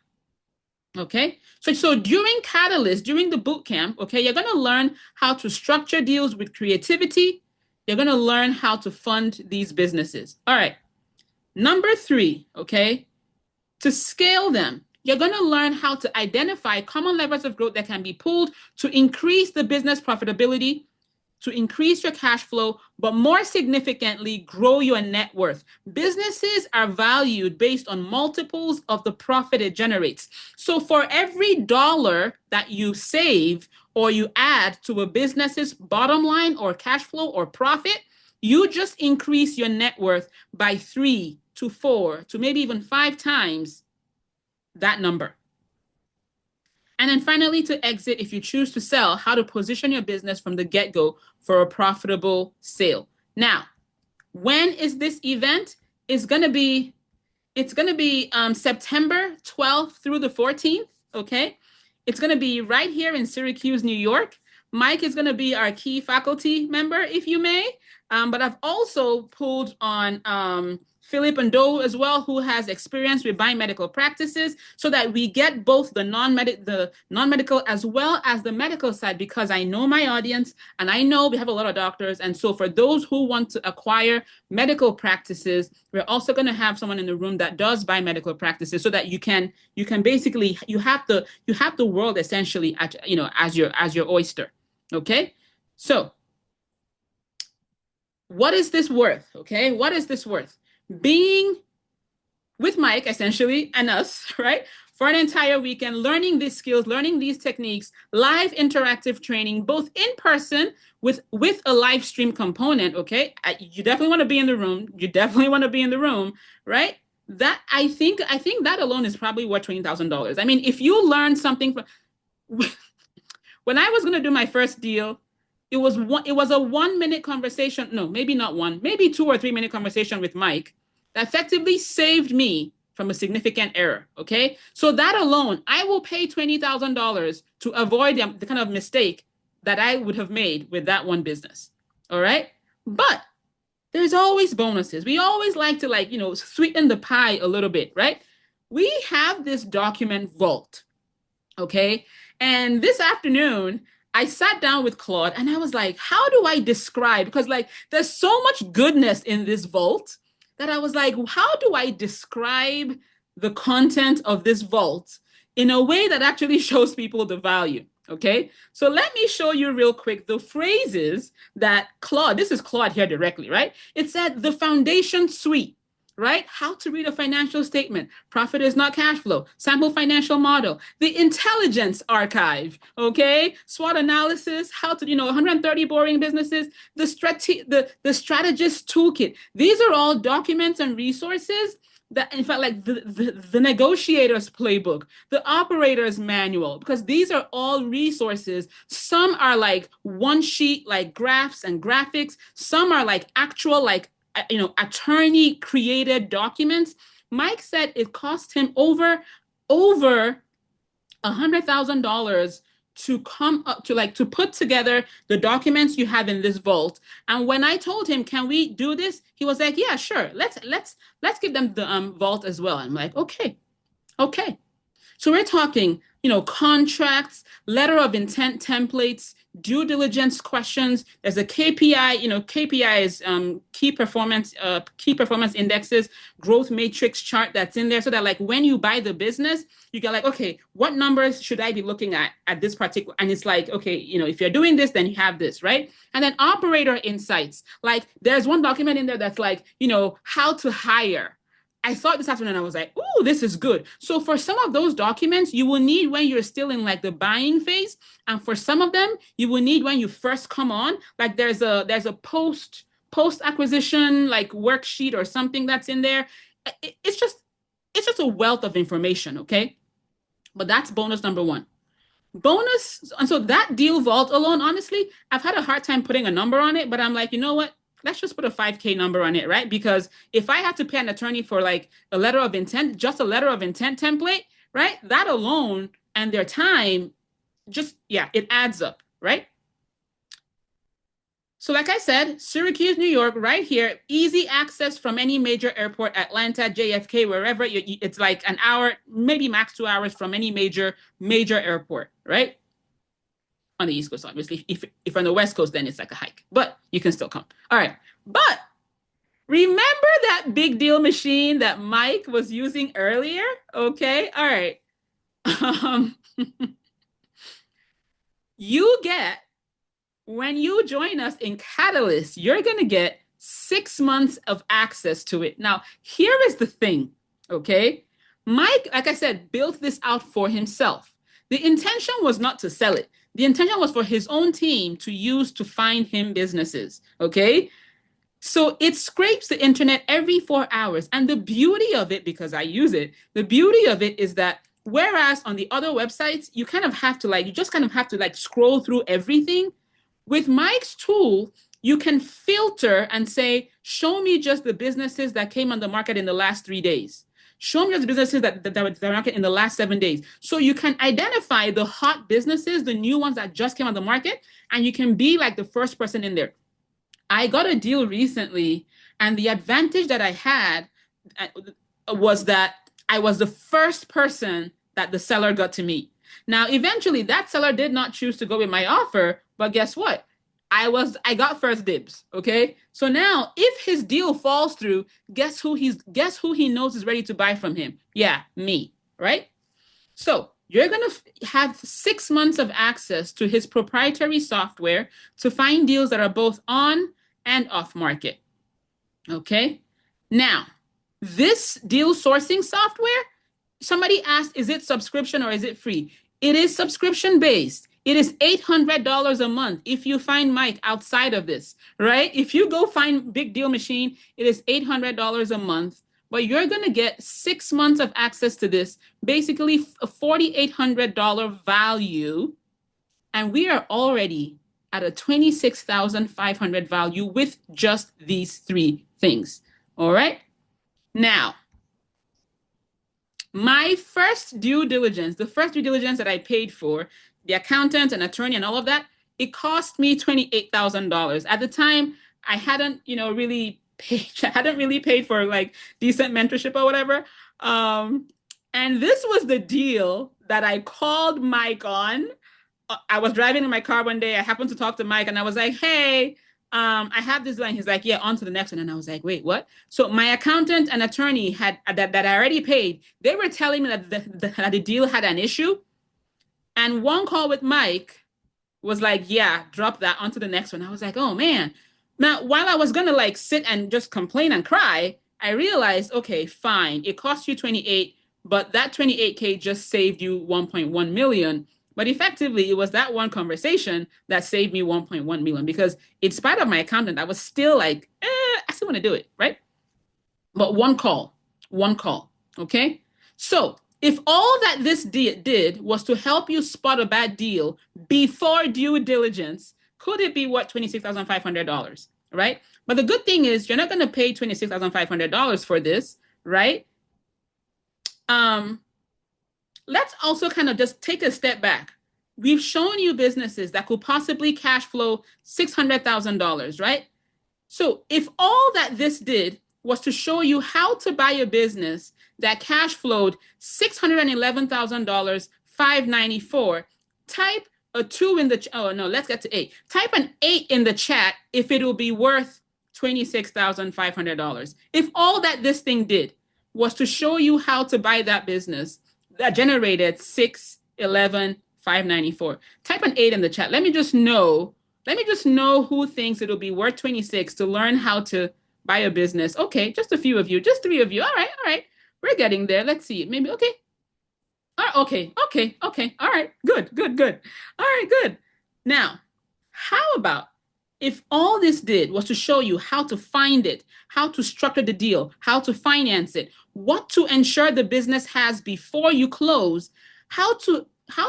Okay, so during Catalyst, during the boot camp, okay, you're going to learn how to structure deals with creativity. You're going to learn how to fund these businesses. All right. Number 3, okay, to scale them, you're going to learn how to identify common levers of growth that can be pulled to increase the business profitability, to increase your cash flow, but more significantly, grow your net worth. Businesses are valued based on multiples of the profit it generates. So for every dollar that you save or you add to a business's bottom line or cash flow or profit, you just increase your net worth by 3 to 4 to maybe even 5 times that number. And then finally, to exit, if you choose to sell, how to position your business from the get-go for a profitable sale. Now, when is this event? It's going to be September 12th through the 14th, okay? It's going to be right here in Syracuse, New York. Mike is going to be our key faculty member, if you may. But I've also pulled on Philip and Doe as well, who has experience with biomedical practices, so that we get both the non-medical as well as the medical side, because I know my audience and I know we have a lot of doctors. And so for those who want to acquire medical practices, we're also going to have someone in the room that does biomedical practices, so that you can basically, you have the world essentially at, as your oyster. Okay. So what is this worth? Okay. What is this worth? Being with Mike, essentially, and us, right, for an entire weekend, learning these skills, learning these techniques, live interactive training, both in person with a live stream component, okay? You definitely want to be in the room. You definitely want to be in the room, right? That I think that alone is probably worth $20,000. I mean, if you learn something from when I was going to do my first deal, it was a 1-minute conversation. No, maybe not one, maybe 2 or 3 minute conversation with Mike that effectively saved me from a significant error. Okay. So that alone, I will pay $20,000 to avoid the kind of mistake that I would have made with that one business. All right. But there's always bonuses. We always like to sweeten the pie a little bit, right? We have this document vault. Okay. And this afternoon, I sat down with Claude and I was like, how do I describe? Because there's so much goodness in this vault that I was like, how do I describe the content of this vault in a way that actually shows people the value? Okay, so let me show you real quick the phrases that Claude, this is Claude here directly, right? It said the foundation suite, right? How to read a financial statement. Profit is not cash flow. Sample financial model. The intelligence archive, okay? SWOT analysis, how to, 130 boring businesses. The strategist toolkit. These are all documents and resources that, in fact, like the negotiator's playbook, the operator's manual, because these are all resources. Some are like one sheet, like graphs and graphics. Some are like actual, attorney created documents. Mike said it cost him over $100,000 to come up to put together the documents you have in this vault. And when I told him, can we do this? He was like, yeah, sure. Let's give them the vault as well. I'm like, okay. So we're talking, contracts, letter of intent templates, due diligence questions. There's a KPI, KPI is key performance indexes, growth matrix chart that's in there, so that when you buy the business, you get okay, what numbers should I be looking at this particular, and it's okay, if you're doing this, then you have this, right? And then operator insights, there's one document in there that's how to hire. I saw it this afternoon and I was like, oh, this is good. So for some of those documents, you will need when you're still in the buying phase. And for some of them, you will need when you first come on, there's a post acquisition, worksheet or something that's in there. It's just a wealth of information. Okay. But that's bonus number 1. Bonus. And so that deal vault alone, honestly, I've had a hard time putting a number on it, but I'm like, you know what? let's just put a 5K number on it, right? Because if I had to pay an attorney for like a letter of intent, just a letter of intent template, right? That alone and their time, just, yeah, it adds up, right? So like I said, Syracuse, New York, right here, easy access from any major airport, Atlanta, JFK, wherever. It's like an hour, maybe max 2 hours from any major airport, right? On the East Coast, obviously. If on the West Coast, then it's like a hike, but you can still come. All right, but remember that big deal machine that Mike was using earlier? Okay, all right. You get, when you join us in Catalyst, you're going to get 6 months of access to it. Now, here is the thing, okay? Mike, like I said, built this out for himself. The intention was not to sell it. The intention was for his own team to use to find him businesses, okay? So it scrapes the internet every 4 hours. And the beauty of it, because I use it, the beauty of it is that whereas on the other websites, you kind of have to like, you just kind of have to like scroll through everything. With Mike's tool, you can filter and say, show me just the businesses that came on the market in the last 3 days. Show me just the businesses that were market in the last 7 days. So you can identify the hot businesses, the new ones that just came on the market, and you can be like the first person in there. I got a deal recently, and the advantage that I had was that I was the first person that the seller got to meet. Now, eventually, that seller did not choose to go with my offer, but guess what? I got first dibs, okay? So now, if his deal falls through, guess who he knows is ready to buy from him? Yeah, me, right? So you're gonna have 6 months of access to his proprietary software to find deals that are both on and off market, okay? Now, this deal sourcing software, somebody asked, is it subscription or is it free? It is subscription based. It is $800 a month if you find Mike outside of this, right? If you go find Big Deal Machine, it is $800 a month, but you're going to get 6 months of access to this, basically a $4,800 value. And we are already at a $26,500 value with just these 3 things. All right. Now, my first due diligence, the first due diligence that I paid for, the accountant and attorney and all of that, it cost me $28,000. At the time, I hadn't, really paid for like decent mentorship or whatever. And this was the deal that I called Mike on. I was driving in my car one day. I happened to talk to Mike and I was like, hey, I have this line. He's like, yeah, on to the next one. And I was like, wait, what? So my accountant and attorney had that I already paid. They were telling me that the deal had an issue. And one call with Mike was like, yeah, drop that onto the next one. I was like, oh man. Now, while I was gonna like sit and just complain and cry, I realized, okay, fine. It cost you 28, but that 28K just saved you 1.1 million. But effectively, it was that one conversation that saved me 1.1 million because in spite of my accountant, I was still like, I still want to do it, right? But one call, okay? So if all that this did was to help you spot a bad deal before due diligence, could it be what, $26,500, right? But the good thing is you're not going to pay $26,500 for this, right? Let's also kind of just take a step back. We've shown you businesses that could possibly cash flow $600,000, right? So if all that this did was to show you how to buy a business that cash flowed $611,000, $594, type a 2 in the, oh no, let's get to 8. Type an 8 in the chat if it will be worth $26,500. If all that this thing did was to show you how to buy that business that generated $611,594. Type an 8 in the chat. Let me just know who thinks it'll be worth 26 to learn how to buy a business. Okay, just a few of you, just 3 of you. All right. We're getting there. Let's see. Maybe, okay. Okay. All right, good. All right, good. Now, how about if all this did was to show you how to find it, how to structure the deal, how to finance it, what to ensure the business has before you close, how to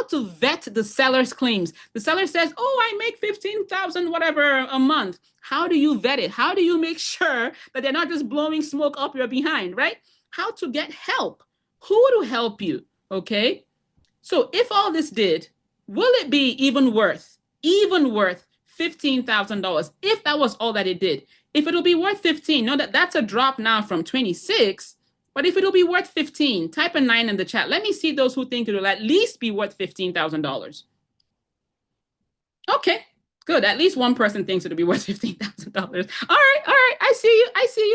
to vet the seller's claims. The seller says, oh, I make 15,000 whatever a month. How do you vet it? How do you make sure that they're not just blowing smoke up your behind, right? How to get help? Who to help you? Okay. So if all this did, will it be even worth $15,000 if that was all that it did? If it'll be worth 15, know that that's a drop now from 26. But if it'll be worth 15, type a 9 in the chat. Let me see those who think it'll at least be worth $15,000. Okay, good. At least one person thinks it'll be worth $15,000. All right. I see you.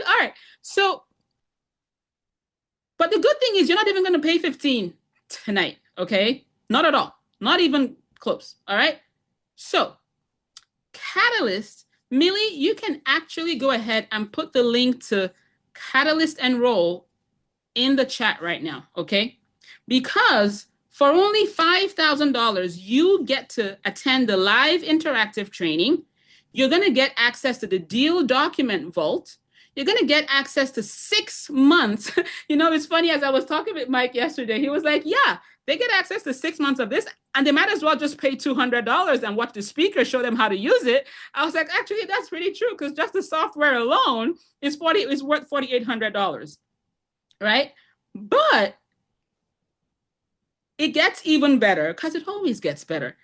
All right. So, but the good thing is you're not even going to pay 15 tonight, okay? Not at all. Not even close, all right? So, Catalyst, Millie, you can actually go ahead and put the link to Catalyst Enroll in the chat right now, okay? Because for only $5,000, you get to attend the live interactive training. You're going to get access to the deal document vault. You're going to get access to 6 months. You know, it's funny, as I was talking with Mike yesterday, he was like, yeah, they get access to 6 months of this, and they might as well just pay $200 and watch the speaker show them how to use it. I was like, actually, that's pretty true, because just the software alone is worth $4,800, right? But it gets even better, because it always gets better.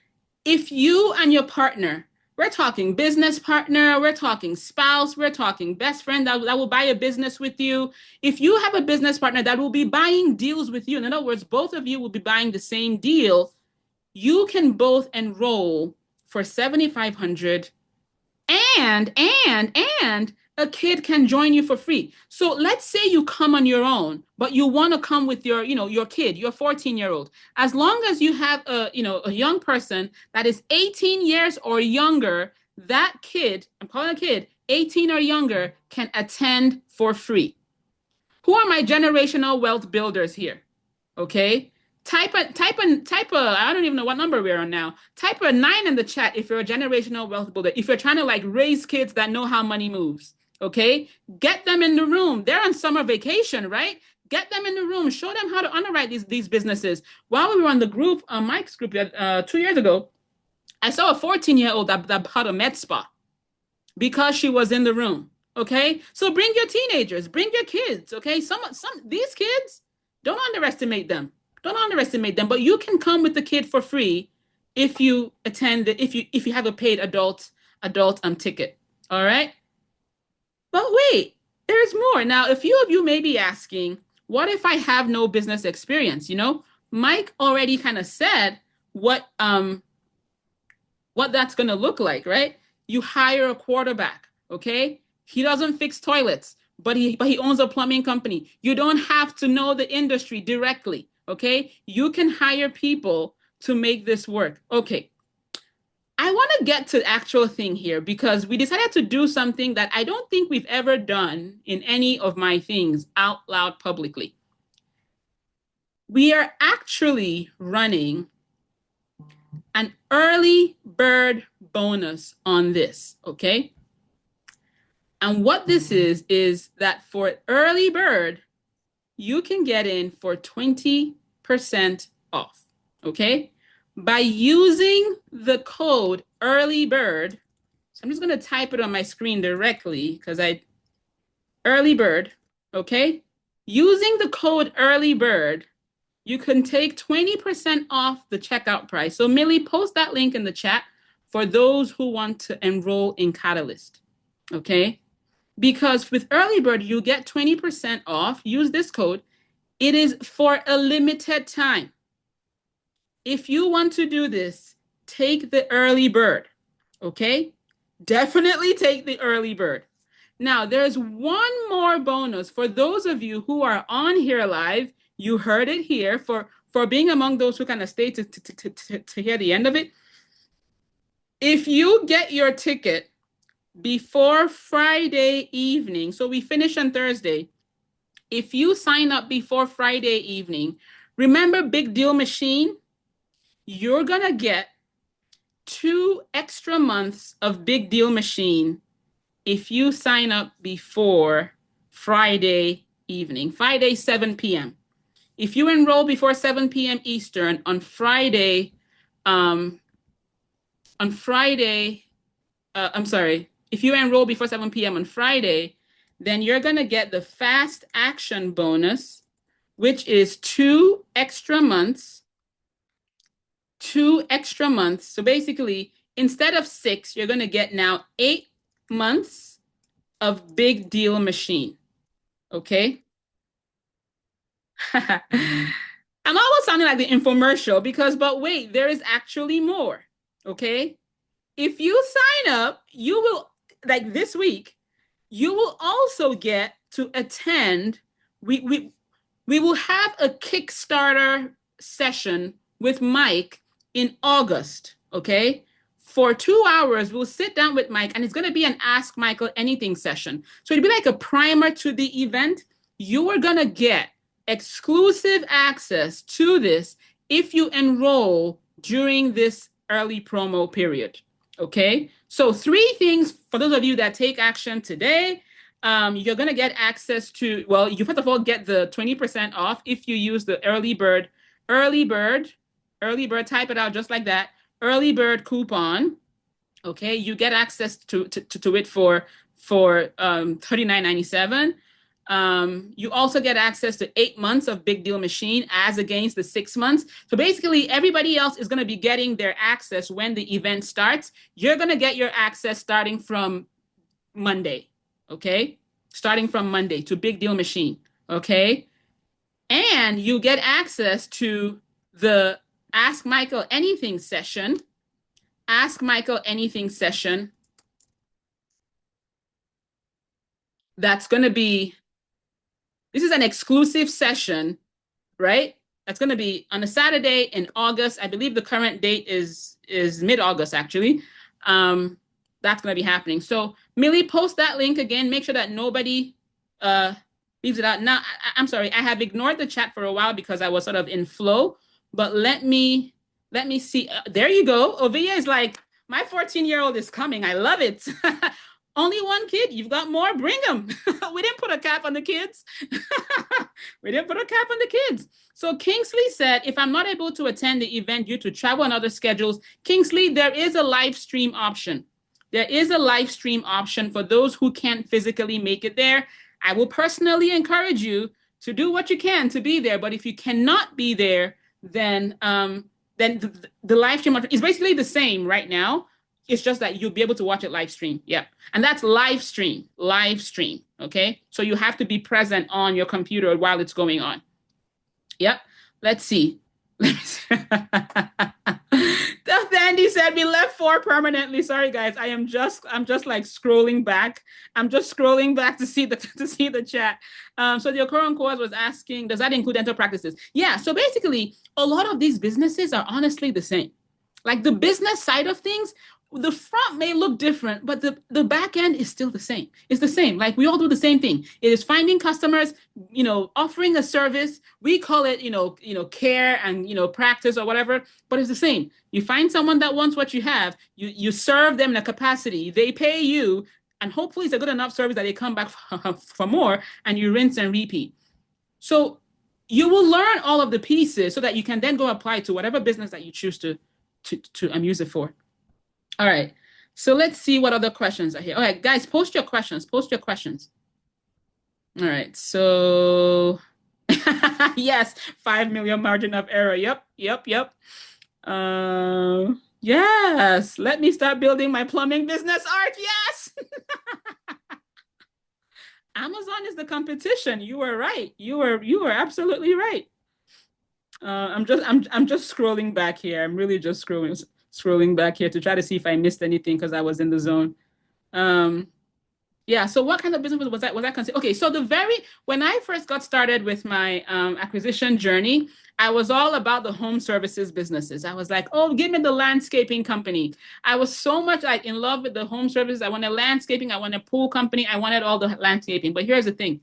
If you and your partner, we're talking business partner, we're talking spouse, we're talking best friend that will buy a business with you. If you have a business partner that will be buying deals with you, in other words, both of you will be buying the same deal, you can both enroll for $7,500, and a kid can join you for free. So let's say you come on your own, but you want to come with your, your kid, your 14-year-old. As long as you have a young person that is 18 years or younger, that kid, I'm calling a kid, 18 or younger, can attend for free. Who are my generational wealth builders here? Okay. Type a, I don't even know what number we're on now. Type a 9 in the chat if you're a generational wealth builder. If you're trying to like raise kids that know how money moves, okay? Get them in the room. They're on summer vacation, right? Get them in the room. Show them how to underwrite these businesses. While we were on the group, Mike's group 2 years ago, I saw a 14-year-old that bought a med spa because she was in the room, okay? So bring your teenagers, bring your kids, okay? These kids, don't underestimate them. Don't underestimate them, but you can come with the kid for free if you attend, if you have a paid adult ticket, all right? But wait, there's more. Now, a few of you may be asking, what if I have no business experience? Mike already kind of said what that's going to look like, right? You hire a quarterback, okay? He doesn't fix toilets, but he owns a plumbing company. You don't have to know the industry directly. Okay, you can hire people to make this work. Okay, I want to get to the actual thing here because we decided to do something that I don't think we've ever done in any of my things out loud publicly. We are actually running an early bird bonus on this, okay? And what this is that for early bird, you can get in for 20% off, okay? By using the code EARLYBIRD, so I'm just gonna type it on my screen directly because EARLYBIRD, okay? Using the code EARLYBIRD, you can take 20% off the checkout price. So Millie, post that link in the chat for those who want to enroll in Catalyst, okay? Because with EARLYBIRD, you get 20% off. Use this code. It is for a limited time. If you want to do this, take the early bird, okay? Definitely take the early bird. Now, there's one more bonus for those of you who are on here live. You heard it here for being among those who kind of stay to hear the end of it. If you get your ticket before Friday evening, so we finish on Thursday, if you sign up before Friday evening, remember Big Deal Machine? You're gonna get 2 extra months of Big Deal Machine if you sign up before Friday evening, Friday 7 p.m. if you enroll before 7 p.m. Eastern on Friday, I'm sorry, if you enroll before 7 p.m. on Friday, then you're going to get the fast action bonus, which is 2 extra months. 2 extra months. So basically, instead of 6, you're going to get now 8 months of Big Deal Machine. Okay? I'm almost sounding like the infomercial because, but wait, there is actually more. Okay? If you sign up, you will, like this week, you will also get to attend. We will have a Kickstarter session with Mike in August, okay? For 2 hours, we'll sit down with Mike, and it's going to be an Ask Michael Anything session. So it'll be like a primer to the event. You are going to get exclusive access to this if you enroll during this early promo period, okay? So 3 things for those of you that take action today. You're going to get access to, well, you first of all get the 20% off if you use the early bird, type it out just like that, early bird coupon. Okay, you get access to it for $39.97. You also get access to 8 months of Big Deal Machine as against the 6 months. So basically, everybody else is going to be getting their access when the event starts. You're going to get your access starting from Monday, okay? Starting from Monday to Big Deal Machine, okay? And you get access to the Ask Michael Anything session. Ask Michael Anything session. That's going to be, this is an exclusive session, right? That's going to be on a Saturday in August. I believe the current date is mid-August, actually. That's going to be happening. So Millie, post that link again. Make sure that nobody leaves it out. Now, I'm sorry. I have ignored the chat for a while because I was sort of in flow. But let me see. There you go. Ovia is like, my 14-year-old is coming. I love it. Only 1 kid. You've got more. Bring them. We didn't put a cap on the kids. We didn't put a cap on the kids. So Kingsley said, if I'm not able to attend the event due to travel and other schedules, Kingsley, there is a live stream option. There is a live stream option for those who can't physically make it there. I will personally encourage you to do what you can to be there. But if you cannot be there, then the live stream is basically the same right now. It's just that you'll be able to watch it live stream. Yeah. And that's live stream. Okay. So you have to be present on your computer while it's going on. Yep. Let's see. Andy said we left 4 permanently. Sorry guys, I'm just like scrolling back. I'm just scrolling back to see the chat. So the current cause was asking, does that include dental practices? Yeah. So basically, a lot of these businesses are honestly the same. Like the business side of things, the front may look different, but the back end is still the same. It's the same. Like we all do the same thing. It is finding customers, offering a service. We call it, care and, practice or whatever, but it's the same. You find someone that wants what you have, you serve them in a capacity, they pay you, and hopefully it's a good enough service that they come back for more, and you rinse and repeat. So you will learn all of the pieces so that you can then go apply to whatever business that you choose to use it for. All right, so let's see what other questions are here. All right, guys, post your questions. All right, so yes, 5 million margin of error. Yep. Yes, let me start building my plumbing business, Art. Yes. Amazon is the competition. You were right. You were absolutely right. I'm just scrolling back here. I'm really just scrolling back here to try to see if I missed anything because I was in the zone. Yeah, so what kind of business was that considered? Okay, so when I first got started with my acquisition journey, I was all about the home services businesses. I was like, oh, give me the landscaping company. I was so much like in love with the home services. I wanted landscaping, I wanted a pool company, I wanted all the landscaping. But here's the thing.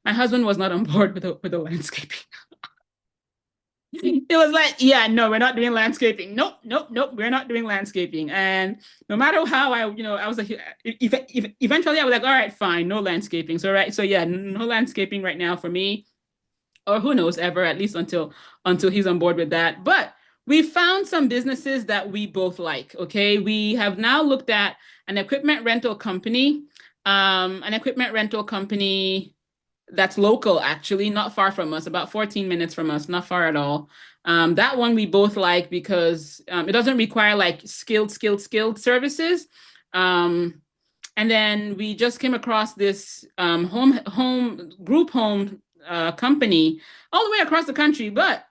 My husband was not on board with the landscaping. It was like, yeah, no, we're not doing landscaping. Nope, we're not doing landscaping. And no matter how I was like, eventually I was like, all right, fine, no landscaping. So yeah, no landscaping right now for me. or who knows, ever, at least until he's on board with that. But we found some businesses that we both like. Okay, we have now looked at an equipment rental company, that's local, actually, not far from us, about 14 minutes from us, not far at all. That one we both like because it doesn't require like skilled services. And then we just came across this group home company all the way across the country, but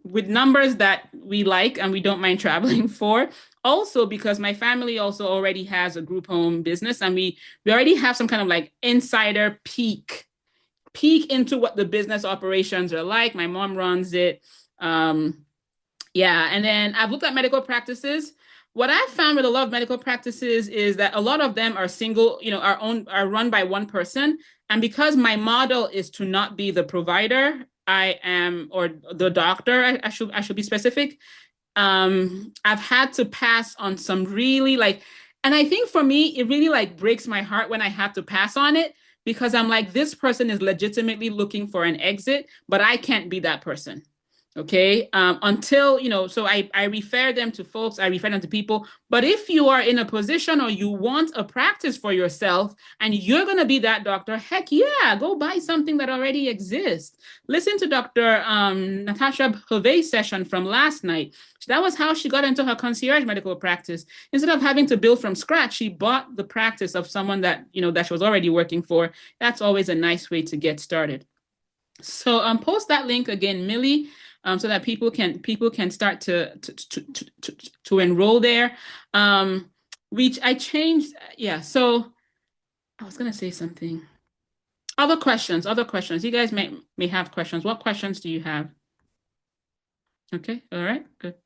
with numbers that we like and we don't mind traveling for. Also, because my family also already has a group home business, and we already have some kind of like insider peek into what the business operations are like. My mom runs it. Yeah, and then I've looked at medical practices. What I've found with a lot of medical practices is that a lot of them are single, are run by one person. And because my model is to not be the provider, or the doctor, I should be specific. I've had to pass on some really and I think for me, it really like breaks my heart when I have to pass on it, because I'm like, this person is legitimately looking for an exit, but I can't be that person. Okay. Until, so I refer them to folks, I refer them to people. But if you are in a position or you want a practice for yourself and you're going to be that doctor, heck yeah, go buy something that already exists. Listen to Dr. Natasha Hovey's session from last night. That was how she got into her concierge medical practice. Instead of having to build from scratch, she bought the practice of someone that, that she was already working for. That's always a nice way to get started. So post that link again, Millie. So that people can start to enroll there. Which I changed. Yeah. So I was gonna say something. Other questions. You guys may have questions. What questions do you have? Okay. All right. Good.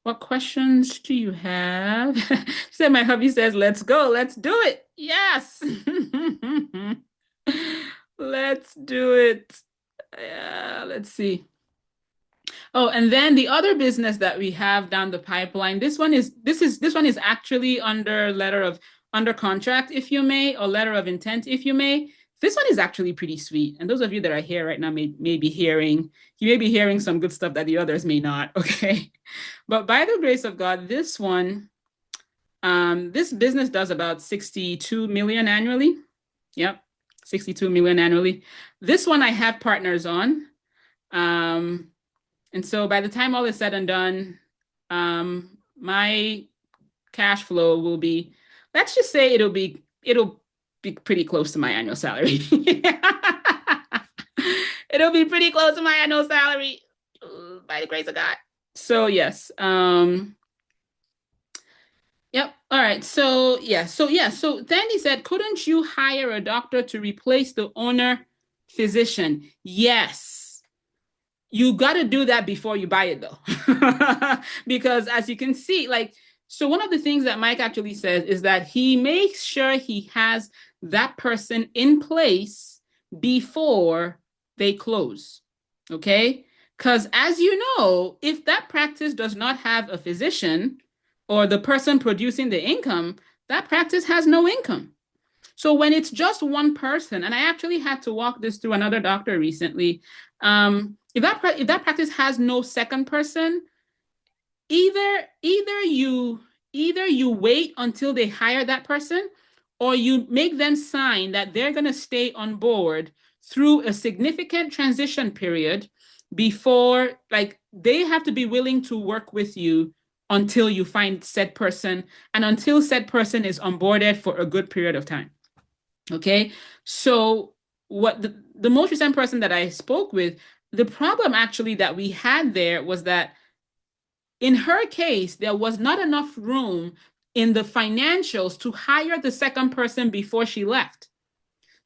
What questions do you have? She said, my hubby says, let's go. Let's do it. Yes. Let's do it. Let's see. Oh, and then the other business that we have down the pipeline, this one is actually under contract, if you may, or letter of intent, if you may. This one is actually pretty sweet. And those of you that are here right now may be hearing some good stuff that the others may not. Okay. But by the grace of God, this one, this business does about 62 million annually. Yep. 62 million annually. This one I have partners on. And so by the time all is said and done, my cash flow will be, let's just say it'll be pretty close to my annual salary. It'll be pretty close to my annual salary by the grace of God. So yes. Yep. All right. So yeah. So then he said, couldn't you hire a doctor to replace the owner physician? Yes. You got to do that before you buy it, though. Because as you can see, so one of the things that Mike actually says is that he makes sure he has that person in place before they close. Okay? Because as you know, if that practice does not have a physician or the person producing the income, that practice has no income. So when it's just one person, and I actually had to walk this through another doctor recently, if that practice has no second person, either you wait until they hire that person, or you make them sign that they're going to stay on board through a significant transition period before, they have to be willing to work with you until you find said person and until said person is onboarded for a good period of time. Okay, so what the most recent person that I spoke with, the problem actually that we had there was that in her case, there was not enough room in the financials to hire the second person before she left.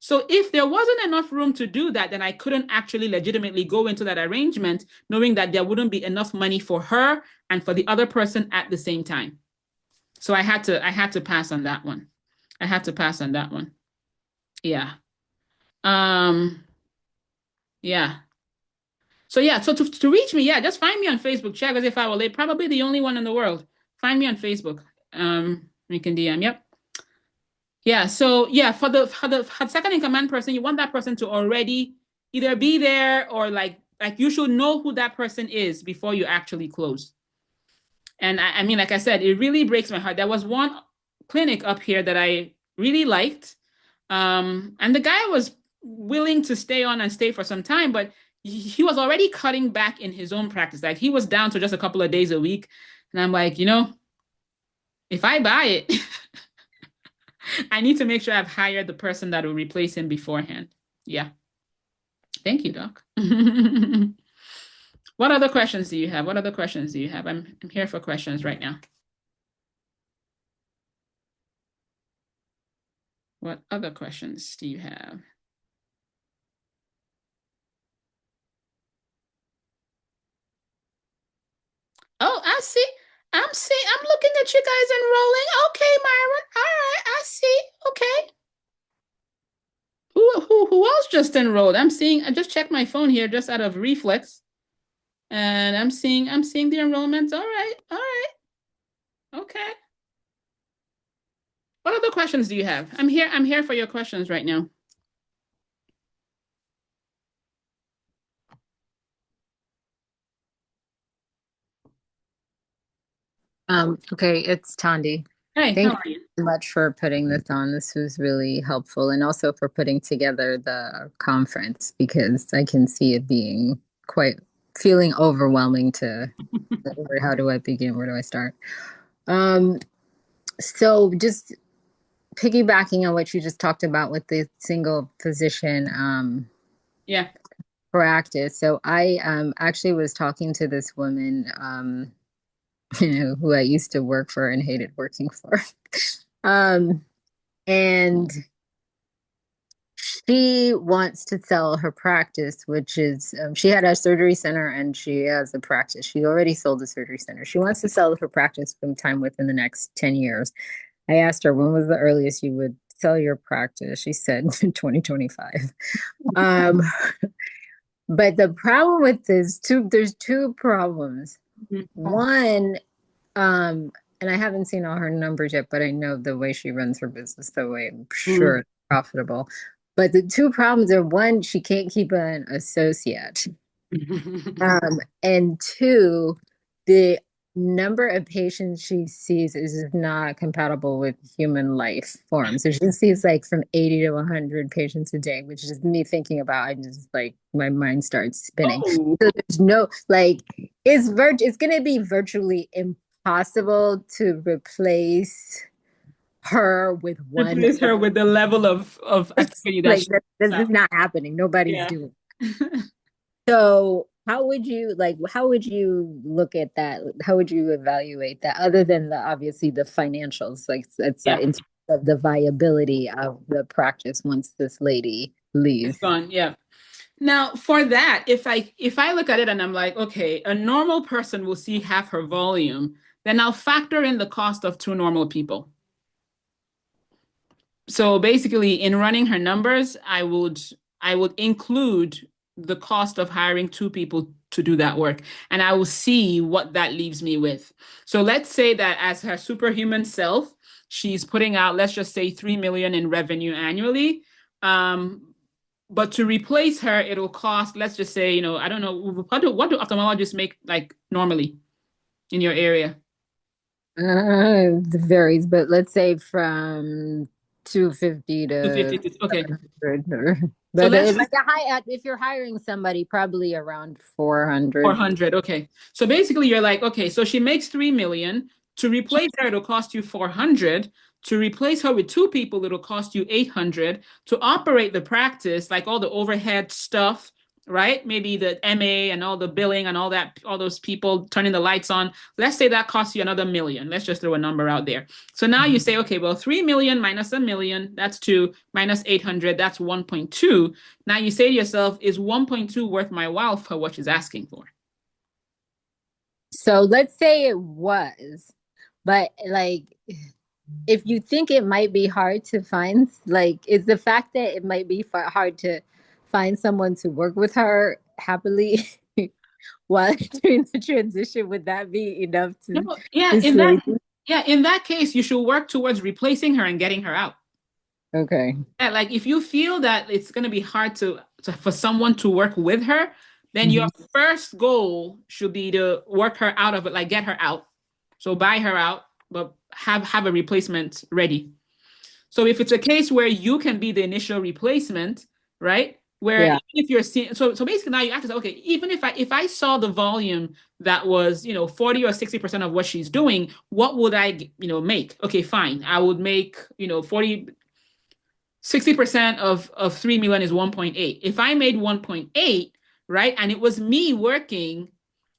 So if there wasn't enough room to do that, then I couldn't actually legitimately go into that arrangement, knowing that there wouldn't be enough money for her and for the other person at the same time. So I had to pass on that one. Yeah. Yeah. So yeah, so to reach me, yeah, just find me on Facebook. Check as if I will. Probably the only one in the world. Find me on Facebook. You can DM. Yep. Yeah. So yeah, for the second in command person, you want that person to already, either be there or like you should know who that person is before you actually close. And I mean, like I said, it really breaks my heart. There was one clinic up here that I really liked. And the guy was willing to stay on and stay for some time, but he was already cutting back in his own practice. Like he was down to just a couple of days a week. And I'm like, if I buy it, I need to make sure I've hired the person that will replace him beforehand. Yeah. Thank you, Doc. What other questions do you have? What other questions do you have? I'm here for questions right now. What other questions do you have? Oh, I see. I'm looking at you guys enrolling. Okay, Myron. All right, I see. Okay. Who else just enrolled? I just checked my phone here just out of reflex. And I'm seeing the enrollments. All right. All right. Okay. What other questions do you have? I'm here for your questions right now. Okay, it's Tandi. Hey, Thank how are you? you so much for putting this on. This was really helpful, and also for putting together the conference, because I can see it being feeling overwhelming to how do I begin? Where do I start? So just piggybacking on what you just talked about with the single physician Yeah. practice. So I actually was talking to this woman who I used to work for and hated working for. And she wants to sell her practice, which is she had a surgery center and she has a practice. She already sold the surgery center. She wants to sell her practice sometime within the next 10 years. I asked her, when was the earliest you would sell your practice? She said 2025. But the problem with this, there's two problems. One, and I haven't seen all her numbers yet, but I know the way she runs her business, the way I'm sure it's profitable. But the two problems are, one, she can't keep an associate. And two, the number of patients she sees is not compatible with human life forms. So she sees like from 80 to 100 patients a day, which is me thinking about, I just like, my mind starts spinning. Oh. So there's no, like, it's going to be virtually impossible to replace her with one. Replace her with the level of activity that like, this is not happening. Nobody's doing it. So how would you look at that? How would you evaluate that, other than obviously the financials, like it's in terms of the viability of the practice once this lady leaves? It's gone. Yeah. Now for that, if I look at it and I'm like, okay, a normal person will see half her volume, then I'll factor in the cost of two normal people. So basically, in running her numbers, I would include the cost of hiring two people to do that work, and I will see what that leaves me with. So let's say that as her superhuman self, she's putting out, let's just say, 3 million in revenue annually. But to replace her, it'll cost, let's just say, I don't know, what do ophthalmologists make like normally in your area? It varies, but let's say from 250 to 250 okay. 700. But if you're hiring somebody, probably around 400. 400, okay. So basically you're like, okay, so she makes 3 million. To replace her, it'll cost you 400. To replace her with two people, it'll cost you 800. To operate the practice, like all the overhead stuff, right? Maybe the MA and all the billing and all that, all those people turning the lights on. Let's say that costs you another $1 million. Let's just throw a number out there. So now you say, okay, well, 3 million minus $1 million, that's 2, minus 800, that's 1.2. Now you say to yourself, is 1.2 worth my while for what she's asking for? So let's say it was, but like, if you think it might be hard to find, like, is the fact that it might be hard to find someone to work with her happily while doing the transition, would that be enough to? No, in that case, you should work towards replacing her and getting her out. Okay. Yeah, like if you feel that it's going to be hard for someone to work with her, then your first goal should be to work her out of it, like get her out. So buy her out, but have a replacement ready. So if it's a case where you can be the initial replacement, right? Where Yeah. even if you're seeing, so basically now you have to say, okay, even if I saw the volume that was 40 or 60% of what she's doing, what would I make? Okay, fine. I would make 60% of 3 million is 1.8. If I made 1.8, right, and it was me working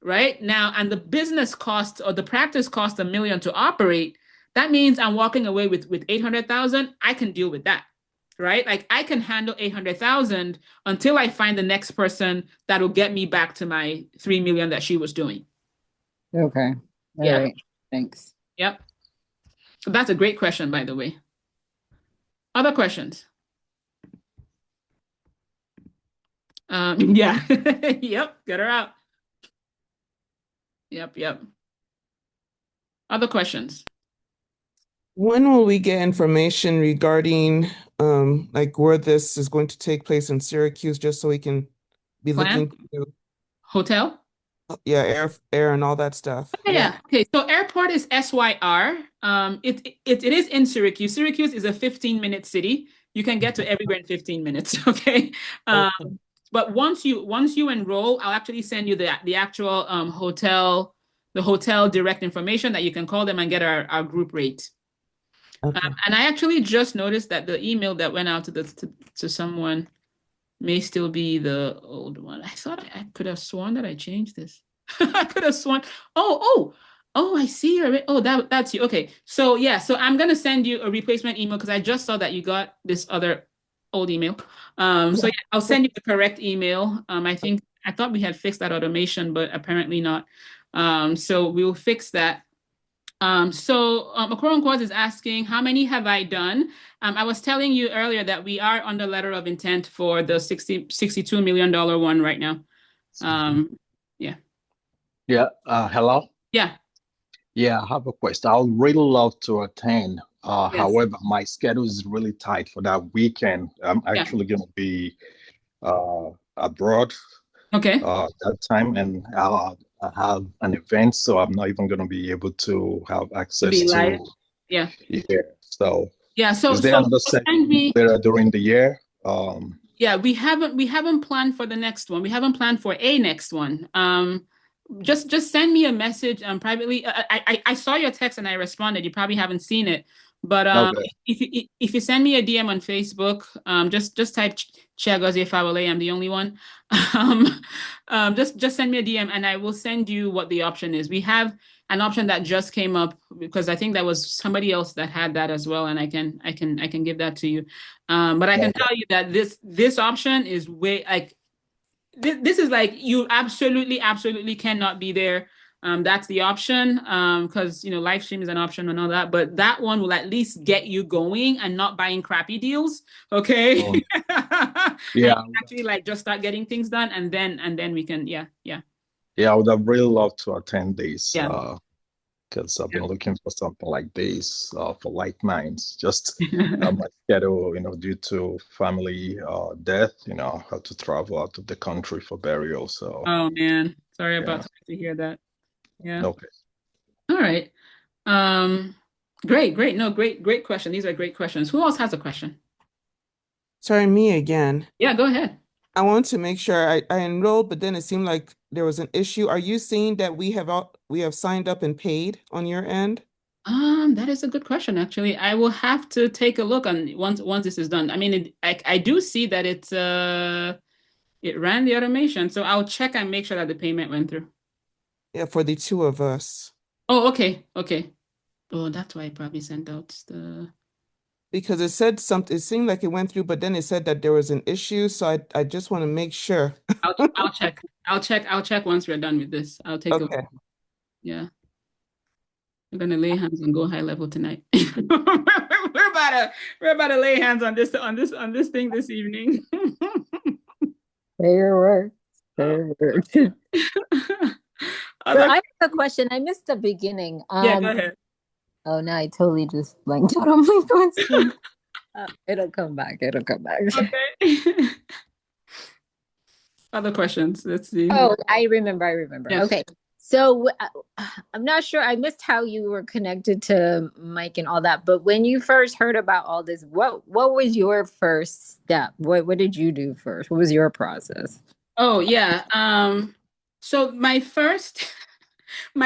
right now, and the business cost or the practice cost $1 million to operate, that means I'm walking away with 800,000. I can deal with that, right? Like I can handle 800,000 until I find the next person that will get me back to my 3 million that she was doing. Okay. All Yeah. right. Thanks. Yep. That's a great question, by the way. Other questions? Yeah. Yep. Get her out. Yep. Other questions? When will we get information regarding like where this is going to take place in Syracuse, just so we can be Plan? looking to, Hotel? yeah, air and all that stuff. Yeah. Okay. So airport is SYR. It is in Syracuse. Syracuse is a 15-minute city. You can get to everywhere in 15 minutes. Okay. Okay. But once you enroll, I'll actually send you the actual hotel, the hotel direct information that you can call them and get our group rate. Okay. And I actually just noticed that the email that went out to someone may still be the old one. I thought I could have sworn that I changed this. I could have sworn. Oh, I see. Oh, that's you. Okay. So yeah, so I'm gonna send you a replacement email because I just saw that you got this other old email. So yeah, I'll send you the correct email. I thought we had fixed that automation, but apparently not. So we'll fix that. Okoronkwo is asking, how many have I done? I was telling you earlier that we are under letter of intent for the $62 million one right now. Yeah. Yeah, hello. Yeah. Yeah, I have a question. I would really love to attend. Yes. However, my schedule is really tight for that weekend. I'm actually going to be abroad Okay. that time, and I have an event, so I'm not even going to be able to have access Be to. live. Yeah. So Yeah. So is there another segment later during the year? Yeah, we haven't planned for the next one. We haven't planned for a next one. Just send me a message privately. I saw your text and I responded. You probably haven't seen it, but Okay. if you send me a DM on Facebook, just type Chiagozie Fawale. I'm the only one. Just send me a DM and I will send you what the option is. We have an option that just came up because I think that was somebody else that had that as well, and I can give that to you. But I can tell you that this option is way like this is like you absolutely cannot be there. That's the option because live stream is an option and all that, but that one will at least get you going and not buying crappy deals. Okay. Yeah. Actually, like just start getting things done, and then we can yeah. Yeah, I would have really loved to attend this. Yeah. Because I've been looking for something like this for like minds. Just my schedule, due to family death, I had to travel out of the country for burial. So. Oh man, sorry about to hear that. Yeah. Okay. All right. Great. No, great question. These are great questions. Who else has a question? Sorry, me again. Yeah, go ahead. I want to make sure I enrolled, but then it seemed like there was an issue. Are you saying that we have signed up and paid on your end? That is a good question, actually. I will have to take a look on once this is done. I mean, I do see that it ran the automation, so I'll check and make sure that the payment went through. Yeah, for the two of us. Oh, okay. Oh, that's why I probably sent out the. Because it said something, it seemed like it went through, but then it said that there was an issue. So I just want to make sure. I'll check. I'll check once we're done with this. I'll take a look. Yeah. We're gonna lay hands and go high level tonight. we're about to lay hands on this thing this evening. Fair work. So I have a question. I missed the beginning. Yeah, go ahead. Oh, no, I totally just blanked out on my question. It'll come back. It'll come back. Okay. Other questions. Let's see. Oh, I remember. Yes. Okay. So I'm not sure. I missed how you were connected to Mike and all that. But when you first heard about all this, what was your first step? What did you do first? What was your process? Oh, yeah. So my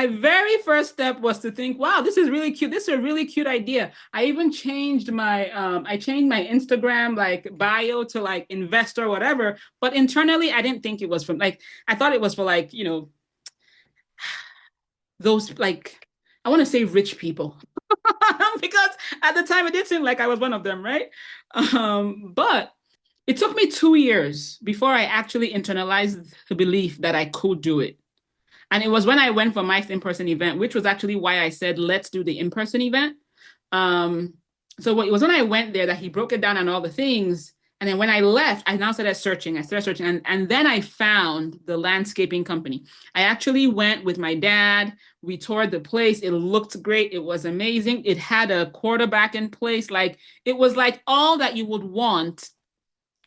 very first step was to think, wow, this is really cute. This is a really cute idea. I even changed my Instagram like bio to like investor or whatever. But internally, I didn't think it was from like, I thought it was for like, those like, I want to say rich people. Because at the time it did seem like I was one of them, right? But it took me 2 years before I actually internalized the belief that I could do it. And it was when I went for Mike's in-person event, which was actually why I said, let's do the in-person event. So it was when I went there that he broke it down on all the things. And then when I left, I now started searching. And then I found the landscaping company. I actually went with my dad. We toured the place. It looked great. It was amazing. It had a quarterback in place. Like it was like all that you would want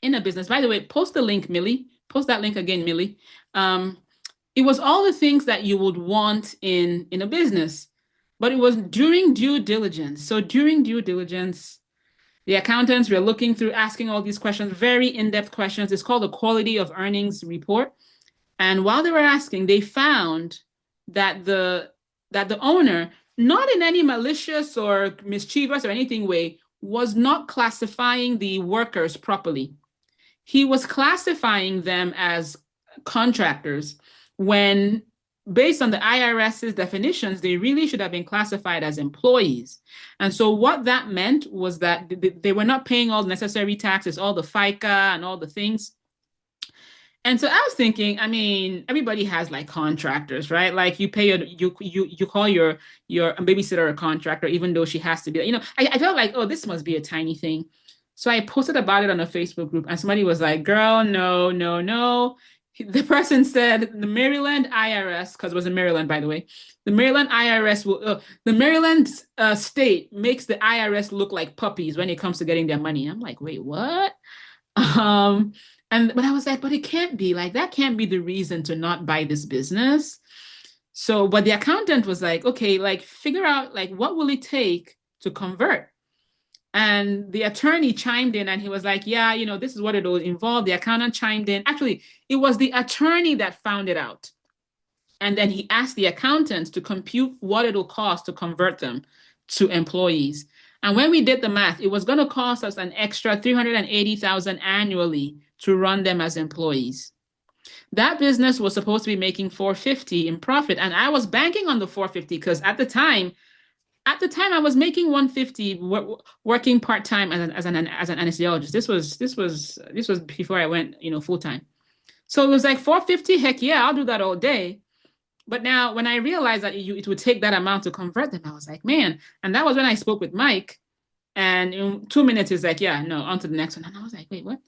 in a business. By the way, post the link, Millie. Post that link again, Millie. It was all the things that you would want in a business, but it was during due diligence. So during due diligence, the accountants were looking through, asking all these questions, very in-depth questions. It's called the Quality of Earnings Report. And while they were asking, they found that the owner, not in any malicious or mischievous or anything way, was not classifying the workers properly. He was classifying them as contractors when, based on the IRS's definitions, they really should have been classified as employees. And so what that meant was that they were not paying all the necessary taxes, all the FICA and all the things. And so I was thinking, I mean, everybody has like contractors, right? Like you pay you call your babysitter a contractor, even though she has to be, I felt like, oh, this must be a tiny thing. So I posted about it on a Facebook group and somebody was like, girl, no. The person said the Maryland IRS, because it was in Maryland, by the way, the Maryland IRS the Maryland state makes the IRS look like puppies when it comes to getting their money. I'm like, wait, what? But I was like, but it can't be like that. Can't be the reason to not buy this business. So, but the accountant was like, okay, like figure out like what will it take to convert? And the attorney chimed in and he was like, yeah, this is what it will involve. The accountant chimed in. Actually, it was the attorney that found it out. And then he asked the accountant to compute what it'll cost to convert them to employees. And when we did the math, it was going to cost us an extra $380,000 annually to run them as employees. That business was supposed to be making $450 in profit. And I was banking on the $450 because at the time I was making $150 working part-time as an anesthesiologist. This was before I went, full-time. So it was like $450, heck yeah, I'll do that all day. But now when I realized that it would take that amount to convert them, I was like, man. And that was when I spoke with Mike. And in 2 minutes, he's like, yeah, no, on to the next one. And I was like, wait, what?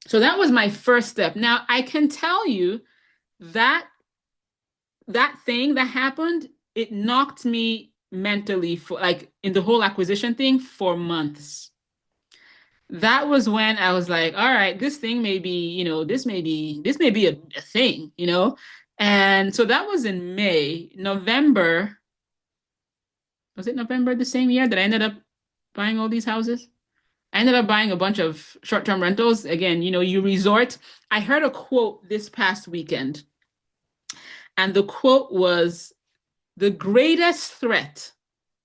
So that was my first step. Now I can tell you that thing that happened, it knocked me mentally for like in the whole acquisition thing for months. That was when I was like, all right, this thing may be, this may be a thing, And so that was in May. November, was it November the same year that I ended up buying all these houses? I ended up buying a bunch of short-term rentals. Again, you resort. I heard a quote this past weekend. And the quote was, the greatest threat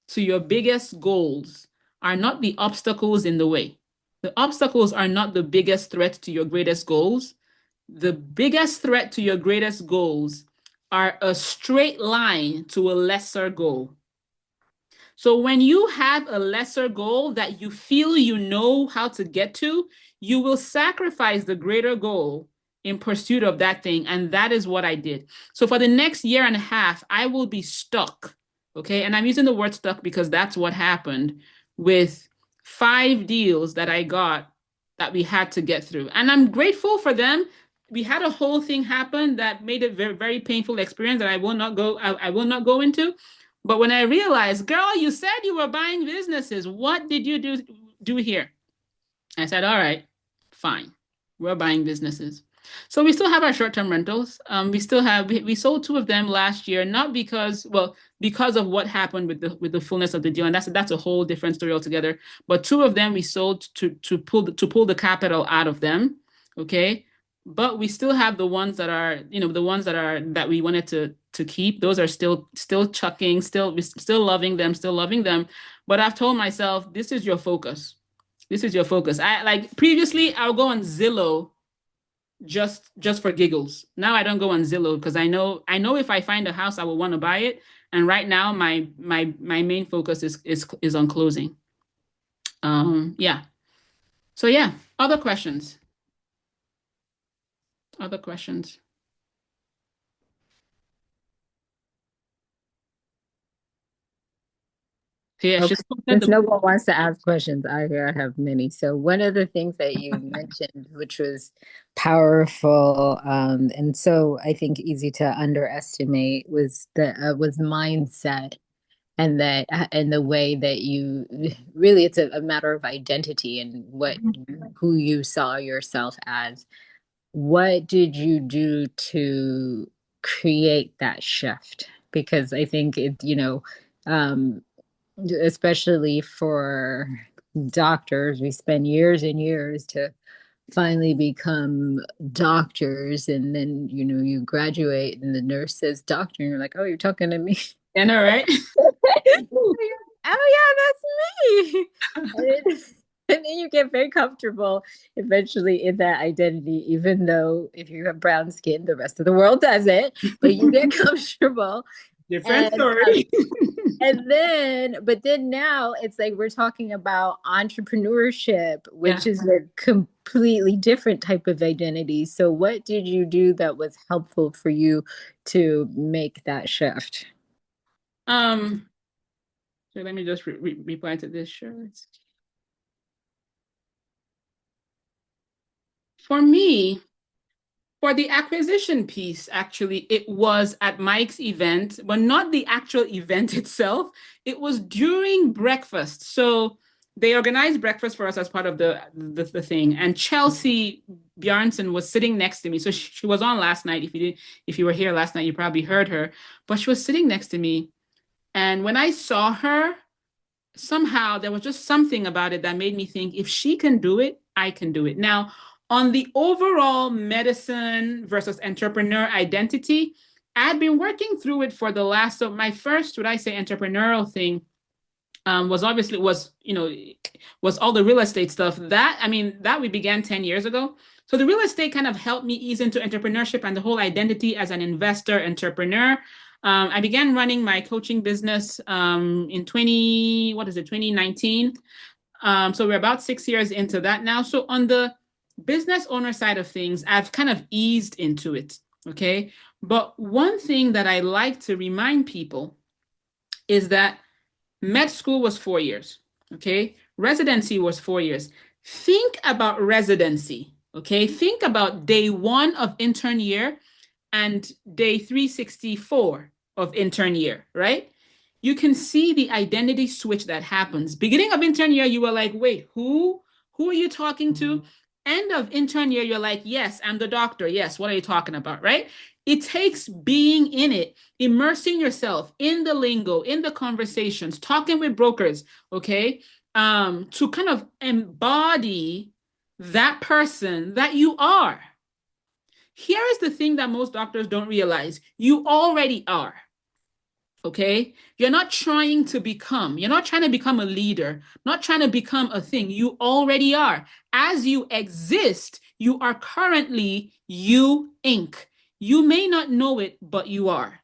to your biggest goals are not the obstacles in the way. The obstacles are not the biggest threat to your greatest goals. The biggest threat to your greatest goals are a straight line to a lesser goal. So when you have a lesser goal that you feel you know how to get to, you will sacrifice the greater goal in pursuit of that thing. And that is what I did. So for the next year and a half, I will be stuck. Okay. And I'm using the word stuck because that's what happened with 5 deals that I got that we had to get through. And I'm grateful for them. We had a whole thing happen that made it very, very painful experience that I will not go into. But when I realized, girl, you said you were buying businesses. What did you do? do here? I said, all right, fine. We're buying businesses. So we still have our short-term rentals. We sold 2 of them last year, not because of what happened with the fullness of the deal, and that's a whole different story altogether. But 2 of them we sold to pull the capital out of them. Okay. But we still have the ones that are, that we wanted to keep. Those are still chucking, still loving them. But I've told myself, this is your focus. This is your focus. Previously, I'll go on Zillow just for giggles. Now I don't go on Zillow because I know if I find a house, I will want to buy it. And right now, my main focus is on closing. Yeah. So yeah, other questions. Other questions. Yeah, Okay. Since no one wants to ask questions, I have many. So one of the things that you mentioned, which was powerful, and so I think easy to underestimate, was mindset, and the way that you really, it's a matter of identity and who you saw yourself as. What did you do to create that shift? Because I think especially for doctors, we spend years and years to finally become doctors, and then you graduate and the nurse says doctor and you're like, oh, you're talking to me. I know, right? Oh yeah, that's me. And then you get very comfortable eventually in that identity, even though if you have brown skin, the rest of the world doesn't, but you get comfortable. Different story. But then now it's like we're talking about entrepreneurship, which is a completely different type of identity. So what did you do that was helpful for you to make that shift? So let me just reply to this. Sure. For me, for the acquisition piece, actually, it was at Mike's event, but not the actual event itself. It was during breakfast. So they organized breakfast for us as part of the thing. And Chelsea Bjarnson was sitting next to me. So she was on last night. If you were here last night, you probably heard her. But she was sitting next to me. And when I saw her, somehow there was just something about it that made me think, if she can do it, I can do it. Now, on the overall medicine versus entrepreneur identity, I'd been working through it for the last, so my first, entrepreneurial thing was all the real estate stuff. That we began 10 years ago. So the real estate kind of helped me ease into entrepreneurship and the whole identity as an investor entrepreneur. I began running my coaching business in 2019. So we're about 6 years into that now. So on the business owner side of things, I've kind of eased into it, okay? But one thing that I like to remind people is that med school was 4 years, okay? Residency was 4 years. Think about residency, okay? Think about day 1 of intern year and day 364 of intern year, right? You can see the identity switch that happens. Beginning of intern year, you were like, wait, who are you talking to? End of intern year, you're like, yes, I'm the doctor. Yes, what are you talking about, right? It takes being in it, immersing yourself in the lingo, in the conversations, talking with brokers, okay, to kind of embody that person that you are. Here is the thing that most doctors don't realize. You already are. Okay, you're not trying to become a leader, not trying to become a thing. You already are. As you exist, you are currently you, Inc. You may not know it, but you are.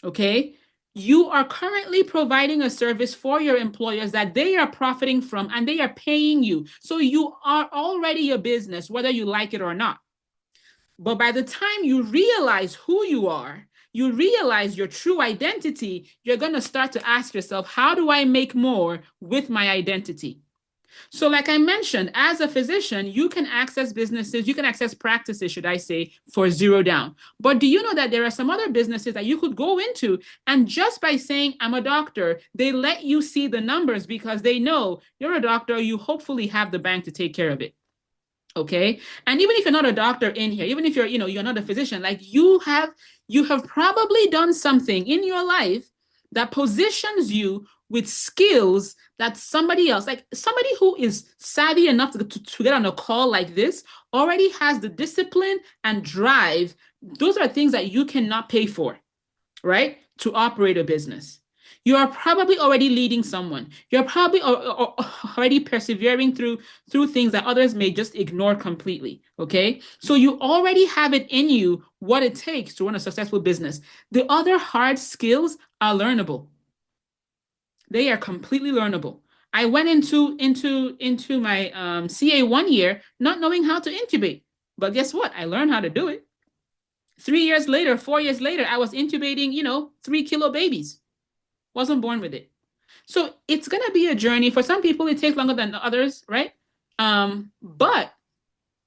Okay, you are currently providing a service for your employers that they are profiting from and they are paying you. So you are already a business, whether you like it or not. But by the time you realize who you are, you realize your true identity, you're going to start to ask yourself, how do I make more with my identity? So like I mentioned, as a physician, you can access businesses, you can access practices, should I say, for zero down. But do you know that there are some other businesses that you could go into, and just by saying, I'm a doctor, they let you see the numbers because they know you're a doctor, you hopefully have the bank to take care of it. Okay. And even if you're not a doctor in here, even if you're not a physician, like you have probably done something in your life that positions you with skills that somebody else, like somebody who is savvy enough to get on a call like this, already has the discipline and drive. Those are things that you cannot pay for, right? To operate a business. You are probably already leading someone. You're probably already persevering through things that others may just ignore completely. Okay. So you already have it in you what it takes to run a successful business. The other hard skills are learnable. They are completely learnable. I went into my CA 1 year not knowing how to intubate. But guess what? I learned how to do it. 3 years later, 4 years later, I was intubating, 3-kilo babies. Wasn't born with it. So it's going to be a journey. For some people, it takes longer than others, right? But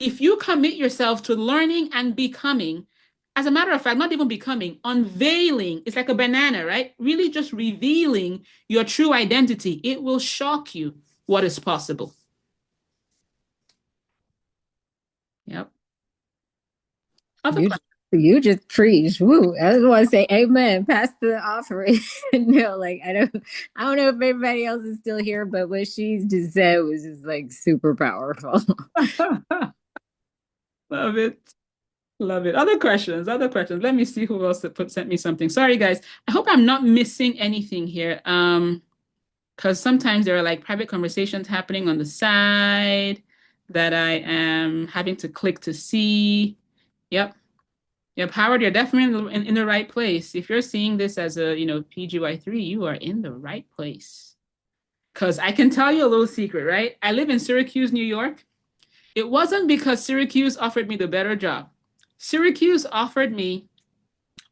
if you commit yourself to learning and becoming, as a matter of fact, not even becoming, unveiling, it's like a banana, right? Really just revealing your true identity. It will shock you what is possible. Yep. You just preach. Woo. I just want to say amen. Pass the offering. No, like I don't know if everybody else is still here, but what she just said was just like super powerful. Love it. Love it. Other questions. Let me see who else sent me something. Sorry, guys. I hope I'm not missing anything here. Because sometimes there are like private conversations happening on the side that I am having to click to see. Yep. Howard, you're definitely in the right place. If you're seeing this as a, PGY3, you are in the right place. Because I can tell you a little secret, right? I live in Syracuse, New York. It wasn't because Syracuse offered me the better job. Syracuse offered me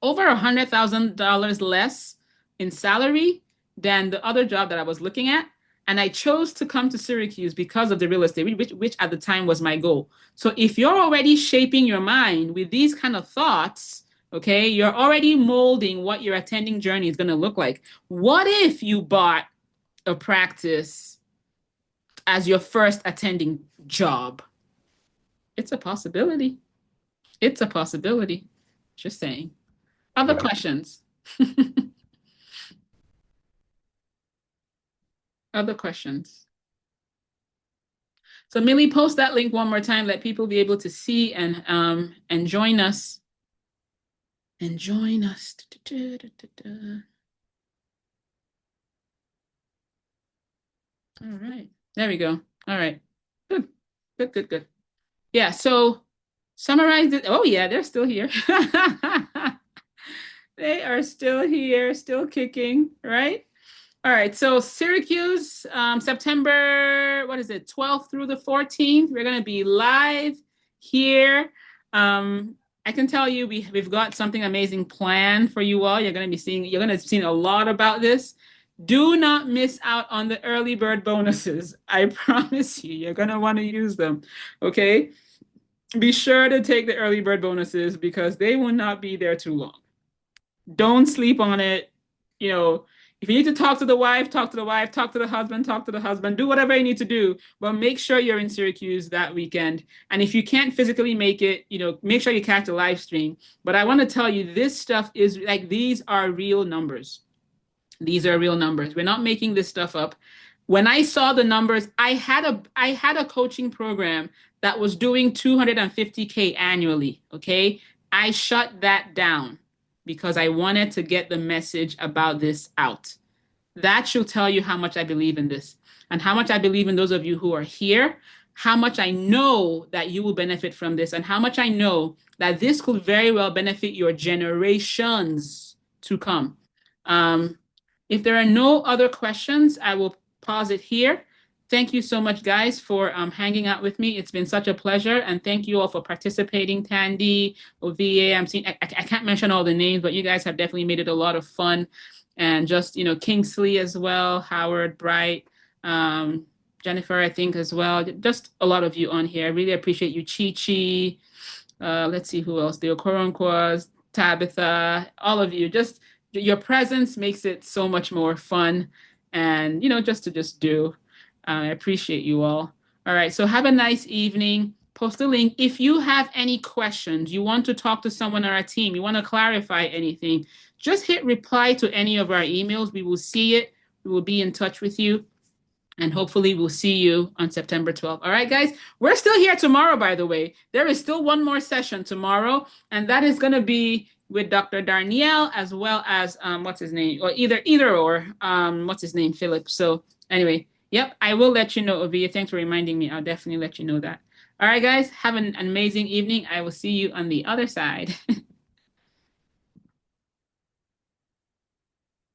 over $100,000 less in salary than the other job that I was looking at. And I chose to come to Syracuse because of the real estate, which at the time was my goal. So if you're already shaping your mind with these kind of thoughts, okay, you're already molding what your attending journey is going to look like. What if you bought a practice as your first attending job? It's a possibility. It's a possibility. Just saying. Other questions? Other questions? So Millie, post that link one more time. Let people be able to see and join us. And join us. All right. There we go. All right. Good. Yeah. So summarize it. Oh yeah, they're still here. They are still here, still kicking, right? All right, so Syracuse, September, 12th through the 14th. We're going to be live here. I can tell you we've got something amazing planned for you all. You're going to see a lot about this. Do not miss out on the early bird bonuses. I promise you're going to want to use them, okay? Be sure to take the early bird bonuses because they will not be there too long. Don't sleep on it. If you need to talk to the wife, talk to the wife, talk to the husband, do whatever you need to do, but make sure you're in Syracuse that weekend. And if you can't physically make it, make sure you catch a live stream. But I want to tell you, this stuff is like, these are real numbers. These are real numbers. We're not making this stuff up. When I saw the numbers, I had a coaching program that was doing $250K annually, okay? I shut that down because I wanted to get the message about this out. That should tell you how much I believe in this and how much I believe in those of you who are here, how much I know that you will benefit from this, and how much I know that this could very well benefit your generations to come. If there are no other questions, I will pause it here. Thank you so much, guys, for hanging out with me. It's been such a pleasure. And thank you all for participating. Tandy, OVA, I can't mention all the names, but you guys have definitely made it a lot of fun. And just, Kingsley as well, Howard, Bright, Jennifer, I think as well. Just a lot of you on here. I really appreciate you, Chi Chi. Let's see who else. The Okoronkwas, Tabitha, all of you. Just your presence makes it so much more fun, and just to do. I appreciate you all. All right, so have a nice evening. Post a link. If you have any questions, you want to talk to someone on our team, you want to clarify anything, just hit reply to any of our emails. We will see it. We will be in touch with you. And hopefully we'll see you on September 12th. All right, guys, we're still here tomorrow, by the way. There is still one more session tomorrow, and that is going to be with Dr. Darnielle, as well as, what's his name? Or what's his name? Philip. So anyway, yep, I will let you know, Ovia. Thanks for reminding me. I'll definitely let you know that. All right, guys, have an amazing evening. I will see you on the other side.